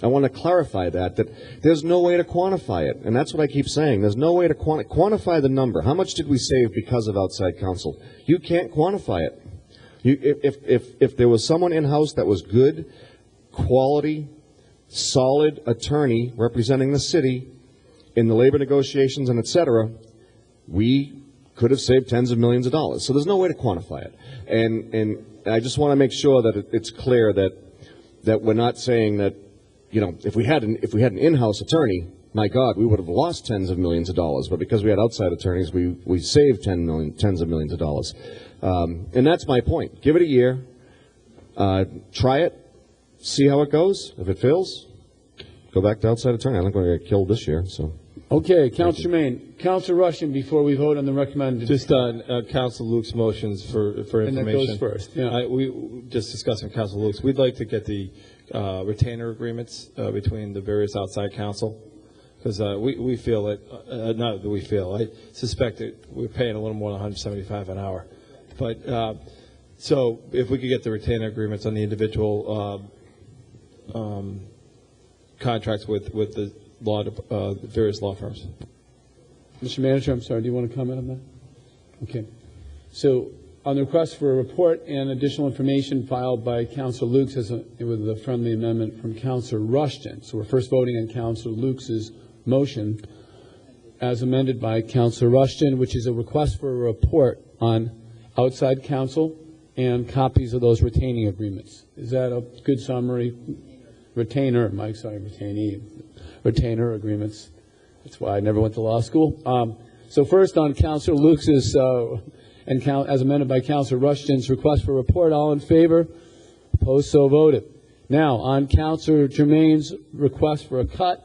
want to clarify that there's no way to quantify it. And that's what I keep saying. There's no way to quantify the number. How much did we save because of outside counsel? You can't quantify it. If there was someone in-house that was good, quality, solid attorney representing the city in the labor negotiations and et cetera, we could have saved tens of millions of dollars. So there's no way to quantify it. And I just want to make sure that it's clear that we're not saying that, you know, if we had an in-house attorney, my God, we would have lost tens of millions of dollars. But because we had outside attorneys, we saved tens of millions of dollars. And that's my point. Give it a year. Try it. See how it goes. If it fails, go back to outside attorney. I think we're going to get killed this year. So. Okay, Councilor Jermaine. Councilor Rushing, before we vote on the recommended. Just on Council Luke's motions for information. And that goes first. Yeah. We just discussing Council Luke's. We'd like to get the retainer agreements between the various outside counsel, because we feel that not that we feel. I suspect that we're paying a little more than $175 an hour, but so if we could get the retainer agreements on the individual contracts with the various law firms. Mr. Manager, I'm sorry, do you want to comment on that? Okay. So on the request for a report and additional information filed by Councilor Lukes with a friendly amendment from Councilor Rushton. So we're first voting on Councilor Lukes' motion as amended by Councilor Rushton, which is a request for a report on outside counsel and copies of those retaining agreements. Is that a good summary? Retainer agreements. That's why I never went to law school. So first on Councilor Lukes' as amended by Councilor Rushton's request for a report. All in favor? Opposed? So voted. Now on Councilor Jermaine's request for a cut,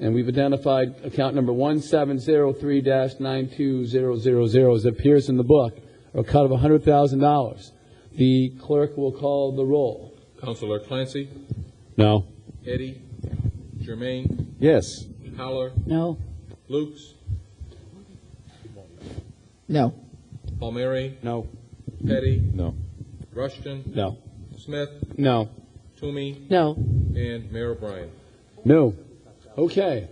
and we've identified account number 1703-92000 as it appears in the book, or a cut of $100,000. The clerk will call the roll. Councilor Clancy? No. Eddy? Jermaine? Yes. Howler? No. Lukes? No. Palmieri? No. Petty? No. Rushton? No. Smith? No. Toomey? No. And Mayor O'Brien. No. Okay.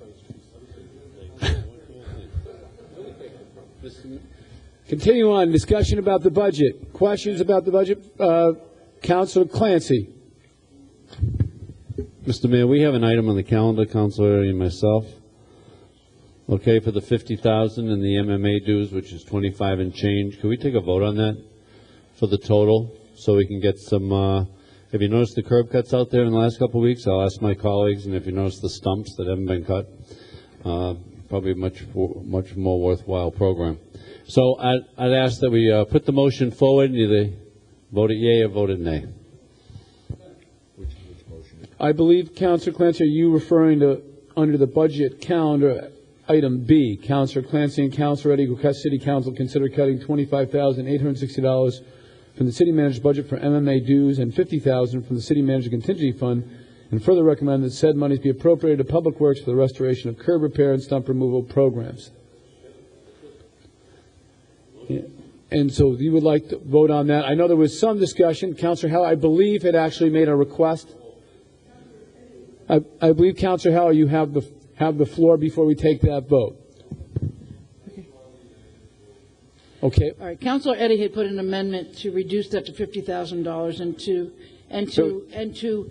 Continue on. Discussion about the budget. Questions about the budget? Councilor Clancy. Mr. Mayor, we have an item on the calendar, Councilor Eddie and myself. Okay, for the $50,000 in the MMA dues, which is 25 and change. Can we take a vote on that for the total, so we can get some? Have you noticed the curb cuts out there in the last couple of weeks? I'll ask my colleagues, and if you notice the stumps that haven't been cut, probably a much more worthwhile program. So I'd ask that we put the motion forward and either vote it yea or vote it nay. I believe, Councilor Clancy, are you referring to under the budget calendar item B? Councilor Clancy and Councilor Eddy request City Council consider cutting $25,860 from the City Manager's budget for MMA dues and $50,000 from the City Manager Contingency Fund, and further recommend that said monies be appropriated to Public Works for the restoration of curb repair and stump removal programs. Yeah. And so you would like to vote on that. I know there was some discussion. Councilor Howell, I believe, had actually made a request. I believe, Councilor Howell, you have the floor before we take that vote. Okay. All right. Councilor Eddy had put an amendment to reduce that to $50,000 and to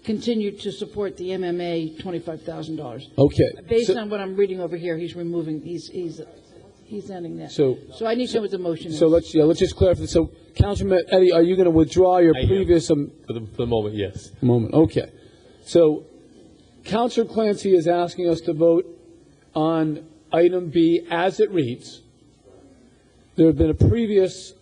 continue to support the MMA $25,000. Okay. Based on what I'm reading over here, he's removing. He's ending that. So I need to know what the motion is. So let's just clarify. So, Councilman Eddy, are you going to withdraw your previous? For the moment, yes. Okay. So, Councilor Clancy is asking us to vote on item B as it reads. There had been a previous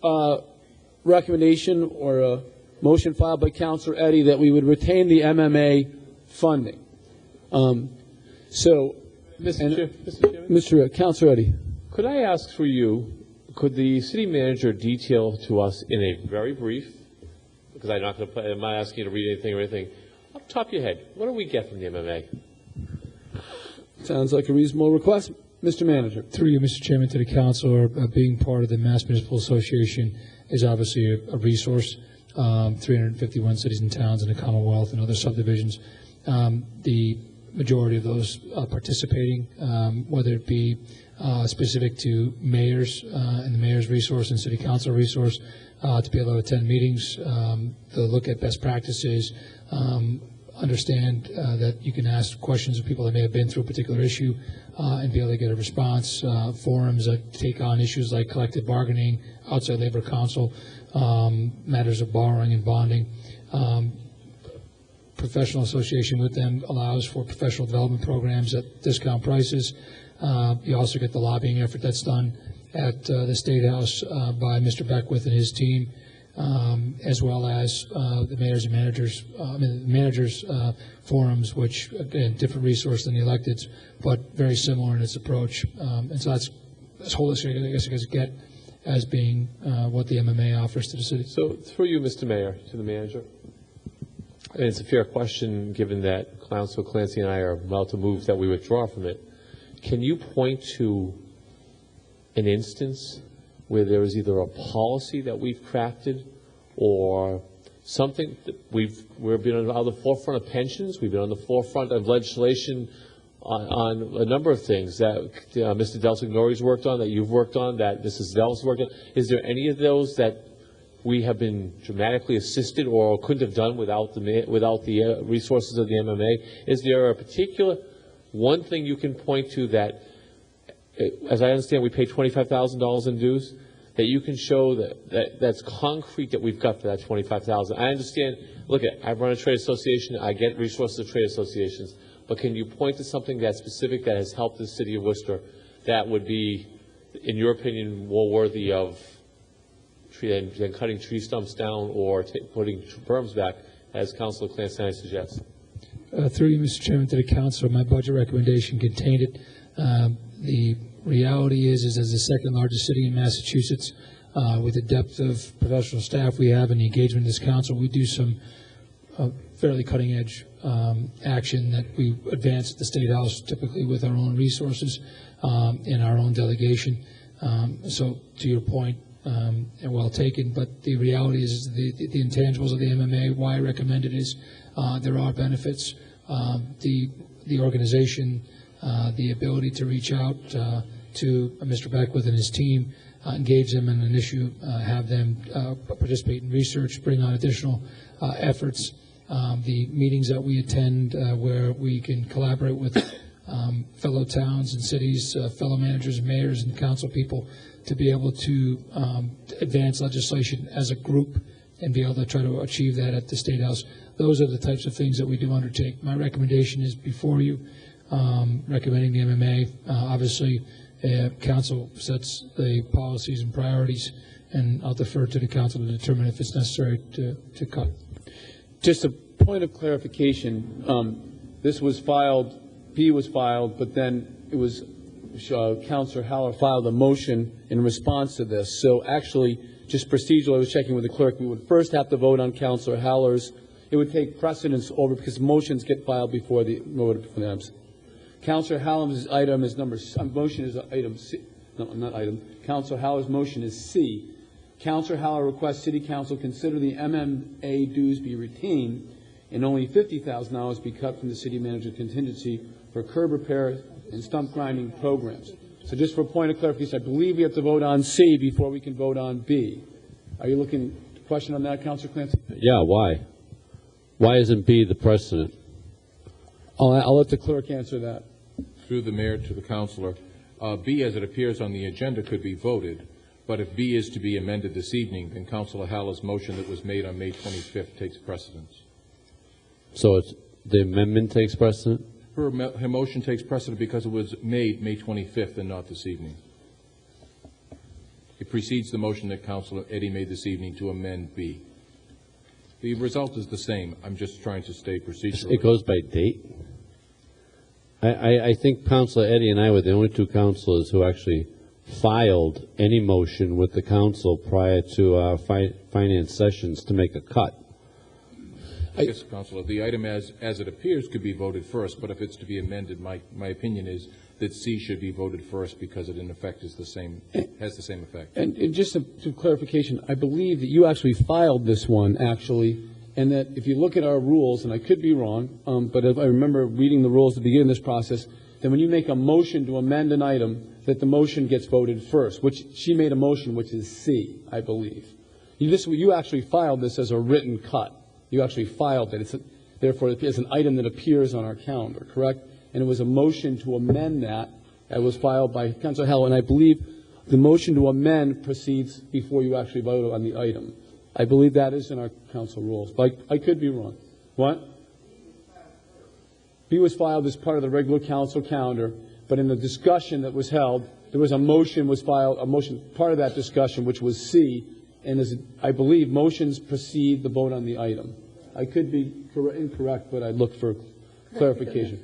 recommendation or a motion filed by Councilor Eddy that we would retain the MMA funding. Mr. Councilor Eddy. Could I ask for you, could the city manager detail to us in a very brief, because I'm not asking you to read anything or anything, off the top of your head, what do we get from the MMA? Sounds like a reasonable request. Mr. Manager. Through you, Mr. Chairman, to the councilor, being part of the Mass Municipal Association is obviously a resource. 351 cities and towns in the Commonwealth and other subdivisions. The majority of those participating, whether it be specific to mayors and the mayor's resource and city council resource, to be able to attend meetings, to look at best practices, understand that you can ask questions of people that may have been through a particular issue and be able to get a response, forums that take on issues like collective bargaining, outside labor council, matters of borrowing and bonding. Professional association with them allows for professional development programs at discount prices. You also get the lobbying effort that's done at the State House by Mr. Beckwith and his team, as well as the mayors and managers forums, which again different resource than the electeds, but very similar in its approach. And so that's as holistic, I guess, as get as being what the MMA offers to the city. So through you, Mr. Mayor, to the manager. And it's a fair question, given that Councilor Clancy and I are about to move that we withdraw from it. Can you point to an instance where there is either a policy that we've crafted or something that we've been on the forefront of pensions, we've been on the forefront of legislation on a number of things that Mr. Del Signori's worked on, that you've worked on, that Mrs. Dell's worked on? Is there any of those that we have been dramatically assisted or couldn't have done without the resources of the MMA? Is there a particular one thing you can point to that, as I understand, we pay $25,000 in dues, that you can show that's concrete that we've got for that $25,000? I understand. Look, I run a trade association. I get resources of trade associations. But can you point to something that's specific that has helped the city of Worcester that would be, in your opinion, more worthy of than cutting tree stumps down or putting berms back, as Councilor Clancy suggests? Through you, Mr. Chairman, to the council, my budget recommendation contained it. The reality is as the second largest city in Massachusetts, with the depth of professional staff we have and the engagement of this council, we do some fairly cutting-edge action that we advance at the State House, typically with our own resources and our own delegation. So, to your point, and well taken, but the reality is the intangibles of the MMA, why I recommend it is there are benefits. The organization, the ability to reach out to Mr. Beckwith and his team, engage them in an issue, have them participate in research, bring on additional efforts. The meetings that we attend where we can collaborate with fellow towns and cities, fellow managers and mayors and council people to be able to advance legislation as a group and be able to try to achieve that at the State House. Those are the types of things that we do undertake. My recommendation is before you, recommending the MMA. Obviously, council sets the policies and priorities, and I'll defer to the council to determine if it's necessary to cut. Just a point of clarification. This was filed, P was filed, but then it was Councilor Haller filed a motion in response to this. So actually, just procedurally, I was checking with the clerk, we would first have to vote on Councilor Haller's. It would take precedence over because motions get filed before the items. Councilor Haller's item is motion is item C. No, not item. Councilor Haller's motion is C. Councilor Haller requests City Council consider the MMA dues be retained and only $50,000 be cut from the city manager contingency for curb repair and stump grinding programs. So just for a point of clarification, I believe we have to vote on C before we can vote on B. Are you looking question on that, Councilor Clancy? Yeah, why? Why isn't B the precedent? I'll let the clerk answer that. Through the mayor to the councilor, B as it appears on the agenda could be voted, but if B is to be amended this evening, then Councilor Haller's motion that was made on May 25th takes precedence. So the amendment takes precedent? Her motion takes precedent because it was made May 25th and not this evening. It precedes the motion that Councilor Eddy made this evening to amend B. The result is the same. I'm just trying to stay procedural. It goes by date? I think Councilor Eddy and I were the only two councilors who actually filed any motion with the council prior to finance sessions to make a cut. Yes, Counselor, the item as it appears could be voted first, but if it's to be amended, my opinion is that C should be voted first because it in effect is has the same effect. And just to clarification, I believe that you actually filed this one, actually, and that if you look at our rules, and I could be wrong, but if I remember reading the rules at the beginning of this process, then when you make a motion to amend an item, that the motion gets voted first, which she made a motion, which is C, I believe. You actually filed this as a written cut. You actually filed it. Therefore, it is an item that appears on our calendar, correct? And it was a motion to amend that was filed by Councilor Hell, and I believe the motion to amend proceeds before you actually vote on the item. I believe that is in our council rules, but I could be wrong. What? B was filed as part of the regular council calendar, but in the discussion that was held, there was a motion was filed, part of that discussion, which was C, and I believe motions precede the vote on the item. I could be incorrect, but I'd look for clarification.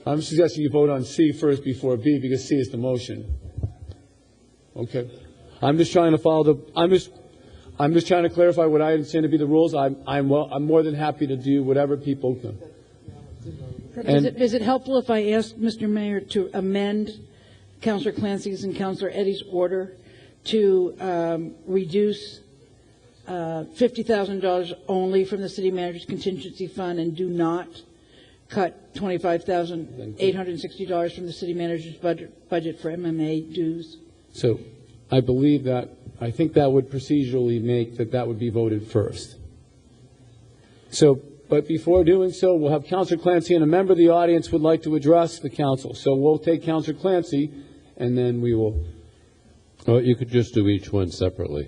I'm suggesting you vote on C first before B because C is the motion. Okay. I'm just trying to follow I'm just trying to clarify what I understand to be the rules. I'm more than happy to do whatever people can. Is it helpful if I ask Mr. Mayor to amend Councilor Clancy's and Councilor Eddy's order to reduce $50,000 only from the city manager's contingency fund and do not cut $25,860 from the city manager's budget for MMA dues? So I think that would procedurally make that would be voted first. But before doing so, we'll have Councilor Clancy and a member of the audience would like to address the council. So we'll take Councilor Clancy, and then we will. Well, you could just do each one separately.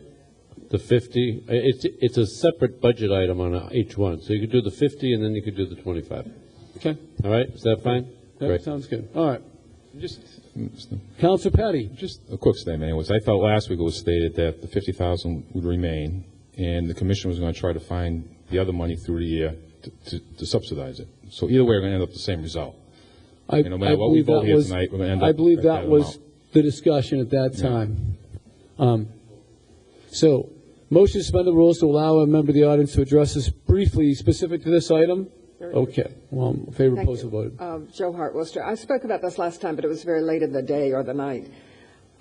The 50, it's a separate budget item on each one. So you could do the 50, and then you could do the 25. Okay. All right. Is that fine? That Great. sounds good. All right. Just Councilor Petty. Just a quick statement. Anyways, I thought last week it was stated that the 50,000 would remain, and the commission was going to try to find the other money through the year to subsidize it. So either way, we're going to end up the same result. No matter what we vote here tonight, we're going to end up. I believe at that was the discussion at that time. So, motion to suspend the rules to allow a member of the audience to address us briefly specific to this item. Okay. Well, in favor, opposed, voted. Joe Hart, Worcester. I spoke about this last time, but it was very late in the day or the night.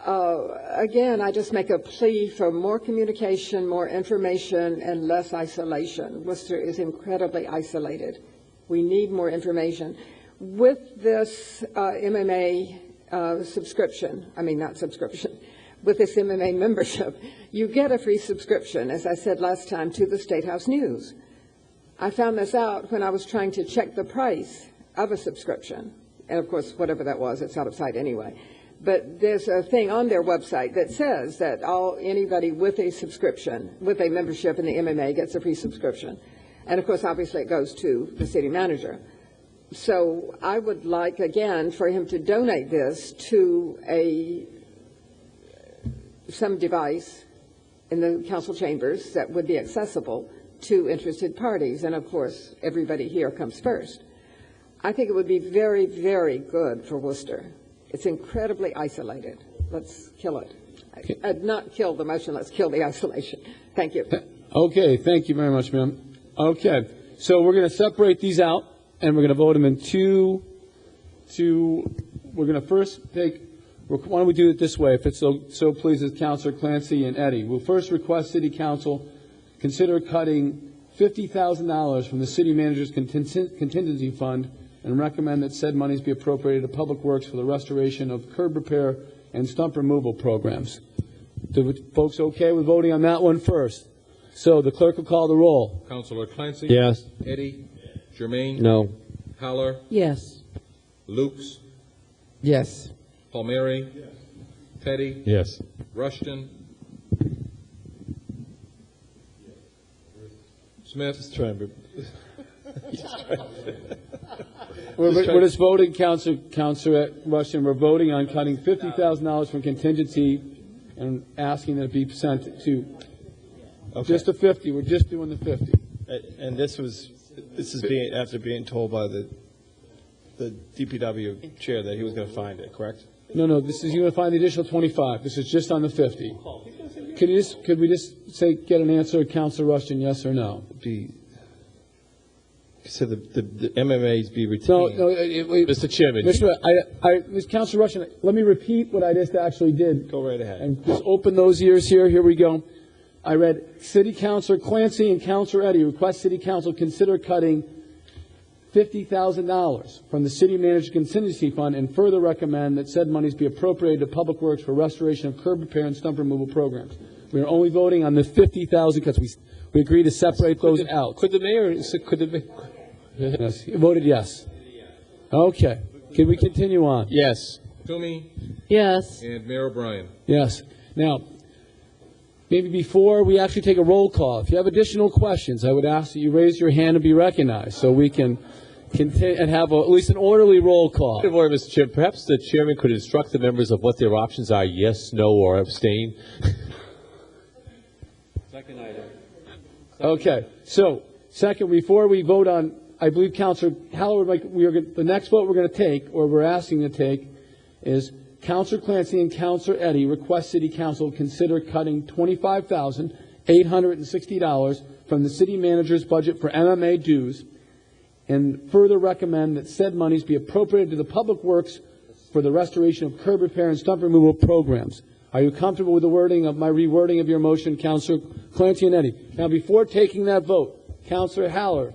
Again, I just make a plea for more communication, more information, and less isolation. Worcester is incredibly isolated. We need more information. With this MMA subscription, with this MMA membership, you get a free subscription, as I said last time, to the State House News. I found this out when I was trying to check the price of a subscription. And, of course, whatever that was, it's out of sight anyway. But there's a thing on their website that says that anybody with a subscription, with a membership in the MMA, gets a free subscription. And, of course, obviously it goes to the city manager. So I would like, again, for him to donate this to some device in the council chambers that would be accessible to interested parties. And, of course, everybody here comes first. I think it would be very, very good for Worcester. It's incredibly isolated. Let's kill it. Not kill the motion, let's kill the isolation. Thank you. Okay, thank you very much, ma'am. Okay, so we're going to separate these out, and we're going to vote them in two. We're going to first why don't we do it this way, if it's so pleases Councilor Clancy and Eddy. We'll first request City Council consider cutting $50,000 from the city manager's contingency fund and recommend that said monies be appropriated to Public Works for the restoration of curb repair and stump removal programs. Do folks okay with voting on that one first? So the clerk will call the roll. Councilor Clancy? Yes. Eddy? Germain? No. Haller? Yes. Lukes? Yes. Palmieri? Yes. Petty? Yes. Rushton? Smith? Just trying to We're just voting, Councilor Rushton, we're voting on cutting $50,000 from contingency and asking that it be sent to just the 50. We're just doing the 50. And this is after being told by the DPW chair that he was going to find it, correct? No, this is, you're going to find the additional 25. This is just on the 50. Could we just say, get an answer, Councilor Rushton, yes or no? So the MMAs be retained. No, wait. Mr. Chairman. Councilor Rushton, let me repeat what I just actually did. Go right ahead. And just open those ears here. Here we go. I read City Councilor Clancy and Councilor Eddy request City Council consider cutting $50,000 from the City Manager Contingency Fund and further recommend that said monies be appropriated to Public Works for restoration of curb repair and stump removal programs. We are only voting on the 50,000 because we agreed to separate those out. Could the mayor, Yes, you voted yes. Okay. Can we continue on? Yes. Toomey Yes. and Mayor O'Brien. Yes. Now, maybe before we actually take a roll call, if you have additional questions, I would ask that you raise your hand and be recognized so we can continue and have at least an orderly roll call. Point of order, Mr. Chairman. Perhaps the chairman could instruct the members of what their options are, yes, no, or abstain. Second item. Okay. So, second, before we vote on, I believe Councilor Haller would the next vote we're going to take, or we're asking to take, is Councilor Clancy and Councilor Eddy request City Council consider cutting $25,860 from the City Manager's budget for MMA dues and further recommend that said monies be appropriated to the Public Works for the restoration of curb repair and stump removal programs. Are you comfortable with the wording of my rewording of your motion, Councilor Clancy and Eddy? Now, before taking that vote, Councilor Haller,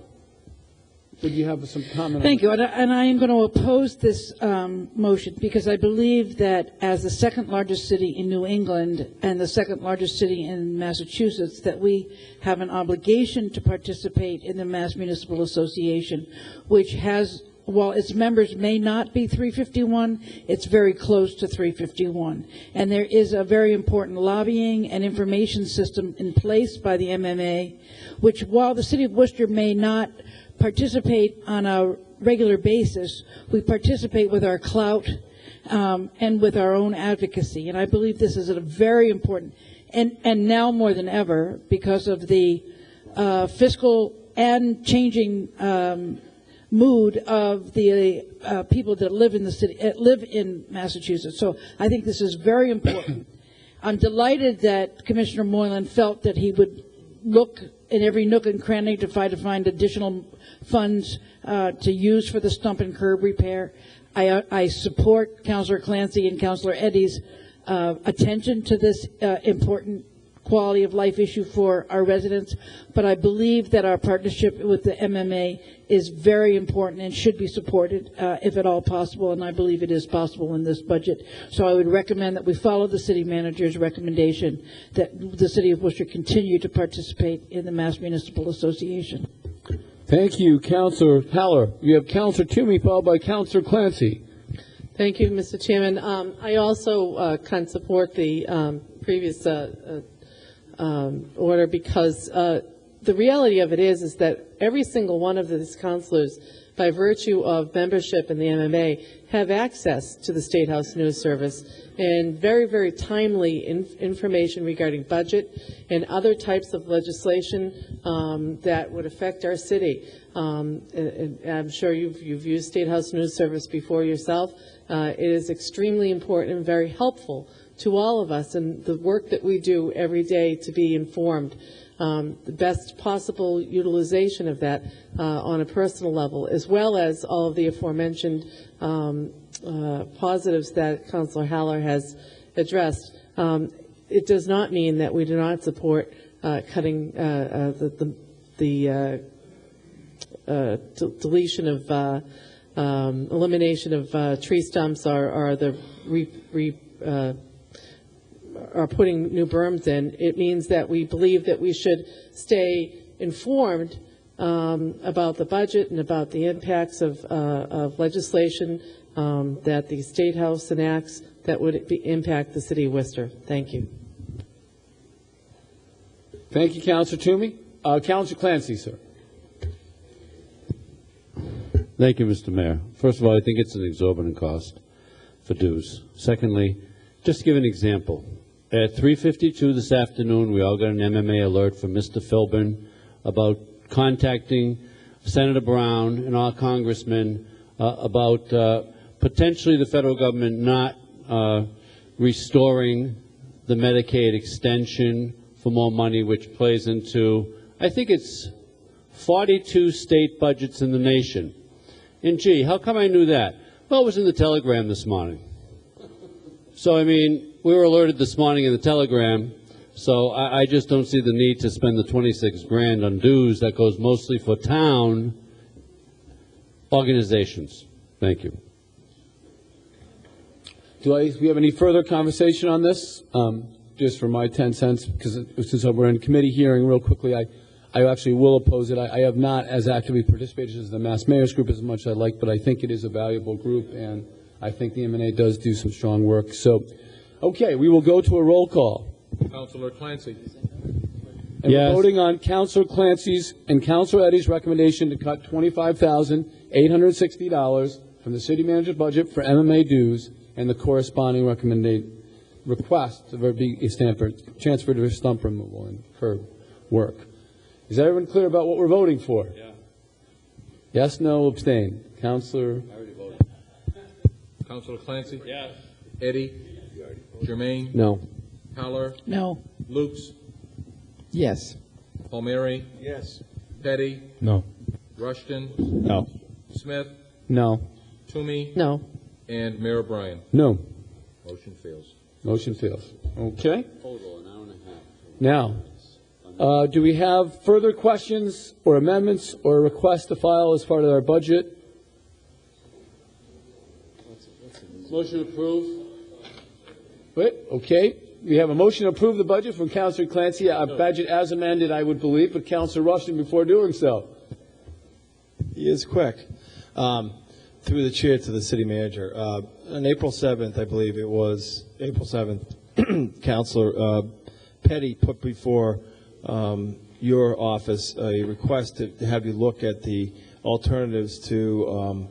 did you have some comment? Thank you. And I am going to oppose this motion because I believe that as the second largest city in New England and the second largest city in Massachusetts, that we have an obligation to participate in the Mass Municipal Association, which has, while its members may not be 351, it's very close to 351. And there is a very important lobbying and information system in place by the MMA, which while the city of Worcester may not participate on a regular basis, we participate with our clout and with our own advocacy. And I believe this is a very important, and now more than ever, because of the fiscal and changing mood of the people that live in the city, live in Massachusetts. So I think this is very important. I'm delighted that Commissioner Moylan felt that he would look in every nook and cranny to try to find additional funds to use for the stump and curb repair. I support Councilor Clancy and Councilor Eddy's attention to this important quality of life issue for our residents, but I believe that our partnership with the MMA is very important and should be supported if at all possible, and I believe it is possible in this budget. So I would recommend that we follow the city manager's recommendation that the city of Worcester continue to participate in the Mass Municipal Association. Thank you, Councilor Haller. You have Councilor Toomey followed by Councilor Clancy. Thank you, Mr. Chairman. I also can support the previous order because the reality of it is that every single one of these councilors, by virtue of membership in the MMA, have access to the State House News Service and very, very timely information regarding budget and other types of legislation that would affect our city. And I'm sure you've used State House News Service before yourself. It is extremely important and very helpful to all of us and the work that we do every day to be informed. The best possible utilization of that on a personal level, as well as all of the aforementioned positives that Councilor Haller has addressed. It does not mean that we do not support cutting the deletion of elimination of tree stumps or the are putting new berms in. It means that we believe that we should stay informed about the budget and about the impacts of legislation that the State House enacts that would impact the city of Worcester. Thank you. Thank you, Councilor Toomey. Councilor Clancy, sir. Thank you, Mr. Mayor. First of all, I think it's an exorbitant cost for dues. Secondly, just to give an example, at 3:52 this afternoon, we all got an MMA alert from Mr. Filburn about contacting Senator Brown and our congressmen about potentially the federal government not restoring the Medicaid extension for more money, which plays into, I think it's 42 state budgets in the nation. And gee, how come I knew that? Well, it was in the Telegram this morning. So, I mean, we were alerted this morning in the Telegram, so I just don't see the need to spend the 26 grand on dues. That goes mostly for town organizations. Thank you. Do we have any further conversation on this? Just for my 10 cents, because since we're in committee hearing, real quickly, I actually will oppose it. I have not as actively participated as the Mass Mayors Group as much as I'd like, but I think it is a valuable group, and I think the M&A does do some strong work. So, okay, we will go to a roll call. Councilor Clancy. And we're voting on Councilor Clancy's and Councilor Eddy's recommendation to cut $25,860 from the city manager's budget for MMA dues and the corresponding request to be a transfer to stump removal and curb work. Is everyone clear about what we're voting for? Yeah. Yes, no, abstain. Councilor. I already voted. Councilor Clancy. Yes. Eddie. Jermaine. No. Haller. No. Lukes. Yes. Palmieri. Yes. Petty. No. Rushton. No. Smith. No. Toomey. No. And Mayor O'Brien. No. Motion fails. Motion fails. Okay. Total, an hour and a half. Now, do we have further questions or amendments or requests to file as part of our budget? Motion approved. Wait, okay. We have a motion to approve the budget from Councilor Clancy. A budget as amended, I would believe, but Councilor Rushton before doing so. He is quick. Through the chair to the city manager. On April 7th, I believe it was, April 7th, Councilor Petty put before your office a request to have you look at the alternatives to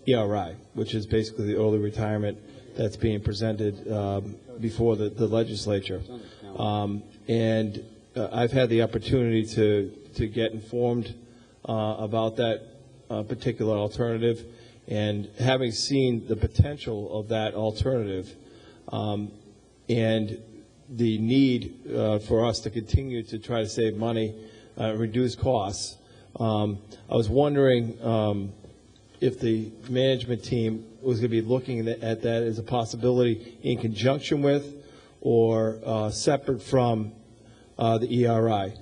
ERI, which is basically the early retirement that's being presented before the legislature. And I've had the opportunity to get informed about that particular alternative, and having seen the potential of that alternative and the need for us to continue to try to save money, reduce costs, I was wondering if the management team was going to be looking at that as a possibility in conjunction with or separate from the ERI.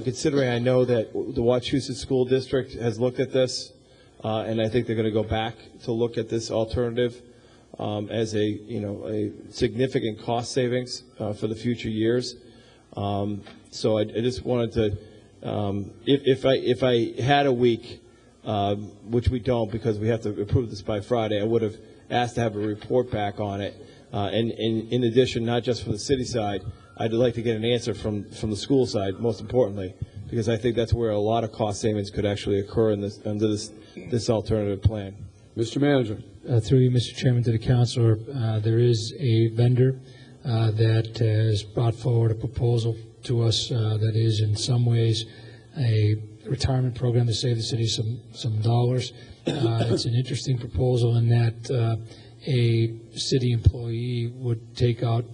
Considering I know that the Wachusett School District has looked at this, and I think they're going to go back to look at this alternative as a significant cost savings for the future years. So I just wanted to, if I had a week, which we don't because we have to approve this by Friday, I would have asked to have a report back on it. And in addition, not just from the city side, I'd like to get an answer from the school side, most importantly, because I think that's where a lot of cost savings could actually occur in under this alternative plan. Mr. Manager. Through you, Mr. Chairman, to the councilor, there is a vendor that has brought forward a proposal to us that is in some ways a retirement program to save the city some dollars. It's an interesting proposal in that a city employee would take out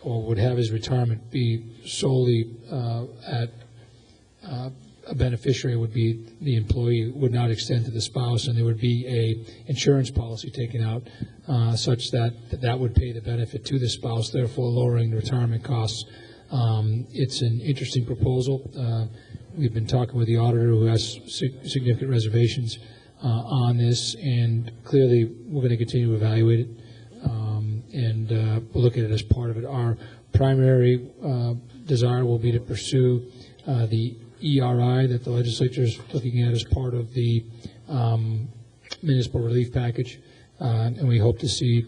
or would have his retirement be solely at a beneficiary would be the employee, would not extend to the spouse, and there would be a insurance policy taken out such that would pay the benefit to the spouse, therefore lowering the retirement costs. It's an interesting proposal. We've been talking with the auditor who has significant reservations on this, and clearly we're going to continue to evaluate it, and we'll look at it as part of it. Our primary desire will be to pursue the ERI that the legislature is looking at as part of the municipal relief package, and we hope to see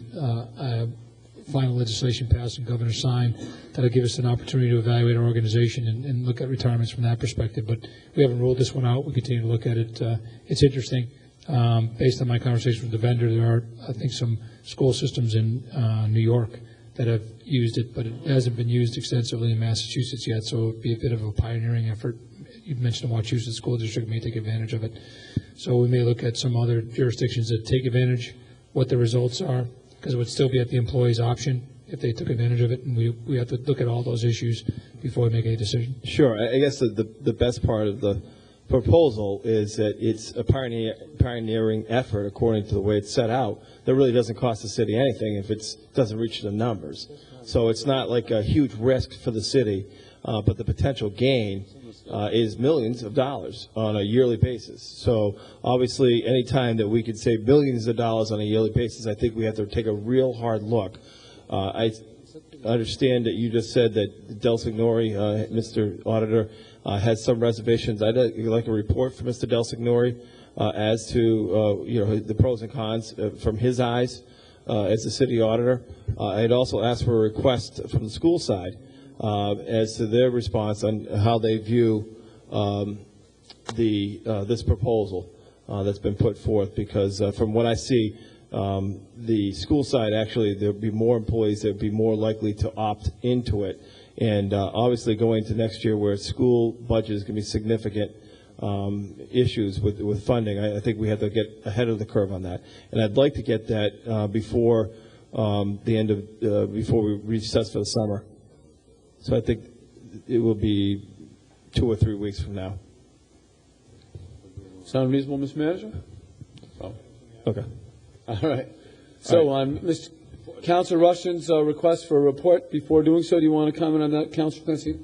final legislation passed and governor signed that'll give us an opportunity to evaluate our organization and look at retirements from that perspective. But we haven't ruled this one out. We continue to look at it. It's interesting. Based on my conversation with the vendor, there are, I think, some school systems in New York that have used it, but it hasn't been used extensively in Massachusetts yet, so it would be a bit of a pioneering effort. You mentioned the Wachusett School District may take advantage of it. So we may look at some other jurisdictions that take advantage, what the results are, because it would still be at the employee's option if they took advantage of it, and we have to look at all those issues before we make any decision. Sure. I guess the best part of the proposal is that it's a pioneering effort according to the way it's set out that really doesn't cost the city anything if it doesn't reach the numbers. So it's not like a huge risk for the city, but the potential gain is millions of dollars on a yearly basis. So obviously any time that we could save millions of dollars on a yearly basis, I think we have to take a real hard look. I understand that you just said that Del Signori, Mr. Auditor, has some reservations. I'd like a report from Mr. Del Signori as to the pros and cons from his eyes as the city auditor. I'd also ask for a request from the school side as to their response on how they view this proposal that's been put forth, because from what I see, the school side, actually, there'll be more employees that would be more likely to opt into it. And obviously going to next year where school budget is going to be significant issues with funding, I think we have to get ahead of the curve on that. And I'd like to get that before the end of, before we recess for the summer. So I think it will be 2 or 3 weeks from now. Sound reasonable, Mr. Manager? Oh. Okay. All right. So on Mr. Councilor Rushton's request for a report, before doing so, do you want to comment on that, Councilor Clancy?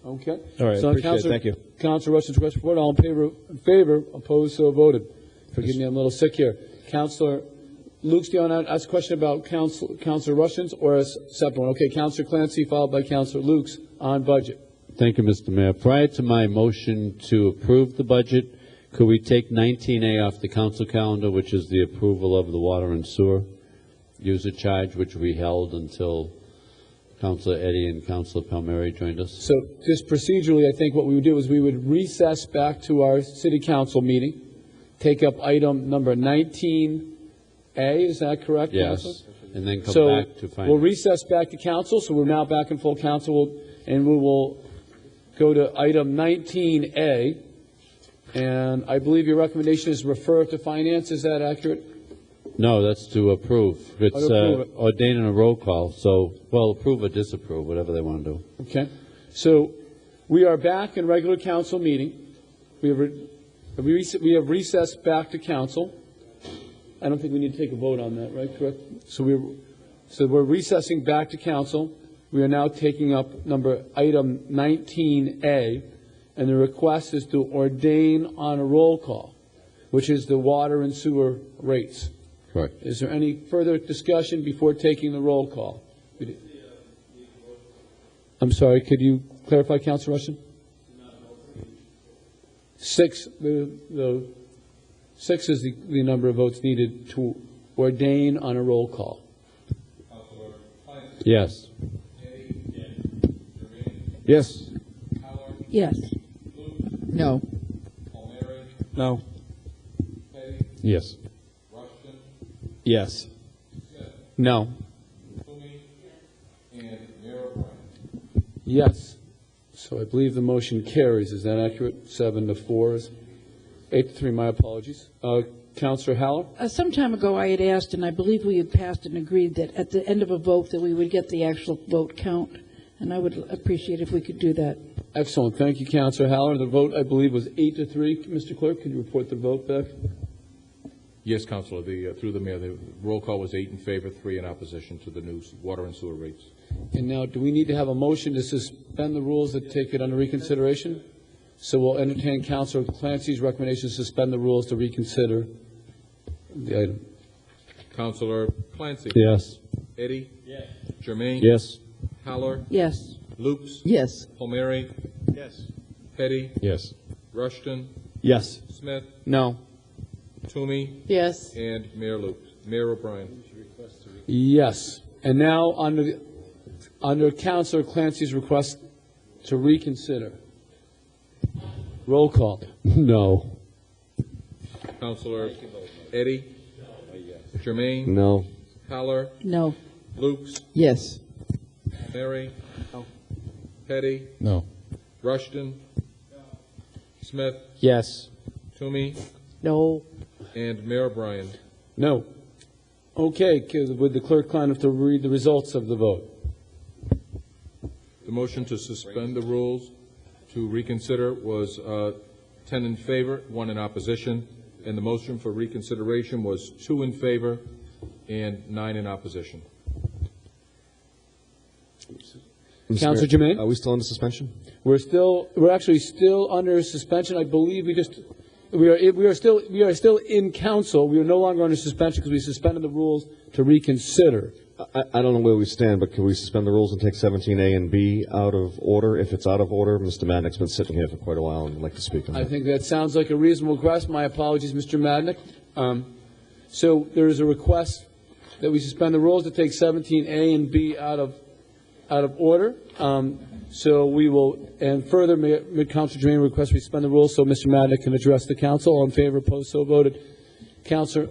Okay. All right, So appreciate it. Thank you. Councilor Rushton's request report, all in favor, opposed, so voted. Forgive me, I'm a little sick here. Councilor Lukes, do you want to ask a question about Councilor Rushton's or a separate one? Okay, Councilor Clancy, followed by Councilor Lukes on budget. Thank you, Mr. Mayor. Prior to my motion to approve the budget, could we take 19A off the council calendar, which is the approval of the water and sewer user charge, which we held until Councilor Eddy and Councilor Palmieri joined us? So just procedurally, I think what we would do is we would recess back to our city council meeting, take up item number 19A, is that correct, Yes, Councilor? and then come So back to finance. we'll recess back to council, so we're now back in full council, and we will go to item 19A, and I believe your recommendation is refer to finance, is that accurate? No, that's to approve. It's approve it. ordaining a roll call, so, well, approve or disapprove, whatever they want to do. Okay. So we are back in regular council meeting. We have recessed back to council. I don't think we need to take a vote on that, right? Correct? So we're recessing back to council. We are now taking up item 19A, and the request is to ordain on a roll call, which is the water and sewer rates. Correct. Is there any further discussion before taking the roll call? I'm sorry, could you clarify, Councilor Rushton? 6, the 6 is the number of votes needed to ordain on a roll call. Yes. Yes. Yes. No. No. Yes. Yes. No. Yes. So I believe the motion carries. Is that accurate? 7-4. 8-3, my apologies. Councilor Haller? Some time ago, I had asked, and I believe we had passed and agreed that at the end of a vote that we would get the actual vote count, and I would appreciate if we could do that. Excellent. Thank you, Councilor Haller. The vote, I believe, was 8-3. Mr. Clerk, could you report the vote back? Yes, Councilor. Through the mayor, the roll call was 8 in favor, 3 in opposition to the new water and sewer rates. And now, do we need to have a motion to suspend the rules that take it under reconsideration? So we'll entertain Councilor Clancy's recommendation to suspend the rules to reconsider the item. Councilor Clancy? Yes. Eddy? Yes. Jermaine? Yes. Haller? Yes. Lukes? Yes. Palmieri? Yes. Petty? Yes. Rushton? Yes. Smith? No. Toomey? Yes. And Mayor Lukes. Mayor O'Brien? Yes. And now, under Councilor Clancy's request to reconsider. Roll call. No. Councilor Eddy? Jermaine? No. Haller? No. Lukes? Yes. Mary? Petty? No. Rushton? Smith? Yes. Toomey? No. And Mayor O'Brien? No. Okay, would the clerk kindly have to read the results of the vote? The motion to suspend the rules to reconsider was 10 in favor, 1 in opposition, and the motion for reconsideration was 2 in favor and 9 in opposition. Councilor Jermaine? Are we still under suspension? We're actually still under suspension. I believe we are still in council. We are no longer under suspension because we suspended the rules to reconsider. I don't know where we stand, but can we suspend the rules and take 17A and B out of order? If it's out of order, Mr. Madnick's been sitting here for quite a while and would like to speak on that. I think that sounds like a reasonable request. My apologies, Mr. Madnick. So there is a request that we suspend the rules to take 17A and B out of order. So we will, and further, Councilor Jermaine request we suspend the rules so Mr. Madnick can address the council. All in favor, opposed, so voted. Mr.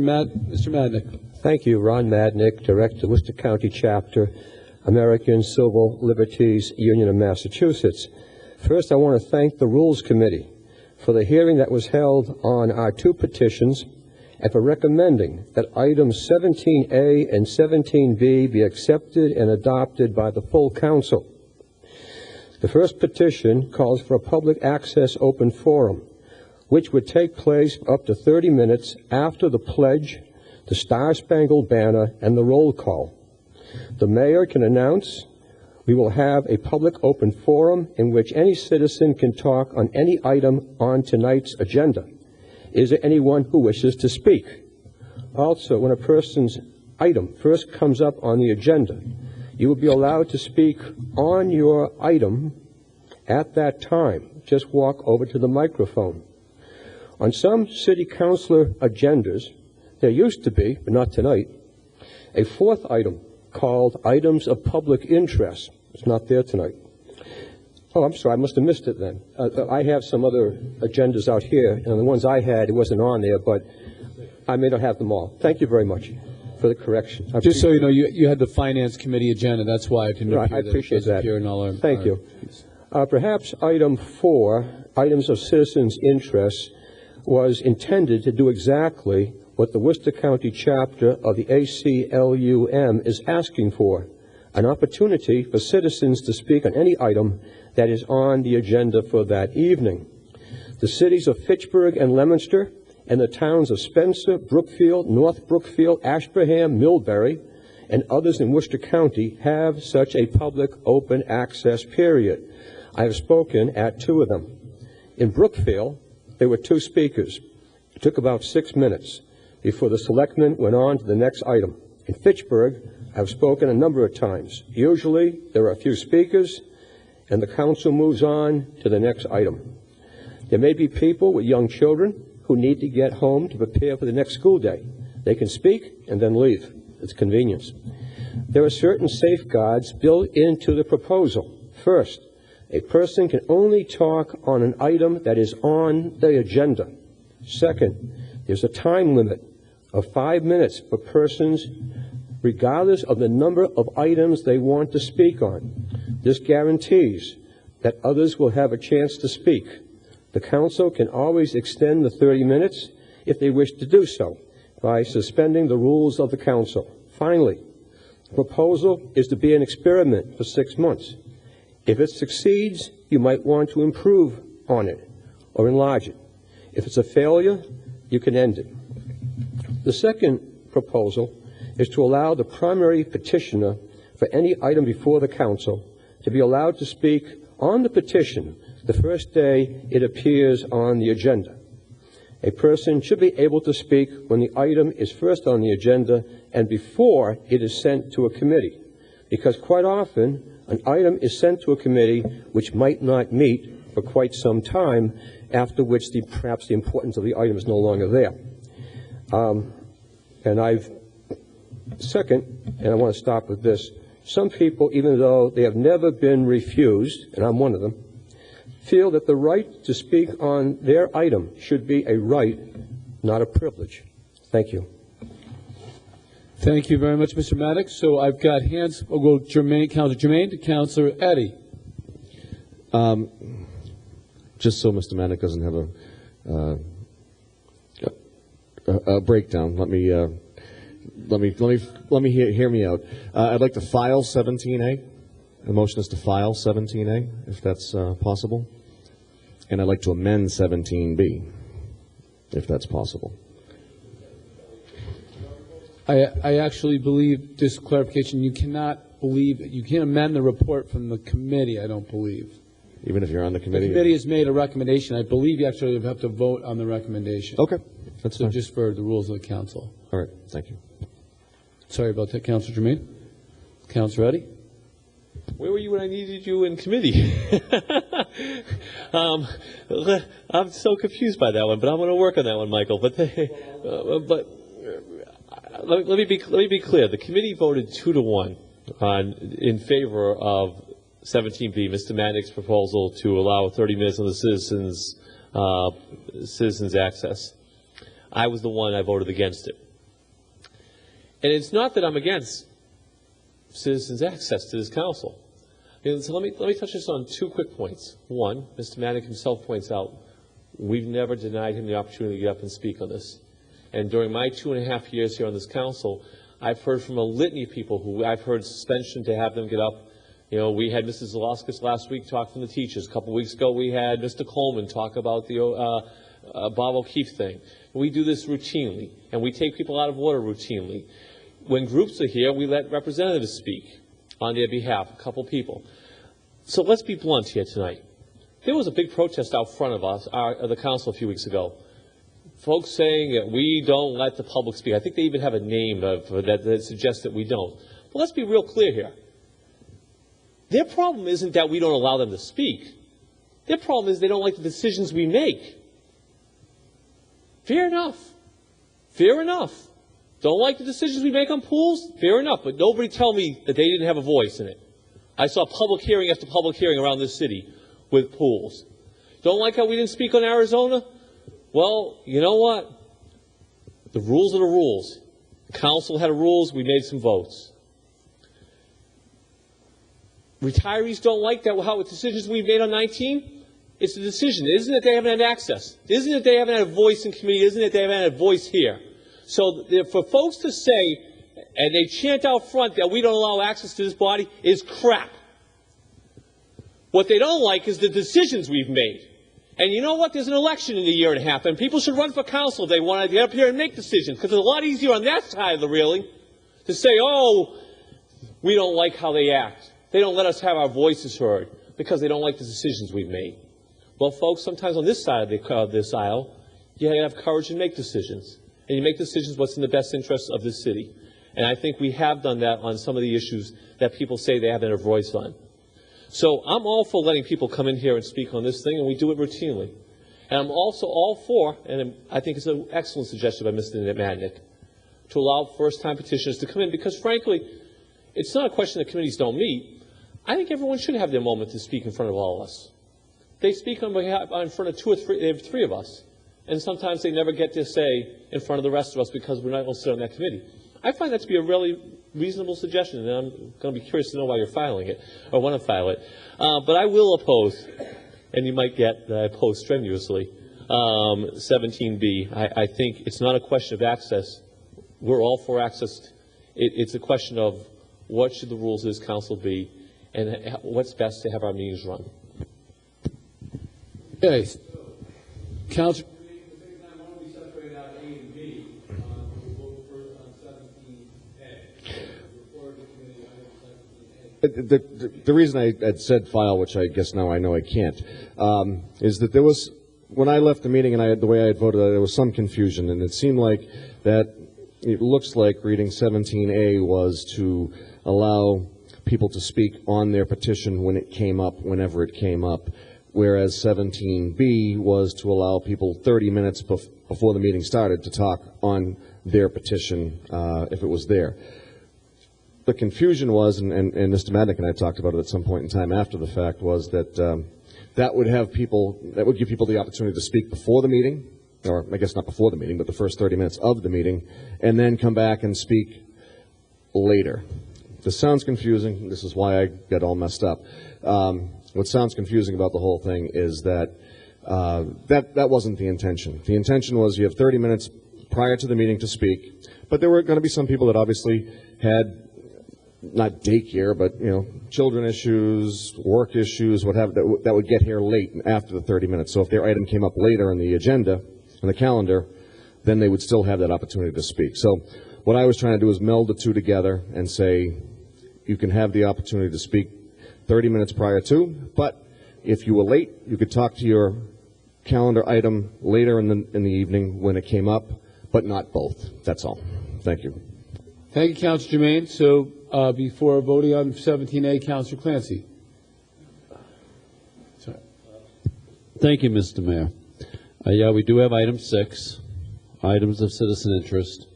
Madnick. Thank you, Ron Madnick, Director, Worcester County Chapter, American Civil Liberties Union of Massachusetts. First, I want to thank the Rules Committee for the hearing that was held on our 2 petitions and for recommending that items 17A and 17B be accepted and adopted by the full council. The first petition calls for a public access open forum, which would take place up to 30 minutes after the pledge, the Star-Spangled Banner, and the roll call. The mayor can announce, we will have a public open forum in which any citizen can talk on any item on tonight's agenda. Is there anyone who wishes to speak? Also, when a person's item first comes up on the agenda, you will be allowed to speak on your item at that time. Just walk over to the microphone. On some city councilor agendas, there used to be, but not tonight, a 4th item called items of public interest. It's not there tonight. Oh, I'm sorry, I must have missed it then. I have some other agendas out here, and the ones I had, it wasn't on there, but I may not have them all. Thank you very much for the correction. Just so you know, you had the Finance Committee agenda. That's why I didn't appear. I appreciate that. Thank you. Perhaps item 4, items of citizens' interest, was intended to do exactly what the Worcester County chapter of the ACLUM is asking for, an opportunity for citizens to speak on any item that is on the agenda for that evening. The cities of Fitchburg and Leominster and the towns of Spencer, Brookfield, North Brookfield, Ashburnham, Millbury, and others in Worcester County have such a public open access period. I have spoken at 2 of them. In Brookfield, there were 2 speakers. It took about 6 minutes before the selectmen went on to the next item. In Fitchburg, I've spoken a number of times. Usually, there are a few speakers, and the council moves on to the next item. There may be people with young children who need to get home to prepare for the next school day. They can speak and then leave. It's convenience. There are certain safeguards built into the proposal. First, a person can only talk on an item that is on the agenda. Second, there's a time limit of 5 minutes for persons, regardless of the number of items they want to speak on. This guarantees that others will have a chance to speak. The council can always extend the 30 minutes if they wish to do so by suspending the rules of the council. Finally, the proposal is to be an experiment for 6 months. If it succeeds, you might want to improve on it or enlarge it. If it's a failure, you can end it. The second proposal is to allow the primary petitioner for any item before the council to be allowed to speak on the petition the first day it appears on the agenda. A person should be able to speak when the item is first on the agenda and before it is sent to a committee, because quite often an item is sent to a committee which might not meet for quite some time, after which perhaps the importance of the item is no longer there. Second, and I want to stop with this, some people, even though they have never been refused, and I'm one of them, feel that the right to speak on their item should be a right, not a privilege. Thank you. Thank you very much, Mr. Maddox. So I've got hands. We'll go Councilor Jermaine to Councilor Eddy. Just so Mr. Maddox doesn't have a breakdown, let me let me hear me out. I'd like to file 17A. The motion is to file 17A, if that's possible. And I'd like to amend 17B, if that's possible. I actually believe, just clarification, you can't amend the report from the committee, I don't believe. Even if you're on the committee? The committee has made a recommendation. I believe you actually have to vote on the recommendation. Okay, that's fine. Just for the rules of the council. All right, thank you. Sorry about that, Councilor Jermaine. Councilor Reddy? Where were you when I needed you in committee? I'm so confused by that one, but I'm going to work on that one, Michael. But let me be clear. The committee voted 2-1 in favor of 17B, Mr. Madnick's proposal to allow 30 minutes on the citizens access. I was the one I voted against it. And it's not that I'm against citizens access to this council. So let me touch this on 2 quick points. One, Mr. Madnick himself points out we've never denied him the opportunity to get up and speak on this. And during my 2.5 years here on this council, I've heard from a litany of people who I've heard suspension to have them get up. You know, we had Mrs. Zalauskas last week talk from the teachers. A couple weeks ago, we had Mr. Coleman talk about the Bob O'Keefe thing. We do this routinely, and we take people out of order routinely. When groups are here, we let representatives speak on their behalf, a couple people. So let's be blunt here tonight. There was a big protest out front of us, the council a few weeks ago. Folks saying that we don't let the public speak. I think they even have a name that suggests that we don't. But let's be real clear here. Their problem isn't that we don't allow them to speak. Their problem is they don't like the decisions we make. Fair enough. Fair enough. Don't like the decisions we make on pools? Fair enough. But nobody tell me that they didn't have a voice in it. I saw public hearing after public hearing around this city with pools. Don't like how we didn't speak on Arizona? Well, you know what? The rules are the rules. The council had rules. We made some votes. Retirees don't like that, how the decisions we've made on 19? It's a decision. Isn't it they haven't had access? Isn't it they haven't had a voice in committee? Isn't it they haven't had a voice here? So for folks to say, and they chant out front that we don't allow access to this body is crap. What they don't like is the decisions we've made. And you know what? There's an election in a year and a half, and people should run for council if they want to get up here and make decisions, because it's a lot easier on that side of the railing to say, oh, we don't like how they act. They don't let us have our voices heard because they don't like the decisions we've made. Well, folks, sometimes on this side of this aisle, you have to have courage and make decisions. And you make decisions what's in the best interest of this city. And I think we have done that on some of the issues that people say they haven't had a voice on. So I'm all for letting people come in here and speak on this thing, and we do it routinely. And I'm also all for, and I think it's an excellent suggestion by Mr. Madnick, to allow first-time petitioners to come in, because frankly, it's not a question that committees don't meet. I think everyone should have their moment to speak in front of all of us. They speak in front of 2 or 3, they have 3 of us. And sometimes they never get to say in front of the rest of us because we're not going to sit on that committee. I find that to be a really reasonable suggestion, and I'm going to be curious to know why you're filing it, or want to file it. But I will oppose, and you might get that I oppose strenuously, 17B. I think it's not a question of access. We're all for access. It's a question of what should the rules of this council be, and what's best to have our meetings run. Okay. Councilor. The reason I had said file, which I guess now I know I can't, is that there was, when I left the meeting and the way I had voted, there was some confusion, and it seemed like that it looks like reading 17A was to allow people to speak on their petition when it came up, whenever it came up, whereas 17B was to allow people 30 minutes before the meeting started to talk on their petition if it was there. The confusion was, and Mr. Madnick and I talked about it at some point in time after the fact, was that that would give people the opportunity to speak before the meeting, or I guess not before the meeting, but the first 30 minutes of the meeting, and then come back and speak later. This sounds confusing. This is why I get all messed up. What sounds confusing about the whole thing is that that wasn't the intention. The intention was you have 30 minutes prior to the meeting to speak, but there were going to be some people that obviously had not daycare, but, children issues, work issues, what have that would get here late after the 30 minutes. So if their item came up later in the agenda, on the calendar, then they would still have that opportunity to speak. So what I was trying to do is meld the two together and say, you can have the opportunity to speak 30 minutes prior to, but if you were late, you could talk to your calendar item later in the evening when it came up, but not both. That's all. Thank you. Thank you, Councilor Jermaine. So before voting on 17A, Councilor Clancy. Sorry. Thank you, Mr. Mayor. Yeah, we do have item 6, items of citizen interest,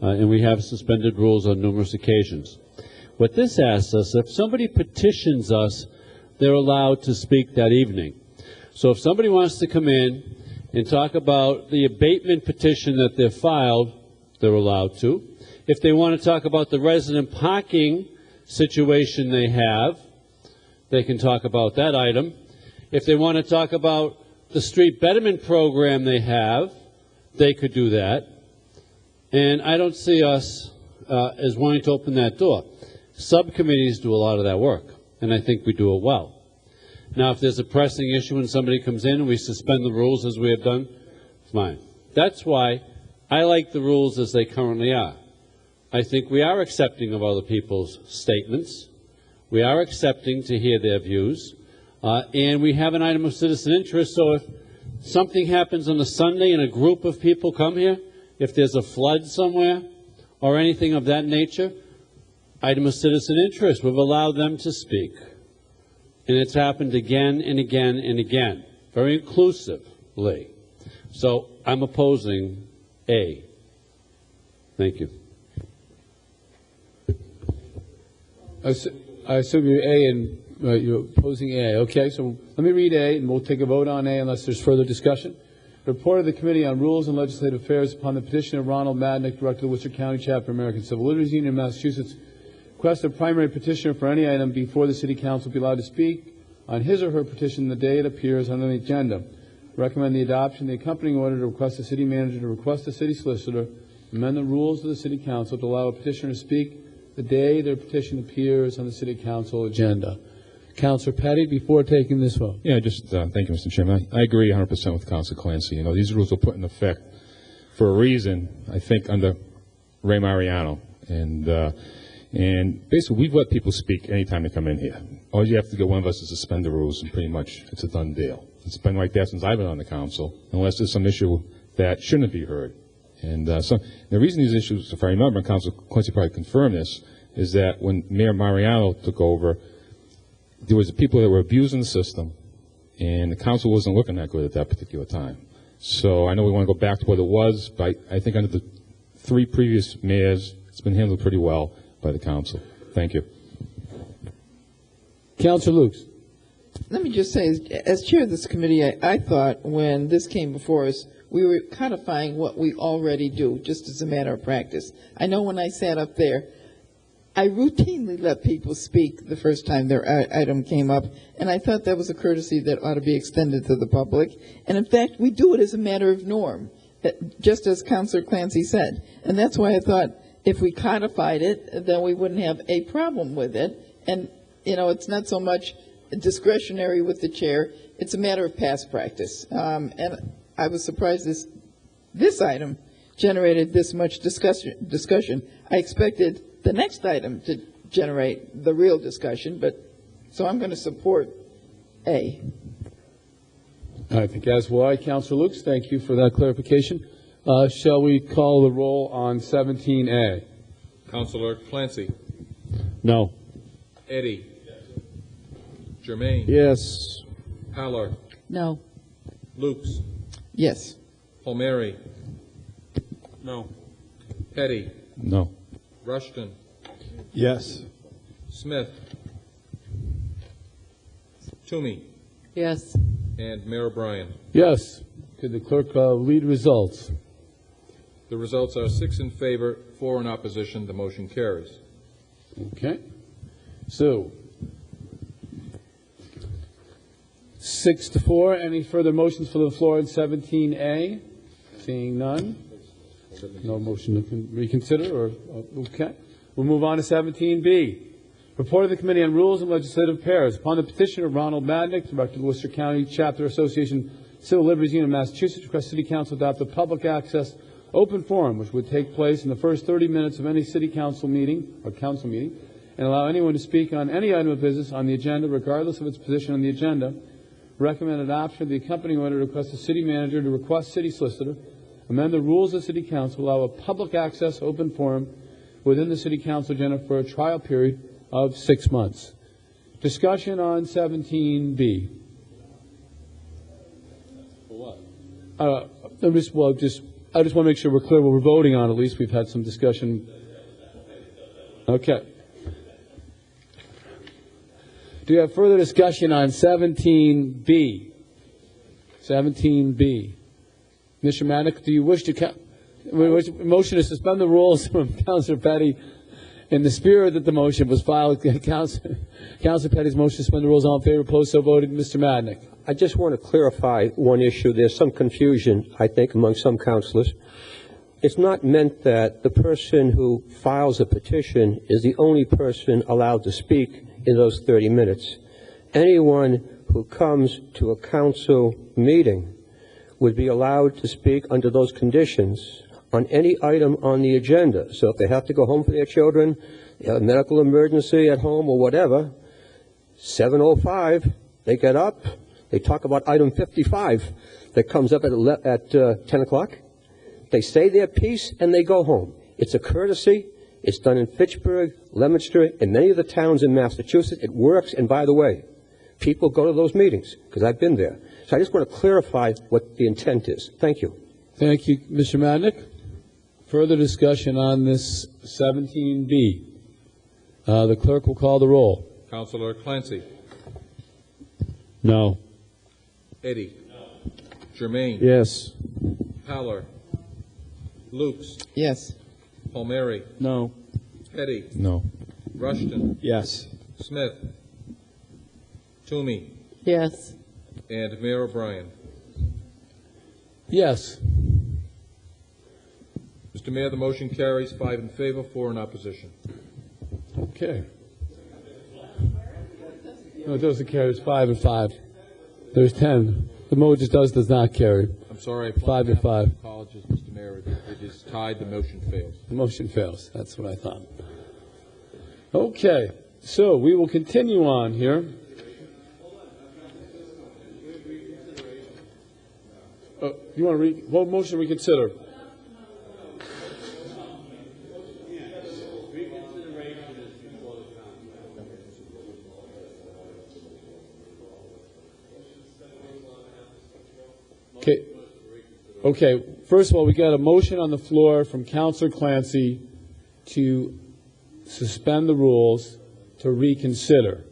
and we have suspended rules on numerous occasions. What this asks us, if somebody petitions us, they're allowed to speak that evening. So if somebody wants to come in and talk about the abatement petition that they've filed, they're allowed to. If they want to talk about the resident parking situation they have, they can talk about that item. If they want to talk about the street betterment program they have, they could do that. And I don't see us as wanting to open that door. Subcommittees do a lot of that work, and I think we do it well. Now, if there's a pressing issue and somebody comes in and we suspend the rules as we have done, fine. That's why I like the rules as they currently are. I think we are accepting of other people's statements. We are accepting to hear their views. And we have an item of citizen interest, so if something happens on a Sunday and a group of people come here, if there's a flood somewhere or anything of that nature, item of citizen interest, we've allowed them to speak. And it's happened again and again and again, very inclusively. So I'm opposing A. Thank you. I assume you're A and you're opposing A. Okay, so let me read A, and we'll take a vote on A unless there's further discussion. Report of the Committee on Rules and Legislative Affairs upon the petition of Ronald Madnick, Director of the Worcester County Chapter of American Civil Liberties Union of Massachusetts, request a primary petitioner for any item before the City Council be allowed to speak on his or her petition the day it appears on the agenda. Recommend the adoption of the accompanying order to request the City Manager to request the City Solicitor amend the rules of the City Council to allow a petitioner to speak the day their petition appears on the City Council agenda. Councilor Petty, before taking this vote. Yeah, just thank you, Mr. Chairman. I agree 100% with Councilor Clancy. These rules were put in effect for a reason, I think, under Ray Mariano. And basically, we've let people speak anytime they come in here. All you have to get one of us to suspend the rules, and pretty much it's a done deal. It's been like that since I've been on the council, unless there's some issue that shouldn't be heard. And so the reason these issues, if I remember, and Councilor Clancy probably confirmed this, is that when Mayor Mariano took over, there was people that were abusing the system, and the council wasn't looking that good at that particular time. So I know we want to go back to what it was, but I think under the 3 previous mayors, it's been handled pretty well by the council. Thank you. Councilor Lukes. Let me just say, as chair of this committee, I thought when this came before us, we were codifying what we already do, just as a matter of practice. I know when I sat up there, I routinely let people speak the first time their item came up, and I thought that was a courtesy that ought to be extended to the public. And in fact, we do it as a matter of norm, just as Councilor Clancy said. And that's why I thought if we codified it, then we wouldn't have a problem with it. And, it's not so much discretionary with the chair, it's a matter of past practice. And I was surprised this item generated this much discussion. I expected the next item to generate the real discussion, so I'm going to support A. I think as will I. Councilor Lukes, thank you for that clarification. Shall we call the roll on 17A? Councilor Clancy. No. Eddy. Jermaine. Yes. Haller. No. Lukes. Yes. Palmieri. No. Petty. No. Rushton. Yes. Smith. Toomey. Yes. And Mayor O'Brien. Yes. Could the clerk read results? The results are 6 in favor, 4 in opposition. The motion carries. Okay. So, 6-4. Any further motions for the floor in 17A? Seeing none. No motion to reconsider, or, okay. We'll move on to 17B. Report of the Committee on Rules and Legislative Affairs. Upon the petition of Ronald Madnick, Director of the Worcester County Chapter Association Civil Liberties Union of Massachusetts, requests City Council adopt a public access open forum which would take place in the first 30 minutes of any City Council meeting, and allow anyone to speak on any item of business on the agenda, regardless of its position on the agenda. Recommended option of the accompanying order to request the City Manager to request City Solicitor amend the rules of City Council, allow a public access open forum within the City Council agenda for a trial period of 6 months. Discussion on 17B. For what? I just want to make sure we're clear what we're voting on. At least we've had some discussion. Okay. Do you have further discussion on 17B? 17B. Mr. Madnick, do you wish to motion to suspend the rules from Councilor Petty in the spirit that the motion was filed? Councilor Petty's motion to suspend the rules. All in favor, opposed, so voted. Mr. Madnick. I just want to clarify one issue. There's some confusion, I think, among some councilors. It's not meant that the person who files a petition is the only person allowed to speak in those 30 minutes. Anyone who comes to a council meeting would be allowed to speak under those conditions on any item on the agenda. So if they have to go home for their children, they have a medical emergency at home or whatever, 7:05, they get up, they talk about item 55 that comes up at 10 o'clock. They say their piece and they go home. It's a courtesy. It's done in Fitchburg, Leominster, and many of the towns in Massachusetts. It works, and by the way, people go to those meetings because I've been there. So I just want to clarify what the intent is. Thank you. Thank you, Mr. Madnick. Further discussion on this 17B. The clerk will call the roll. Councilor Clancy. No. Eddy. No. Germain. Yes. Haller. Lukes. Yes. Palmieri. No. Petty. No. Rushton. Yes. Smith. Toomey. Yes. And Mayor O'Brien. Yes. Mr. Mayor, the motion carries 5 in favor, 4 in opposition. Okay. No, it doesn't carry. It's 5 and 5. There's 10. The motion does not carry. I'm sorry. 5 and 5. Apologies, Mr. Mayor. It is tied. The motion fails. The motion fails. That's what I thought. Okay. So we will continue on here. You want to what motion reconsider? Okay. Okay. First of all, we got a motion on the floor from Councilor Clancy to suspend the rules to reconsider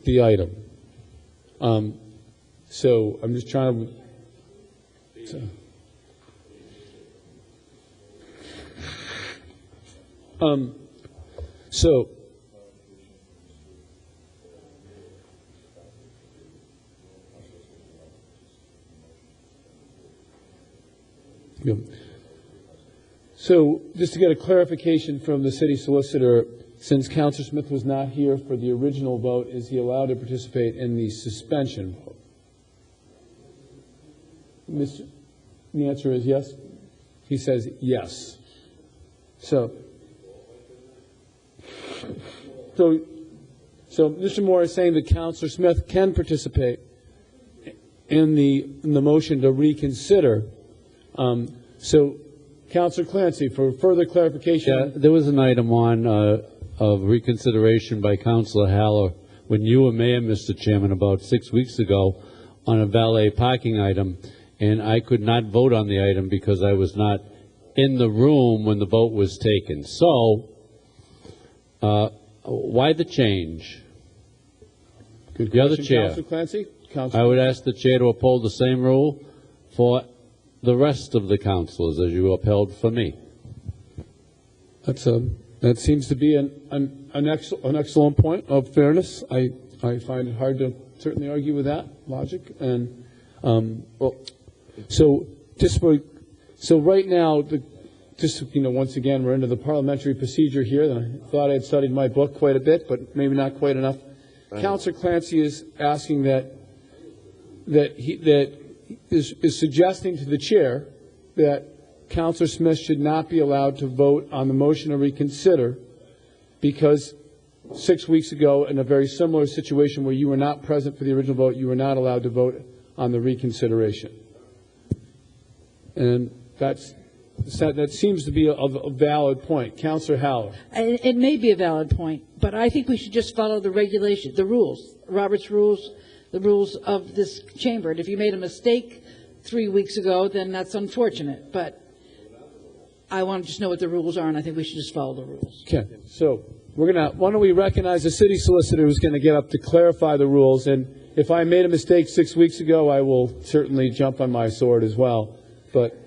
the item. So I'm just trying to. So just to get a clarification from the city solicitor, since Councilor Smith was not here for the original vote, is he allowed to participate in the suspension vote? The answer is yes. He says yes. So Mr. Moore is saying that Councilor Smith can participate in the motion to reconsider. So, Councilor Clancy, for further clarification. Yeah, there was an item on of reconsideration by Councilor Haller when you were mayor, Mr. Chairman, about 6 weeks ago on a valet parking item, and I could not vote on the item because I was not in the room when the vote was taken. So, why the change? Good You're the question, chair. Councilor Clancy. I would ask the chair to uphold the same rule for the rest of the councilors as you upheld for me. That seems to be an excellent point of fairness. I find it hard to certainly argue with that logic. And so just for So right now, once again, we're into the parliamentary procedure here. And I thought I had studied my book quite a bit, but maybe not quite enough. Councillor Clancy is asking is suggesting to the chair that Councillor Smith should not be allowed to vote on the motion to reconsider because 6 weeks ago, in a very similar situation where you were not present for the original vote, you were not allowed to vote on the reconsideration. And that seems to be a valid point. Councillor Haller. It may be a valid point, but I think we should just follow the regulation, the rules, Robert's rules, the rules of this chamber. And if you made a mistake 3 weeks ago, then that's unfortunate. But I want to just know what the rules are, and I think we should just follow the rules. Okay. So why don't we recognize the city solicitor who's going to get up to clarify the rules. And if I made a mistake 6 weeks ago, I will certainly jump on my sword as well. But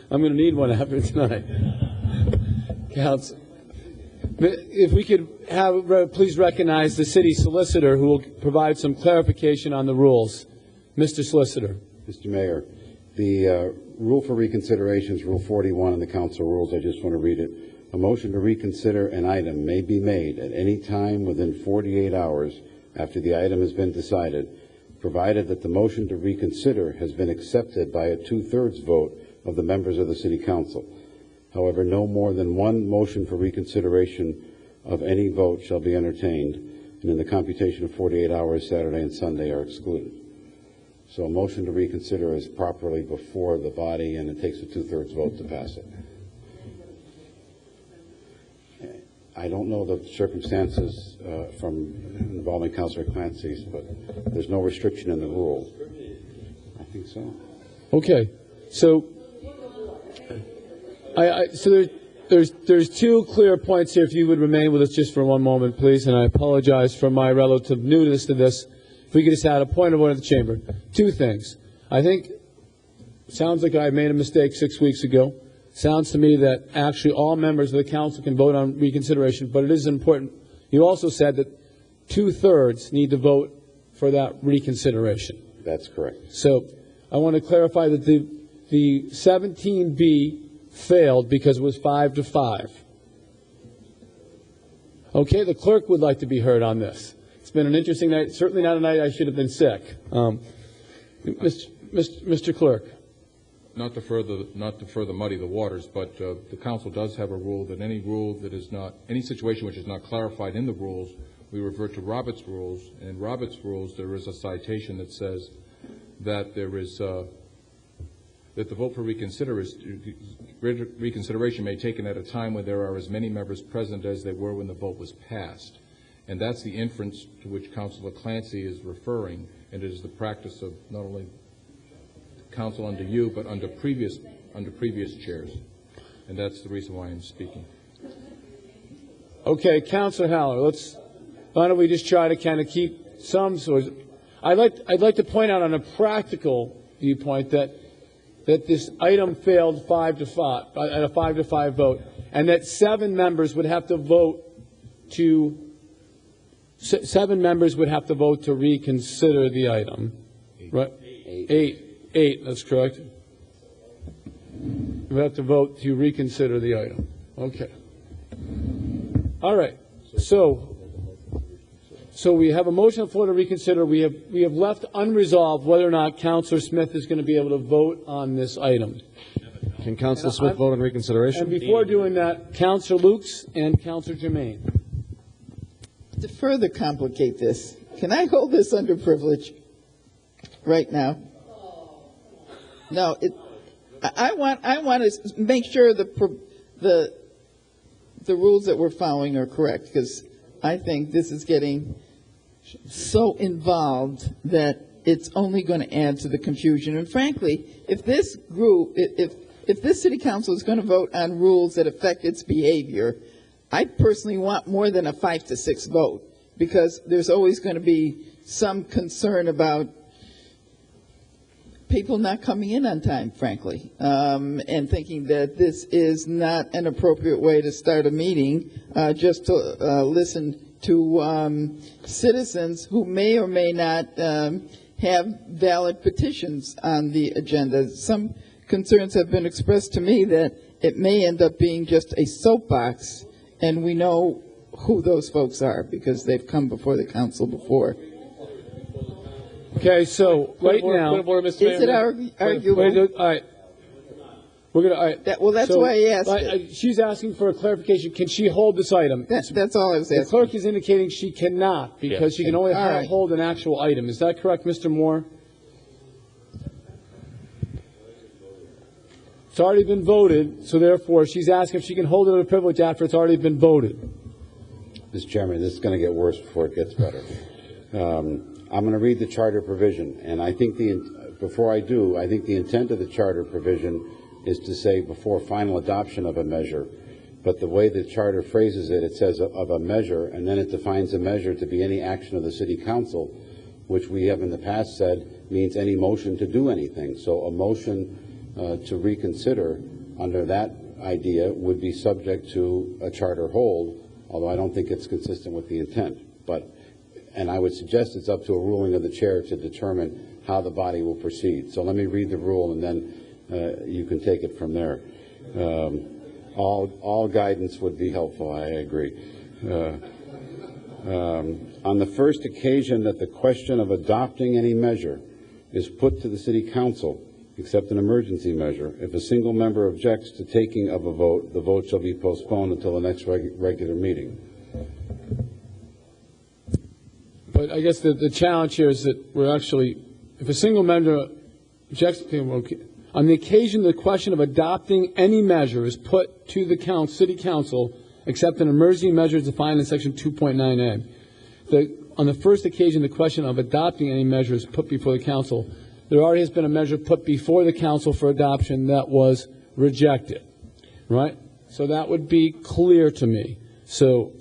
I'm going to need one after tonight. Council, if we could please recognize the city solicitor who will provide some clarification on the rules. Mr. Solicitor. Mr. Mayor, the rule for reconsideration is Rule 41 in the council rules. I just want to read it. A motion to reconsider an item may be made at any time within 48 hours after the item has been decided, provided that the motion to reconsider has been accepted by a 2/3 vote of the members of the City Council. However, no more than one motion for reconsideration of any vote shall be entertained, and in the computation of 48 hours, Saturday and Sunday are excluded. So a motion to reconsider is properly before the body, and it takes a 2/3 vote to pass it. I don't know the circumstances from involving Councillor Clancy's, but there's no restriction in the rule. I think so. Okay. So there's two clear points here. If you would remain with us just for one moment, please, and I apologize for my relative newness to this. If we could just add a point of order to the chamber. Two things. I think it sounds like I made a mistake 6 weeks ago. Sounds to me that actually all members of the council can vote on reconsideration, but it is important. You also said that 2/3 need to vote for that reconsideration. That's correct. So I want to clarify that the 17B failed because it was 5-5. Okay, the clerk would like to be heard on this. It's been an interesting night. Certainly not a night I should have been sick. Mr. Clerk. Not to further muddy the waters, but the council does have a rule that any situation which is not clarified in the rules, we revert to Robert's rules. And in Robert's rules, there is a citation that says that that the vote for reconsideration may be taken at a time when there are as many members present as there were when the vote was passed. And that's the inference to which Councillor Clancy is referring, and it is the practice of not only council under you, but under previous chairs. And that's the reason why I'm speaking. Okay, Councillor Haller, why don't we just try to kind of keep some sort of, I'd like to point out on a practical viewpoint that this item failed 5-5 at a 5-5 vote, and that 7 members would have to vote to reconsider the item. Right? Eight, that's correct. We have to vote to reconsider the item. Okay. All right. So we have a motion on the floor to reconsider. We have left unresolved whether or not Councillor Smith is going to be able to vote on this item. Can Councillor Smith vote on reconsideration? And before doing that, Councillor Lukes and Councillor Germain. To further complicate this, can I hold this under privilege right now? No, I want to make sure the rules that we're following are correct, because I think this is getting so involved that it's only going to add to the confusion. And frankly, if this city council is going to vote on rules that affect its behavior, I personally want more than a 5-6 vote, because there's always going to be some concern about people not coming in on time, frankly, and thinking that this is not an appropriate way to start a meeting, just to listen to citizens who may or may not have valid petitions on the agenda. Some concerns have been expressed to me that it may end up being just a soapbox, and we know who those folks are because they've come before the council before. Okay, so right now, Is it arguable? All right. We're gonna. All right. Well, that's why I asked it. She's asking for a clarification. Can she hold this item? That's all I was asking. The clerk is indicating she cannot because she can only hold an actual item. Is that correct, Mr. Moore? It's already been voted, so therefore she's asking if she can hold it under privilege after it's already been voted. Mr. Chairman, this is going to get worse before it gets better. I'm going to read the charter provision, and I think before I do, I think the intent of the charter provision is to say before final adoption of a measure. But the way the charter phrases it, it says of a measure, and then it defines a measure to be any action of the city council, which we have in the past said means any motion to do anything. So a motion to reconsider under that idea would be subject to a charter hold, although I don't think it's consistent with the intent. And I would suggest it's up to a ruling of the chair to determine how the body will proceed. So let me read the rule, and then you can take it from there. All guidance would be helpful, I agree. On the first occasion that the question of adopting any measure is put to the city council, except an emergency measure, if a single member objects to taking of a vote, the vote shall be postponed until the next regular meeting. But I guess the challenge here is that we're actually, if a single member objects, on the occasion the question of adopting any measure is put to the city council, except an emergency measure is defined in section 2.9a. On the first occasion the question of adopting any measure is put before the council, there already has been a measure put before the council for adoption that was rejected, right? So that would be clear to me. So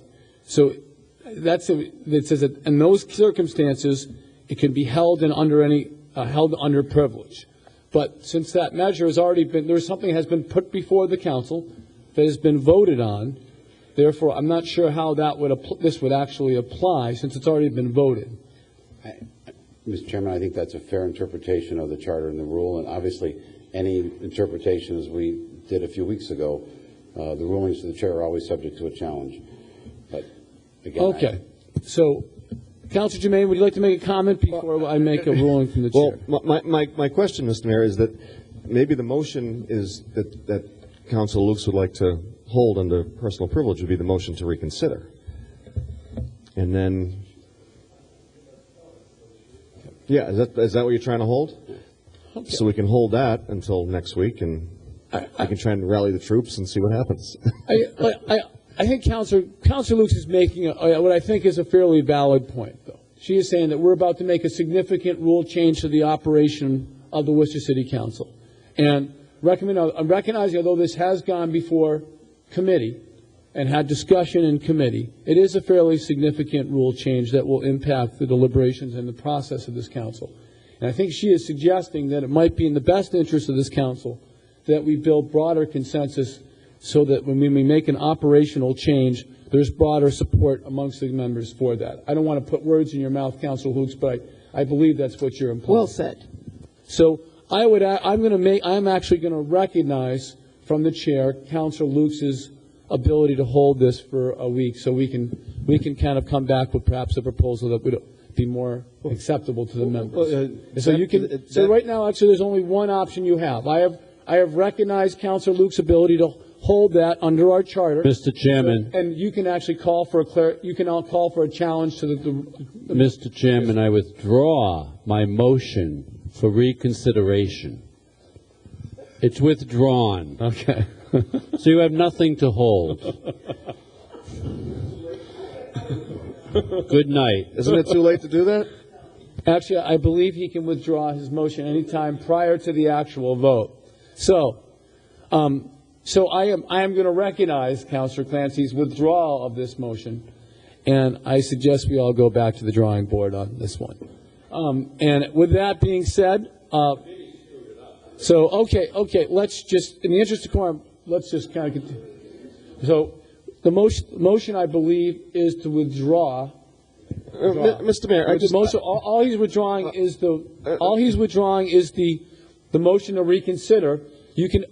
it says that in those circumstances, it can be held under privilege. But since that measure has already been, something has been put before the council that has been voted on. Therefore, I'm not sure how this would actually apply since it's already been voted. Mr. Chairman, I think that's a fair interpretation of the charter and the rule, and obviously any interpretation, as we did a few weeks ago, the rulings of the chair are always subject to a challenge. But again, okay. So, Councilor Jermaine, would you like to make a comment before I make a ruling from the chair? Well, my question, Mr. Mayor, is that maybe the motion is that Councilor Lukes would like to hold under personal privilege would be the motion to reconsider. And then, yeah, is that what you're trying to hold? Okay. So we can hold that until next week, and I can try and rally the troops and see what happens. I think Councilor Lukes is making what I think is a fairly valid point, though. She is saying that we're about to make a significant rule change to the operation of the Worcester City Council. And I'm recognizing, although this has gone before committee and had discussion in committee, it is a fairly significant rule change that will impact the deliberations and the process of this council. And I think she is suggesting that it might be in the best interest of this council that we build broader consensus so that when we make an operational change, there's broader support amongst the members for that. I don't want to put words in your mouth, Councilor Lukes, but I believe that's what you're implying. Well said. So I'm actually going to recognize from the chair Councilor Lukes' ability to hold this for a week, so we can kind of come back with perhaps a proposal that would be more acceptable to the members. So right now, actually, there's only one option you have. I have recognized Councilor Lukes' ability to hold that under our charter, Mr. Chairman. and you can actually call for a challenge to the Mr. Chairman, I withdraw my motion for reconsideration. It's withdrawn. Okay. So you have nothing to hold. Good night. Isn't it too late to do that? Actually, I believe he can withdraw his motion anytime prior to the actual vote. So I am going to recognize Councilor Clancy's withdrawal of this motion, and I suggest we all go back to the drawing board on this one. And with that being said, okay, let's just, in the interest of quorum, let's just kind of continue. So the motion, I believe, is to withdraw Mr. Mayor, all he's withdrawing is the motion to reconsider.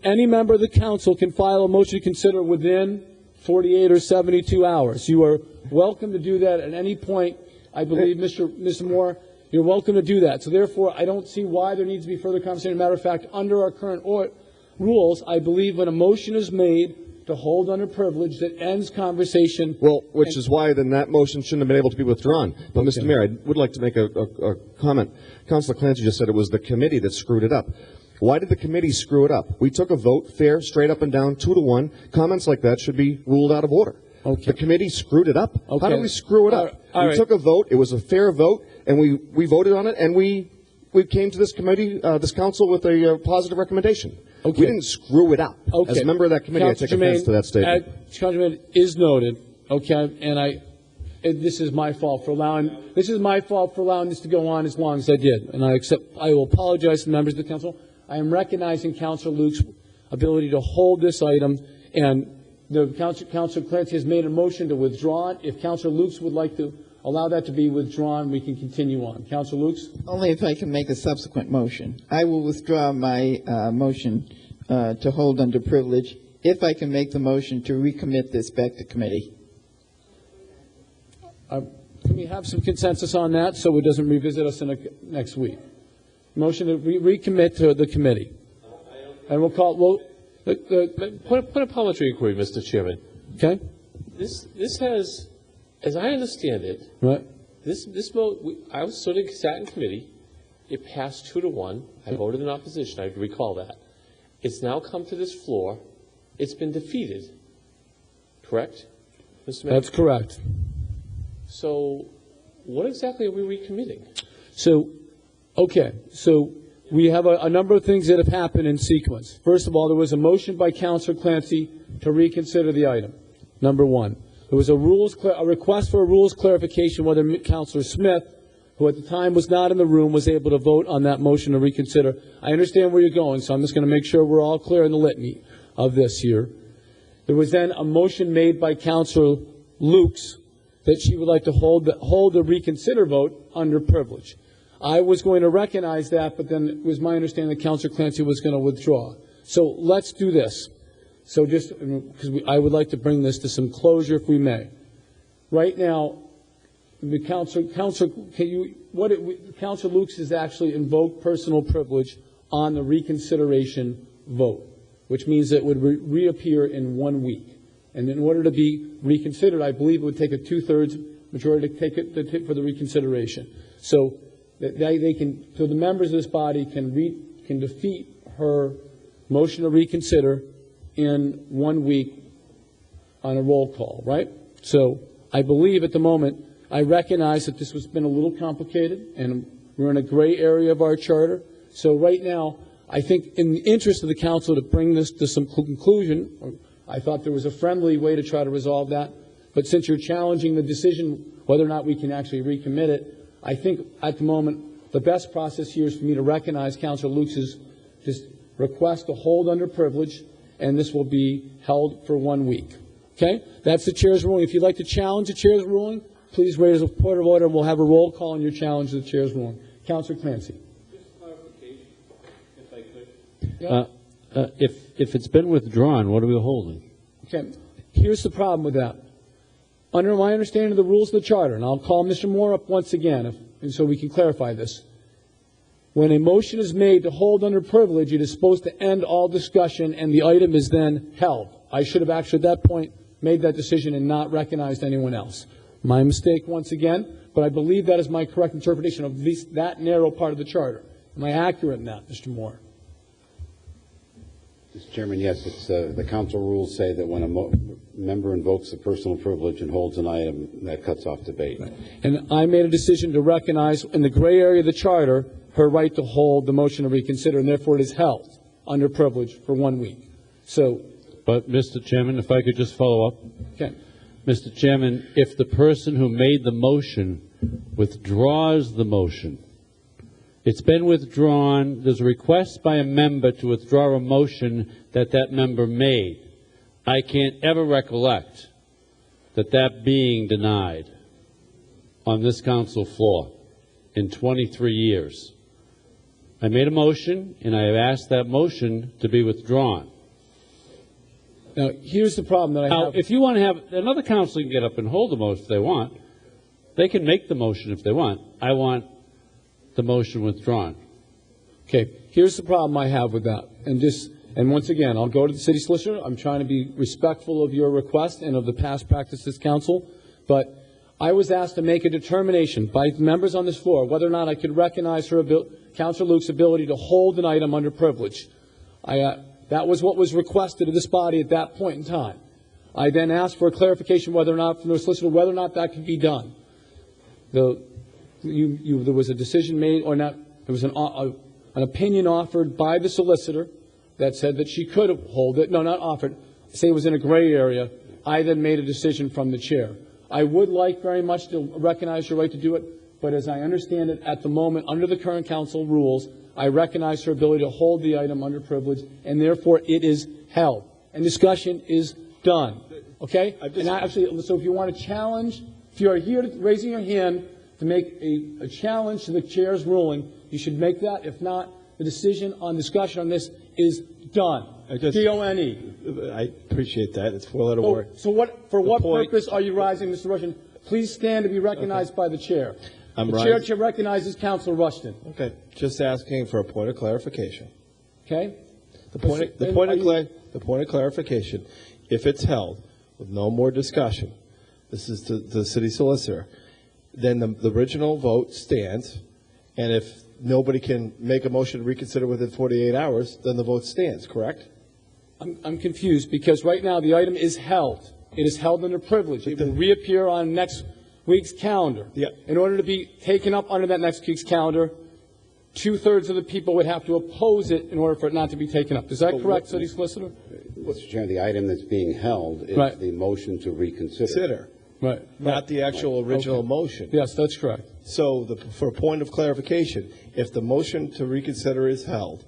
Any member of the council can file a motion to consider within 48 or 72 hours. You are welcome to do that at any point. I believe, Mr. Moore, you're welcome to do that. So therefore, I don't see why there needs to be further conversation. Matter of fact, under our current rules, I believe when a motion is made to hold under privilege that ends conversation. Well, which is why then that motion shouldn't have been able to be withdrawn. But, Mr. Mayor, I would like to make a comment. Councilor Clancy just said it was the committee that screwed it up. Why did the committee screw it up? We took a vote, fair, straight up and down, 2-1. Comments like that should be ruled out of order. Okay. The committee screwed it up. Okay. How did we screw it up? We took a vote. It was a fair vote, and we voted on it, and we came to this committee, this council, with a positive recommendation. Okay. We didn't screw it up. Okay. As a member of that committee, I take offense to that statement. Councilman is noted. Okay, and this is my fault for allowing this to go on as long as I did, and I will apologize to the members of the council. I am recognizing Councilor Luke's ability to hold this item, and Councilor Clancy has made a motion to withdraw it. If Councilor Lukes would like to allow that to be withdrawn, we can continue on. Councilor Lukes? Only if I can make a subsequent motion. I will withdraw my motion to hold under privilege if I can make the motion to recommit this back to committee. Can we have some consensus on that so it doesn't revisit us next week? Motion to recommit to the committee. And we'll call, Put a parliamentary inquiry, Mr. Chairman. Okay. This has, as I understand it, right. This vote, I was sat in committee. It passed 2-1. I voted in opposition. I recall that. It's now come to this floor. It's been defeated. Correct, Mr. Mayor? That's correct. So, what exactly are we recommitting? So we have a number of things that have happened in sequence. First of all, there was a motion by Councilor Clancy to reconsider the item. Number one. There was a request for a rules clarification whether Councilor Smith, who at the time was not in the room, was able to vote on that motion to reconsider. I understand where you're going, so I'm just going to make sure we're all clear in the litany of this here. There was then a motion made by Councilor Lukes that she would like to hold the reconsider vote under privilege. I was going to recognize that, but then it was my understanding that Councilor Clancy was going to withdraw. So let's do this. So just because I would like to bring this to some closure, if we may. Right now, Councilor Lukes has actually invoked personal privilege on the reconsideration vote, which means it would reappear in 1 week. And in order to be reconsidered, I believe it would take a 2/3 majority to take it for the reconsideration. So that so the members of this body can defeat her motion to reconsider in 1 week on a roll call, right? So I believe at the moment, I recognize that this has been a little complicated, and we're in a gray area of our charter. So right now, I think in the interest of the council to bring this to some conclusion, I thought there was a friendly way to try to resolve that. But since you're challenging the decision whether or not we can actually recommit it, I think at the moment the best process here is for me to recognize Councilor Lukes' request to hold under privilege, and this will be held for 1 week. Okay? That's the chair's ruling. If you'd like to challenge the chair's ruling, please raise a point of order, and we'll have a roll call on your challenge to the chair's ruling. Councilor Clancy. Just clarification, if I could. If it's been withdrawn, what are we holding? Okay. Here's the problem with that. Under my understanding of the rules of the charter, and I'll call Mr. Moore up once again, so we can clarify this. When a motion is made to hold under privilege, it is supposed to end all discussion, and the item is then held. I should have actually at that point made that decision and not recognized anyone else. My mistake once again, but I believe that is my correct interpretation of at least that narrow part of the charter. Am I accurate in that, Mr. Moore? Mr. Chairman, yes, it's, the council rules say that when a member invokes the personal privilege and holds an item, that cuts off debate. Right. And I made a decision to recognize in the gray area of the charter her right to hold the motion to reconsider, and therefore it is held under privilege for 1 week. So, but Mr. Chairman, if I could just follow up. Okay. Mr. Chairman, if the person who made the motion withdraws the motion, it's been withdrawn, there's a request by a member to withdraw a motion that that member made. I can't ever recollect that being denied on this council floor in 23 years. I made a motion, and I have asked that motion to be withdrawn. Now, here's the problem that I Now, have. if you want to have, another council can get up and hold the motion if they want. They can make the motion if they want. I want the motion withdrawn. Okay, here's the problem I have with that. And once again, I'll go to the city solicitor. I'm trying to be respectful of your request and of the past practice of this council. But I was asked to make a determination by members on this floor whether or not I could recognize Councilor Luke's ability to hold an item under privilege. That was what was requested of this body at that point in time. I then asked for a clarification whether or not, from the solicitor, whether or not that could be done. There was a decision made or not. There was an opinion offered by the solicitor that said that she could hold it. No, not offered. Say it was in a gray area. I then made a decision from the chair. I would like very much to recognize your right to do it, but as I understand it, at the moment, under the current council rules, I recognize her ability to hold the item under privilege, and therefore it is held. And discussion is done. Okay? So if you want to challenge, if you are here raising your hand to make a challenge to the chair's ruling, you should make that. If not, the decision on discussion on this is done. D-O-N-E. I appreciate that. It's four-letter word. So for what purpose are you rising, Mr. Rushton? Please stand to be recognized by the chair. The chair recognizes Councilor Rushton. Okay. Just asking for a point of clarification. Okay? The point of clarification, if it's held with no more discussion, this is to the city solicitor, then the original vote stands, and if nobody can make a motion to reconsider within 48 hours, then the vote stands, correct? I'm confused because right now the item is held. It is held under privilege. It will reappear on next week's calendar. In order to be taken up under that next week's calendar, 2/3 of the people would have to oppose it in order for it not to be taken up. Is that correct, City Solicitor? Mr. Chairman, the item that's being held is the motion to reconsider. Right. Not the actual original motion. Yes, that's correct. So for a point of clarification, if the motion to reconsider is held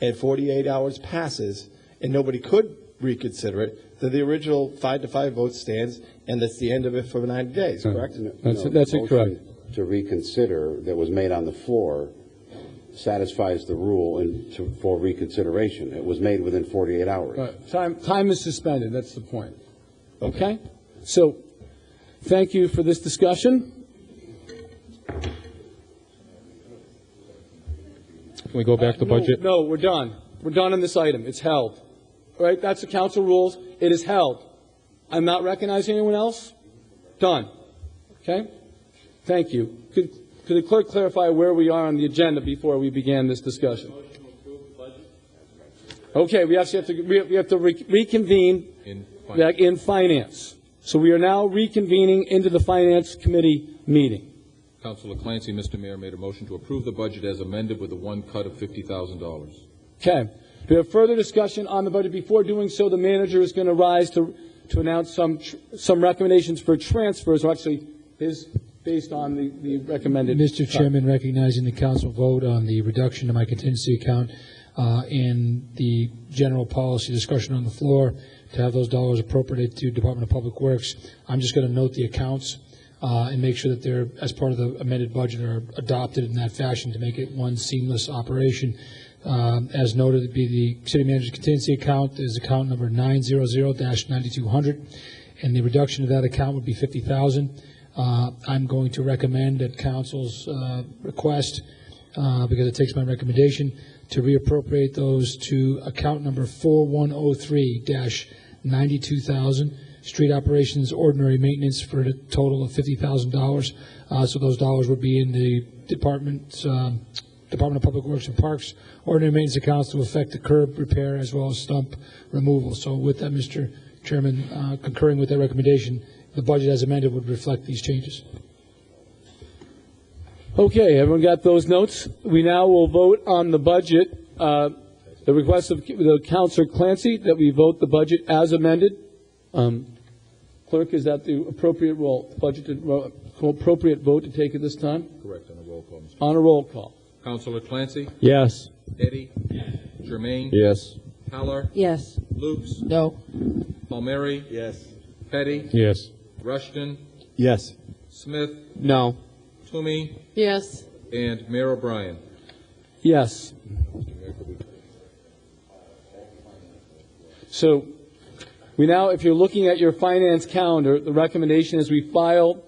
and 48 hours passes and nobody could reconsider it, then the original 5-5 vote stands, and that's the end of it for 90 days, correct? That's correct. To reconsider that was made on the floor satisfies the rule for reconsideration. It was made within 48 hours. Right. Time is suspended. That's the point. Okay? So thank you for this discussion. Can we go back to budget? No, we're done. We're done on this item. It's held. All right? That's the council rules. It is held. I'm not recognizing anyone else. Done. Okay? Thank you. Could the clerk clarify where we are on the agenda before we began this discussion? Okay, we actually have to reconvene back in finance. So we are now reconvening into the finance committee meeting. Councilor Clancy, Mr. Mayor, made a motion to approve the budget as amended with a one cut of $50,000. Okay. We have further discussion on the budget. Before doing so, the manager is going to rise to announce some recommendations for transfers, or actually his based on the recommended. Mr. Chairman, recognizing the council vote on the reduction of my contingency account and the general policy discussion on the floor to have those dollars appropriated to Department of Public Works, I'm just going to note the accounts and make sure that they're, as part of the amended budget, are adopted in that fashion to make it one seamless operation. As noted, it'd be the city manager's contingency account is account number 900-9200, and the reduction of that account would be $50,000. I'm going to recommend at council's request, because it takes my recommendation, to reappropriate those to account number 4103-92,000, street operations ordinary maintenance, for a total of $50,000. So those dollars would be in the Department of Public Works and Parks ordinary maintenance accounts to affect the curb repair as well as stump removal. So with that, Mr. Chairman, concurring with that recommendation, the budget as amended would reflect these changes. Okay, everyone got those notes? We now will vote on the budget. The request of the Councilor Clancy that we vote the budget as amended. Clerk, is that the appropriate appropriate vote to take at this time? Correct, on a roll call, Mr. On a roll call. Councilor Clancy? Yes. Eddie? Yes. Germain? Yes. Haller? Yes. Lukes? No. Palmieri? Yes. Petty? Yes. Rushton? Yes. Smith, No. Toomey, Yes. and Mayor O'Brien. Yes. So we now, if you're looking at your finance calendar, the recommendation is we file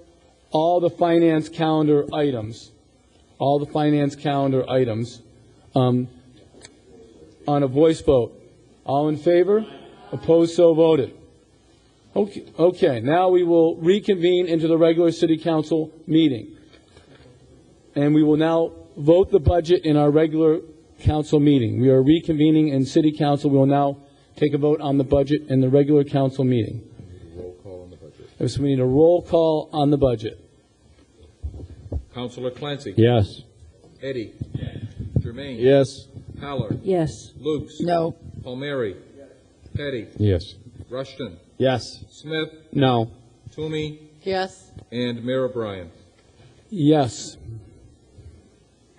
all the finance calendar items, on a voice vote. All in favor? Opposed? So voted. Okay, now we will reconvene into the regular city council meeting. And we will now vote the budget in our regular council meeting. We are reconvening in city council. We will now take a vote on the budget in the regular council meeting. Roll call on the budget. So we need a roll call on the budget. Councilor Clancy. Yes. Eddie. Jermaine. Yes. Haller. Yes. Lukes. No. Palmieri. Petty. Yes. Rushton. Yes. Smith. No. Toomey. Yes. And Mayor O'Brien. Yes.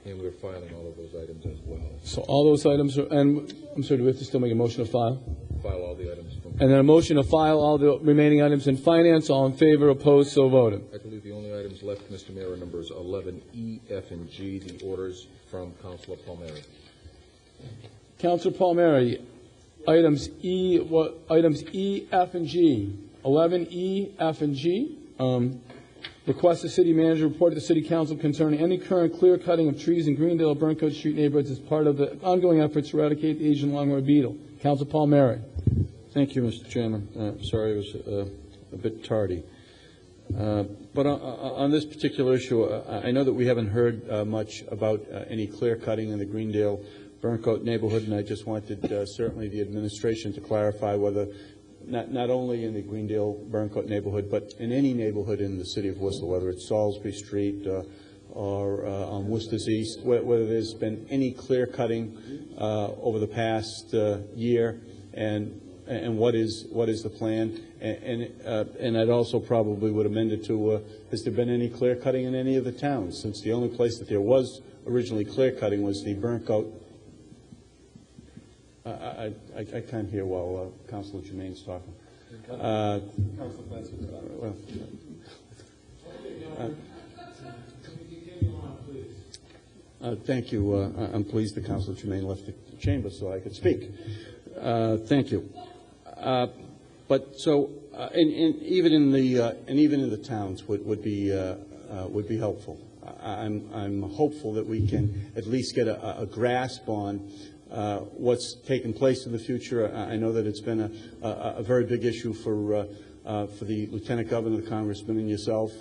And we're filing all of those items as well. So all those items are, and I'm sorry, do we have to still make a motion to file? File all the items from. And then a motion to file all the remaining items in finance. All in favor, opposed, so voted. I believe the only items left, Mr. Mayor, are numbers 11E, F, and G, the orders from Councilor Palmieri. Councilor Palmieri, items E, F, and G. 11E, F, and G. Request the city manager report to the city council concerning any current clear cutting of trees in Greendale, Burncoat Street neighborhoods as part of the ongoing efforts to eradicate the Asian longhorn beetle. Councilor Palmieri. Thank you, Mr. Chairman. Sorry it was a bit tardy. But on this particular issue, I know that we haven't heard much about any clear cutting in the Greendale Burncoat neighborhood, and I just wanted certainly the administration to clarify whether not only in the Greendale Burncoat neighborhood, but in any neighborhood in the city of Worcester, whether it's Salisbury Street or on Worcester's East, whether there's been any clear cutting over the past year, and what is the plan? And I'd also probably would amend it to, has there been any clear cutting in any of the towns? Since the only place that there was originally clear cutting was the Burncoat. I can't hear while Councilor Jermaine's talking. Thank you. I'm pleased that Councilor Jermaine left the chamber so I could speak. Thank you. But so, and even in the towns would be helpful. I'm hopeful that we can at least get a grasp on what's taken place in the future. I know that it's been a very big issue for the Lieutenant Governor, the Congressman, and yourself,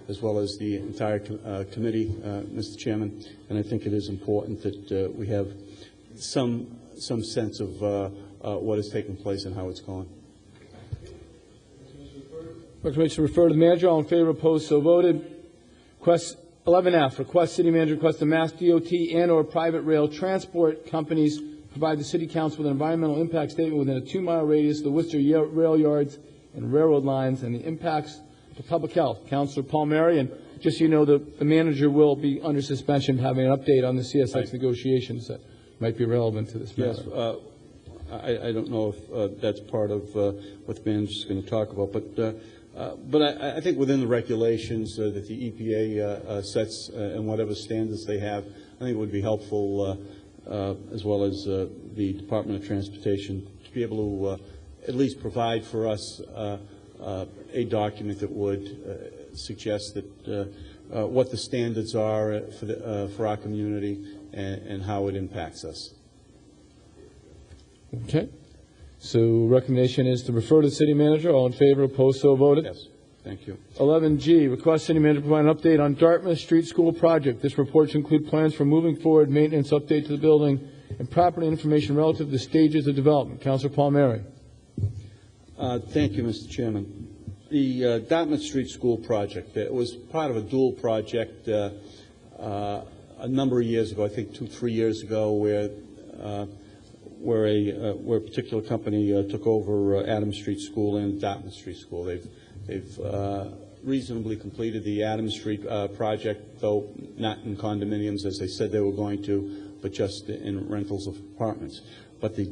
as well as the entire committee, Mr. Chairman. And I think it is important that we have some sense of what has taken place and how it's going. Recommendation to refer to the manager. All in favor, opposed, so voted. Request 11F, request city manager request the Mass DOT and/or private rail transport companies provide the city council with an environmental impact statement within a 2-mile radius of the Worcester rail yards and railroad lines and the impacts to public health. Councilor Palmieri, and just so you know, the manager will be under suspension having an update on the CSX negotiations that might be relevant to this matter. Yes, I don't know if that's part of what the manager is going to talk about, but I think within the regulations that the EPA sets and whatever standards they have, I think it would be helpful, as well as the Department of Transportation, to be able to at least provide for us a document that would suggest that what the standards are for our community and how it impacts us. Okay. So recommendation is to refer to the city manager. All in favor, opposed, so voted. Yes. Thank you. 11G, request city manager provide an update on Dartmouth Street School project. This report should include plans for moving forward, maintenance update to the building, and property information relative to the stages of development. Councilor Palmieri. Thank you, Mr. Chairman. The Dartmouth Street School project, it was part of a dual project a number of years ago, I think 2-3 years ago, where a particular company took over Adams Street School and Dartmouth Street School. They've reasonably completed the Adams Street project, though not in condominiums as they said they were going to, but just in rentals of apartments. But the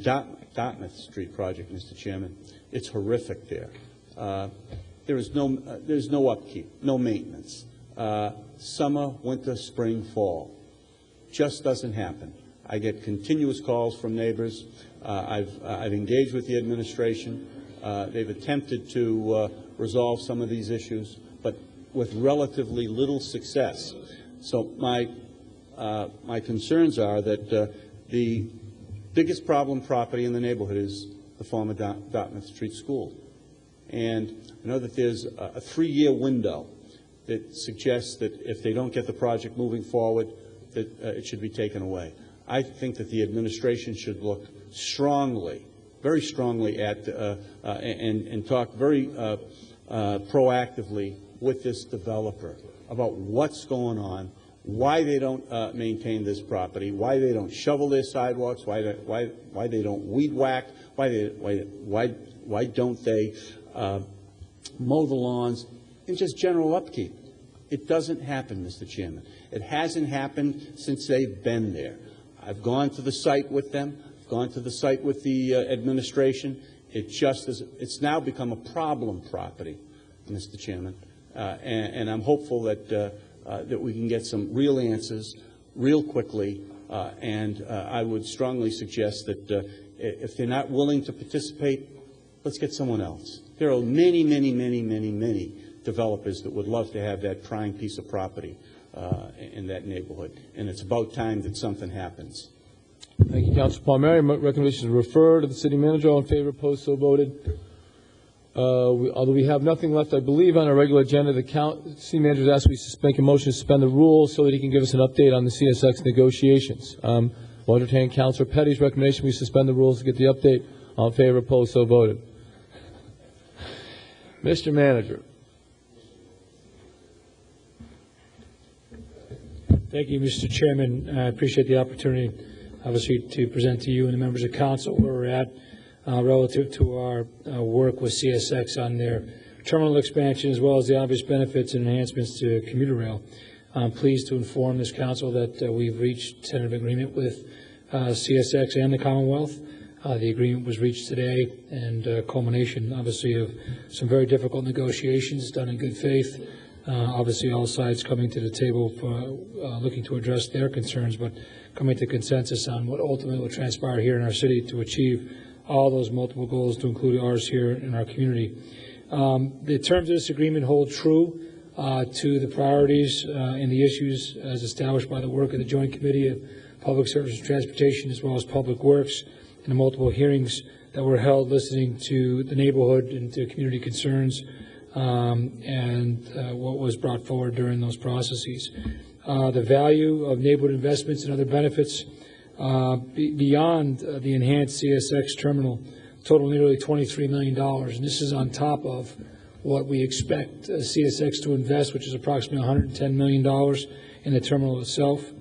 Dartmouth Street project, Mr. Chairman, it's horrific there. there's no upkeep, no maintenance. Summer, winter, spring, fall. Just doesn't happen. I get continuous calls from neighbors. I've engaged with the administration. They've attempted to resolve some of these issues, but with relatively little success. So my concerns are that the biggest problem property in the neighborhood is the former Dartmouth Street School. And I know that there's a 3-year window that suggests that if they don't get the project moving forward, that it should be taken away. I think that the administration should look strongly, very strongly at and talk very proactively with this developer about what's going on, why they don't maintain this property, why they don't shovel their sidewalks, why they don't weed whack, why don't they mow the lawns, and just general upkeep. It doesn't happen, Mr. Chairman. It hasn't happened since they've been there. I've gone to the site with them. I've gone to the site with the administration. It's now become a problem property, Mr. Chairman, and I'm hopeful that we can get some real answers real quickly, and I would strongly suggest that if they're not willing to participate, let's get someone else. There are many, many, many, many, many developers that would love to have that prime piece of property in that neighborhood, and it's about time that something happens. Thank you, Councilor Palmieri. Recommendation is refer to the city manager. All in favor, opposed, so voted. Although we have nothing left, I believe, on our regular agenda, the city manager has asked me to make a motion to suspend the rules so that he can give us an update on the CSX negotiations. We'll entertain Councilor Petty's recommendation. We suspend the rules to get the update. All in favor, opposed, so voted. Mr. Manager. Thank you, Mr. Chairman. I appreciate the opportunity, obviously, to present to you and the members of council where we're at relative to our work with CSX on their terminal expansion, as well as the obvious benefits and enhancements to commuter rail. I'm pleased to inform this council that we've reached tentative agreement with CSX and the Commonwealth. The agreement was reached today, and culmination, obviously, of some very difficult negotiations done in good faith. Obviously, all sides coming to the table for looking to address their concerns, but coming to consensus on what ultimately will transpire here in our city to achieve all those multiple goals, to include ours here in our community. The terms of this agreement hold true to the priorities and the issues as established by the work of the Joint Committee of Public Service and Transportation, as well as Public Works, and the multiple hearings that were held listening to the neighborhood and to community concerns and what was brought forward during those processes. The value of neighborhood investments and other benefits beyond the enhanced CSX terminal total nearly $23 million, and this is on top of what we expect CSX to invest, which is approximately $110 million in the terminal itself.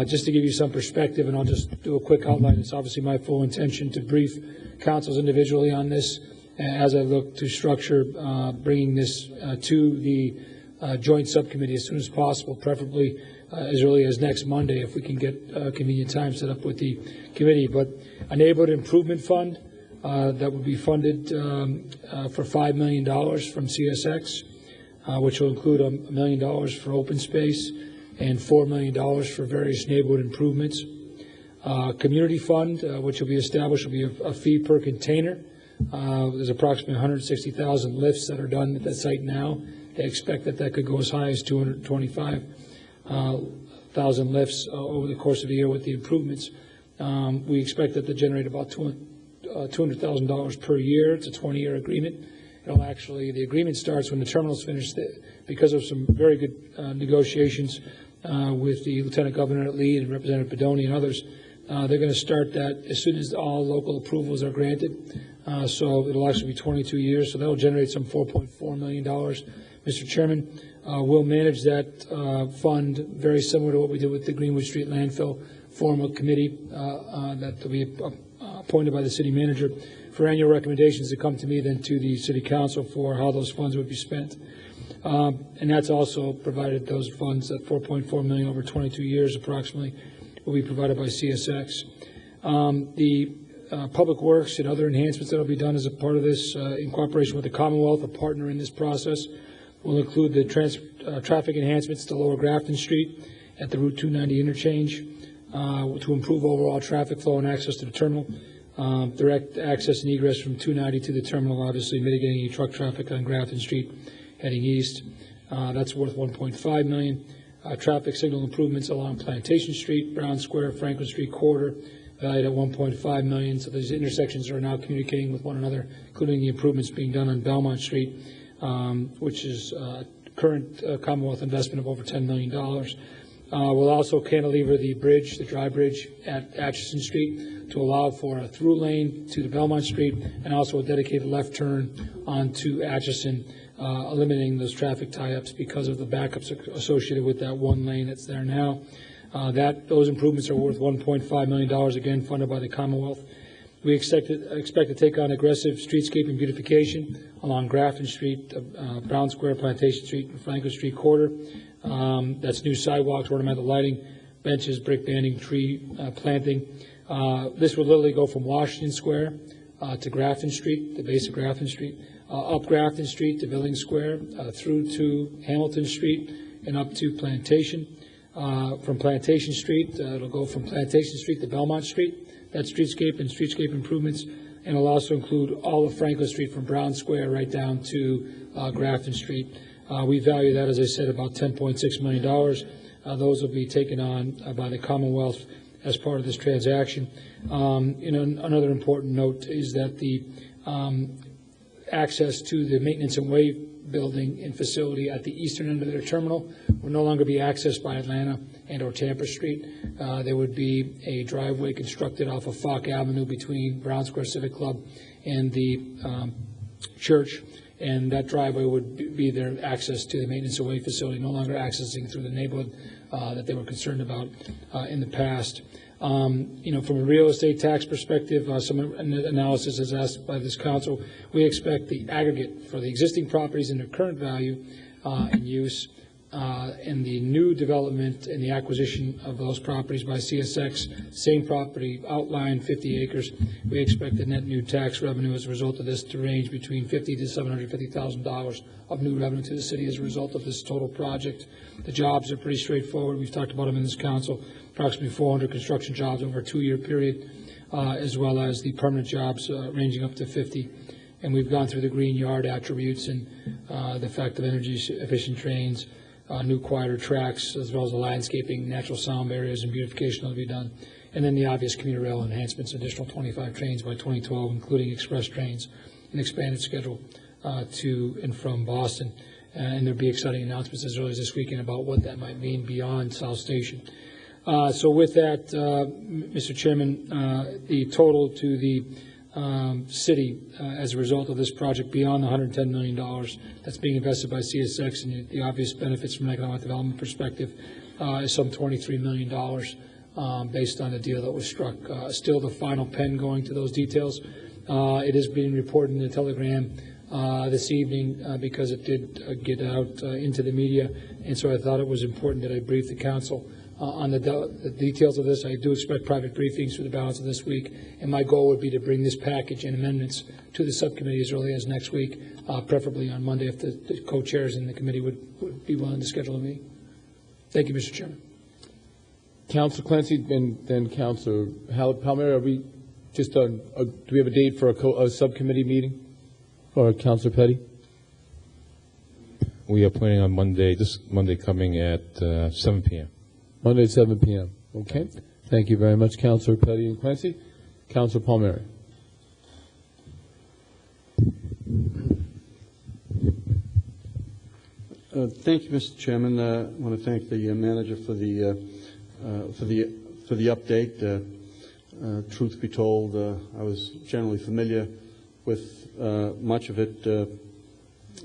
Just to give you some perspective, and I'll just do a quick outline, it's obviously my full intention to brief councils individually on this as I look to structure bringing this to the joint subcommittee as soon as possible, preferably as early as next Monday if we can get a convenient time set up with the committee. But a neighborhood improvement fund that would be funded for $5 million from CSX, which will include $1 million for open space and $4 million for various neighborhood improvements. Community fund, which will be established, will be a fee per container. There's approximately 160,000 lifts that are done at that site now. They expect that could go as high as 225,000 lifts over the course of the year with the improvements. We expect that to generate about $200,000 per year. It's a 20-year agreement. It'll actually, the agreement starts when the terminal's finished. Because of some very good negotiations with the Lieutenant Governor at lead and Representative Pedoni and others, they're going to start that as soon as all local approvals are granted. So it'll actually be 22 years. So that will generate some $4.4 million. Mr. Chairman, we'll manage that fund very similar to what we did with the Greenwood Street landfill, form a committee that will be appointed by the city manager for annual recommendations to come to me, then to the city council for how those funds would be spent. And that's also provided, those funds, that $4.4 million over 22 years approximately, will be provided by CSX. The Public Works and other enhancements that will be done as a part of this, in cooperation with the Commonwealth, a partner in this process, will include the traffic enhancements to Lower Grafton Street at the Route 290 interchange to improve overall traffic flow and access to the terminal. Direct access and egress from 290 to the terminal, obviously mitigating any truck traffic on Grafton Street heading east. That's worth $1.5 million. Traffic signal improvements along Plantation Street, Brown Square, Franklin Street corridor, valued at $1.5 million. So these intersections are now communicating with one another, including the improvements being done on Belmont Street, which is current Commonwealth investment of over $10 million. We'll also cantilever the bridge, the dry bridge at Atchison Street to allow for a through lane to the Belmont Street and also a dedicated left turn onto Atchison, eliminating those traffic tie-ups because of the backups associated with that one lane that's there now. Those improvements are worth $1.5 million, again funded by the Commonwealth. We expect to take on aggressive streetscape and beautification along Grafton Street, Brown Square, Plantation Street, and Franklin Street corridor. That's new sidewalks, ornamental lighting, benches, brick banding, tree planting. This would literally go from Washington Square to Grafton Street, the base of Grafton Street, up Grafton Street to Billings Square, through to Hamilton Street, and up to Plantation. From Plantation Street, it'll go from Plantation Street to Belmont Street. That's streetscape and streetscape improvements, and it'll also include all of Franklin Street from Brown Square right down to Grafton Street. We value that, as I said, about $10.6 million. Those will be taken on by the Commonwealth as part of this transaction. Another important note is that the access to the maintenance and way building and facility at the eastern end of their terminal will no longer be accessed by Atlanta and or Tampa Street. There would be a driveway constructed off of Falk Avenue between Brown Square Civic Club and the church, and that driveway would be their access to the maintenance and way facility, no longer accessing through the neighborhood that they were concerned about in the past. From a real estate tax perspective, some analysis is asked by this council. We expect the aggregate for the existing properties and their current value and use, and the new development and the acquisition of those properties by CSX, same property, outline 50 acres. We expect the net new tax revenue as a result of this to range between $50,000 to $750,000 of new revenue to the city as a result of this total project. The jobs are pretty straightforward. We've talked about them in this council. Approximately 400 construction jobs over a 2-year period, as well as the permanent jobs ranging up to 50. And we've gone through the green yard attributes and the effect of energy efficient trains, new quieter tracks, as well as the landscaping, natural sound barriers, and beautification that will be done. And then the obvious commuter rail enhancements, additional 25 trains by 2012, including express trains, an expanded schedule to and from Boston. And there'll be exciting announcements as early as this weekend about what that might mean beyond South Station. So with that, Mr. Chairman, the total to the city as a result of this project beyond the $110 million that's being invested by CSX and the obvious benefits from an economic development perspective is some $23 million based on the deal that was struck. Still the final pen going to those details. It is being reported in the Telegram this evening because it did get out into the media, and so I thought it was important that I brief the council on the details of this. I do expect private briefings for the balance of this week, and my goal would be to bring this package and amendments to the subcommittee as early as next week, preferably on Monday if the co-chairs in the committee would be willing to schedule a meeting. Thank you, Mr. Chairman. Councilor Clancy and then Councilor Palmieri, are we just on, do we have a date for a subcommittee meeting? Or Councilor Petty? We are planning on Monday, this Monday coming at 7 p.m. Monday at 7 p.m. Okay. Thank you very much, Councilor Petty and Clancy. Councilor Palmieri. Thank you, Mr. Chairman. I want to thank the manager for the update. Truth be told, I was generally familiar with much of it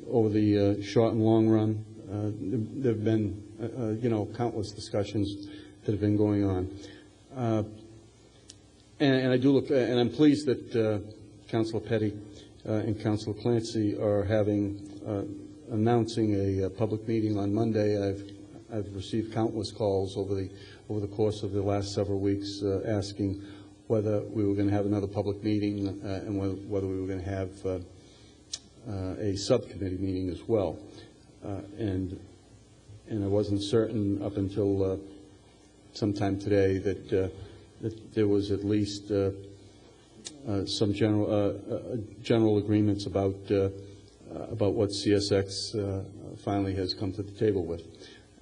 over the short and long run. There have been, countless discussions that have been going on. And I do look, and I'm pleased that Councilor Petty and Councilor Clancy are announcing a public meeting on Monday. I've received countless calls over the course of the last several weeks asking whether we were going to have another public meeting and whether we were going to have a subcommittee meeting as well. And I wasn't certain up until sometime today that there was at least some general agreements about what CSX finally has come to the table with.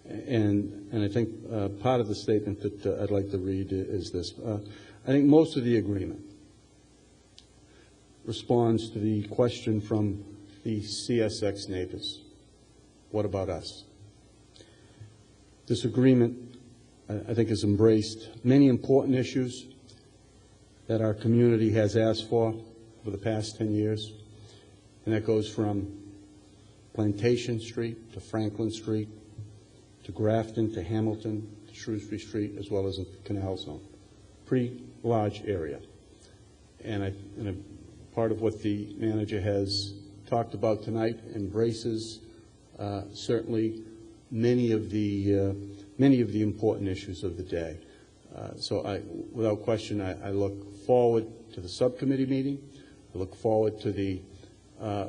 And I think part of the statement that I'd like to read is this. I think most of the agreement responds to the question from the CSX neighbors. What about us? This agreement, I think, has embraced many important issues that our community has asked for the past 10 years, and that goes from Plantation Street to Franklin Street to Grafton to Hamilton to Shrewsbury Street, as well as the Canal Zone. Pretty large area. And part of what the manager has talked about tonight embraces certainly many of the important issues of the day. So without question, I look forward to the subcommittee meeting. I look forward to the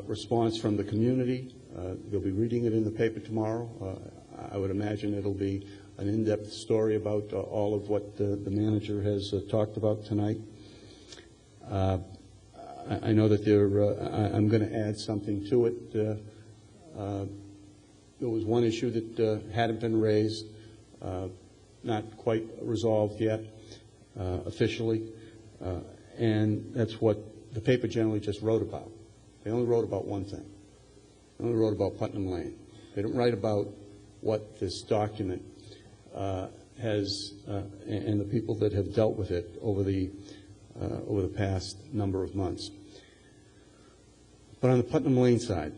response from the community. You'll be reading it in the paper tomorrow. I would imagine it'll be an in-depth story about all of what the manager has talked about tonight. I know that I'm going to add something to it. There was one issue that hadn't been raised, not quite resolved yet officially, and that's what the paper generally just wrote about. They only wrote about one thing. They only wrote about Putnam Lane. They didn't write about what this document has and the people that have dealt with it over the past number of months. But on the Putnam Lane side,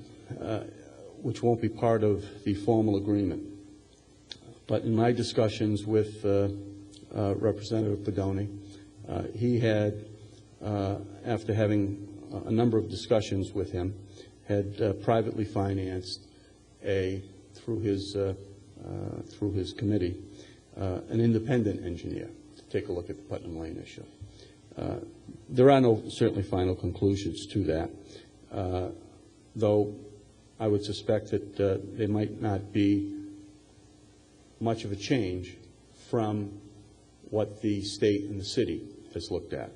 which won't be part of the formal agreement, but in my discussions with Representative Pedoni, he had, after having a number of discussions with him, had privately financed through his committee, an independent engineer to take a look at the Putnam Lane issue. There are no certainly final conclusions to that, though I would suspect that there might not be much of a change from what the state and the city has looked at.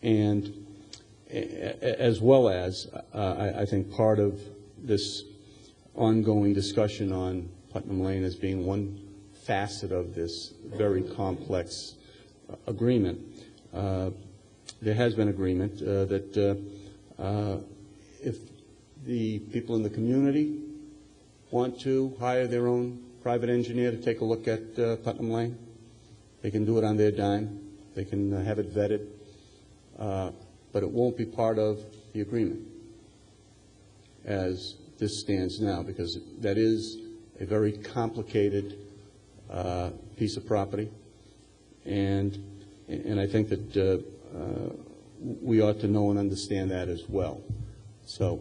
And as well as, I think part of this ongoing discussion on Putnam Lane as being one facet of this very complex agreement, there has been agreement that if the people in the community want to hire their own private engineer to take a look at Putnam Lane, they can do it on their dime. They can have it vetted, but it won't be part of the agreement as this stands now, because that is a very complicated piece of property, and I think that we ought to know and understand that as well. So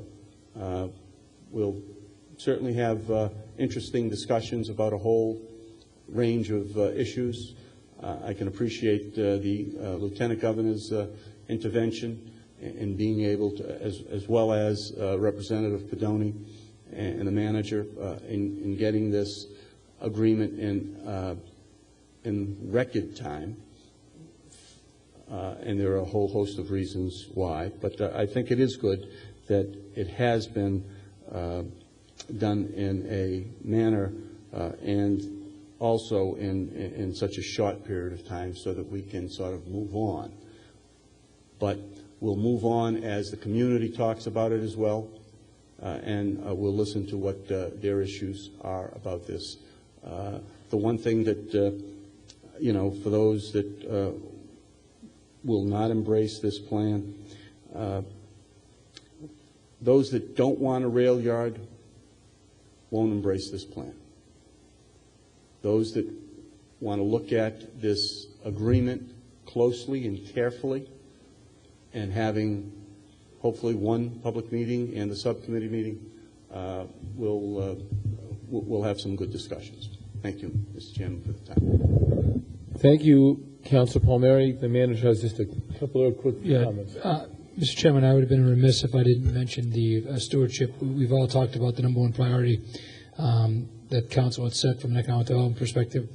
we'll certainly have interesting discussions about a whole range of issues. I can appreciate the Lieutenant Governor's intervention in being able to, as well as Representative Pedoni and the manager, in getting this agreement in record time. And there are a whole host of reasons why, but I think it is good that it has been done in a manner and also in such a short period of time so that we can sort of move on. But we'll move on as the community talks about it as well, and we'll listen to what their issues are about this. The one thing that, for those that will not embrace this plan, those that don't want a rail yard won't embrace this plan. Those that want to look at this agreement closely and carefully, and having hopefully one public meeting and the subcommittee meeting, we'll have some good discussions. Thank you, Mr. Chairman, for the time. Thank you, Councilor Palmieri. The manager has just a couple of quick comments. Mr. Chairman, I would have been remiss if I didn't mention the stewardship. We've all talked about the number one priority that council had set from an economic development perspective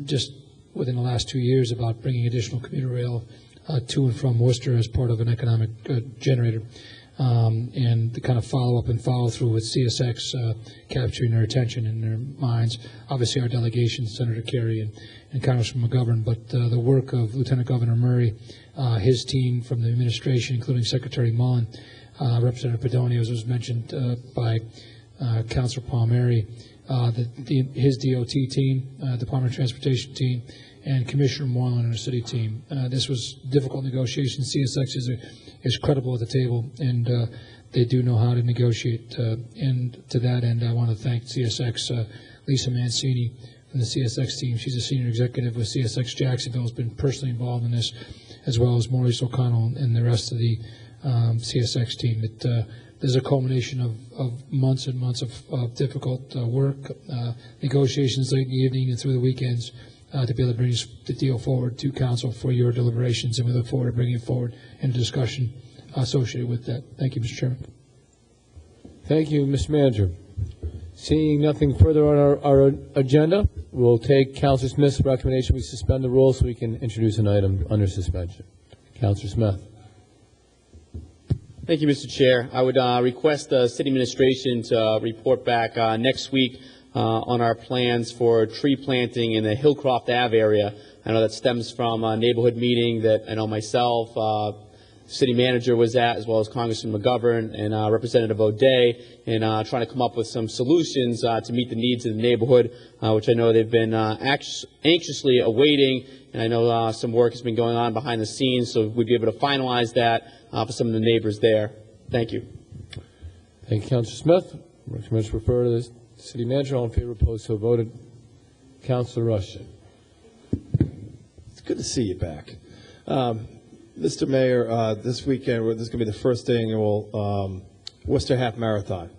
just within the last 2 years about bringing additional commuter rail to and from Worcester as part of an economic generator. And the kind of follow-up and follow-through with CSX capturing their attention and their minds. Obviously, our delegation, Senator Kerry and Congressman McGovern, but the work of Lieutenant Governor Murray, his team from the administration, including Secretary Mullen, Representative Pedonio, as was mentioned by Councilor Palmieri, his DOT team, Department of Transportation team, and Commissioner Moreland and our city team. This was difficult negotiation. CSX is credible at the table, and they do know how to negotiate. And to that end, I want to thank CSX, Lisa Mancini from the CSX team. She's a senior executive with CSX Jacksonville, has been personally involved in this, as well as Maurice O'Connell and the rest of the CSX team. There's a culmination of months and months of difficult work, negotiations late in the evening and through the weekends to be able to bring the deal forward to council for your deliberations, and we look forward to bringing it forward in discussion associated with that. Thank you, Mr. Chairman. Thank you, Mr. Manager. Seeing nothing further on our agenda, we'll take Councilor Smith's recommendation we suspend the rules so we can introduce an item under suspension. Councilor Smith. Thank you, Mr. Chair. I would request the city administration to report back next week on our plans for tree planting in the Hillcroft Ave area. I know that stems from a neighborhood meeting that I know myself, city manager was at, as well as Congressman McGovern and Representative O'Day, and trying to come up with some solutions to meet the needs of the neighborhood, which I know they've been anxiously awaiting. And I know some work has been going on behind the scenes, so we'd be able to finalize that for some of the neighbors there. Thank you. Thank you, Councilor Smith. Recommend to refer to the city manager. All in favor, opposed, so voted. Councilor Rushton. It's good to see you back. Mr. Mayor, this weekend, this is going to be the first annual Worcester Half Marathon.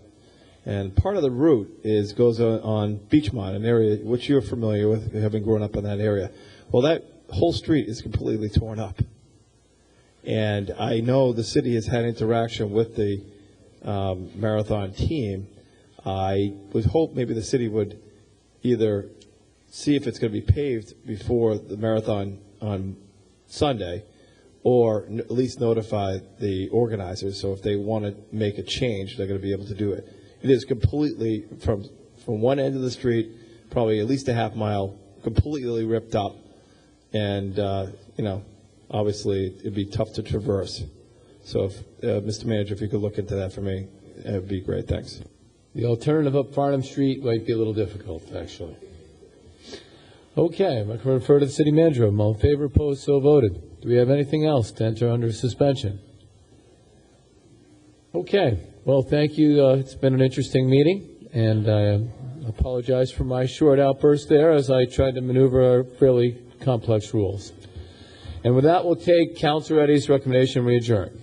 And part of the route goes on Beachmont, an area which you're familiar with, having grown up in that area. Well, that whole street is completely torn up. And I know the city has had interaction with the marathon team. I would hope maybe the city would either see if it's going to be paved before the marathon on Sunday, or at least notify the organizers, so if they want to make a change, they're going to be able to do it. It is completely, from one end of the street, probably at least a half mile, completely ripped up. And, obviously it'd be tough to traverse. So if, Mr. Manager, if you could look into that for me, it would be great. Thanks. The alternative up Farnham Street might be a little difficult, actually. Okay, I'm going to refer to the city manager. All in favor, opposed, so voted. Do we have anything else to enter under suspension? Okay. Well, thank you. It's been an interesting meeting, and I apologize for my short outburst there as I tried to maneuver our fairly complex rules. And with that, we'll take Councilor Eddy's recommendation and we adjourn.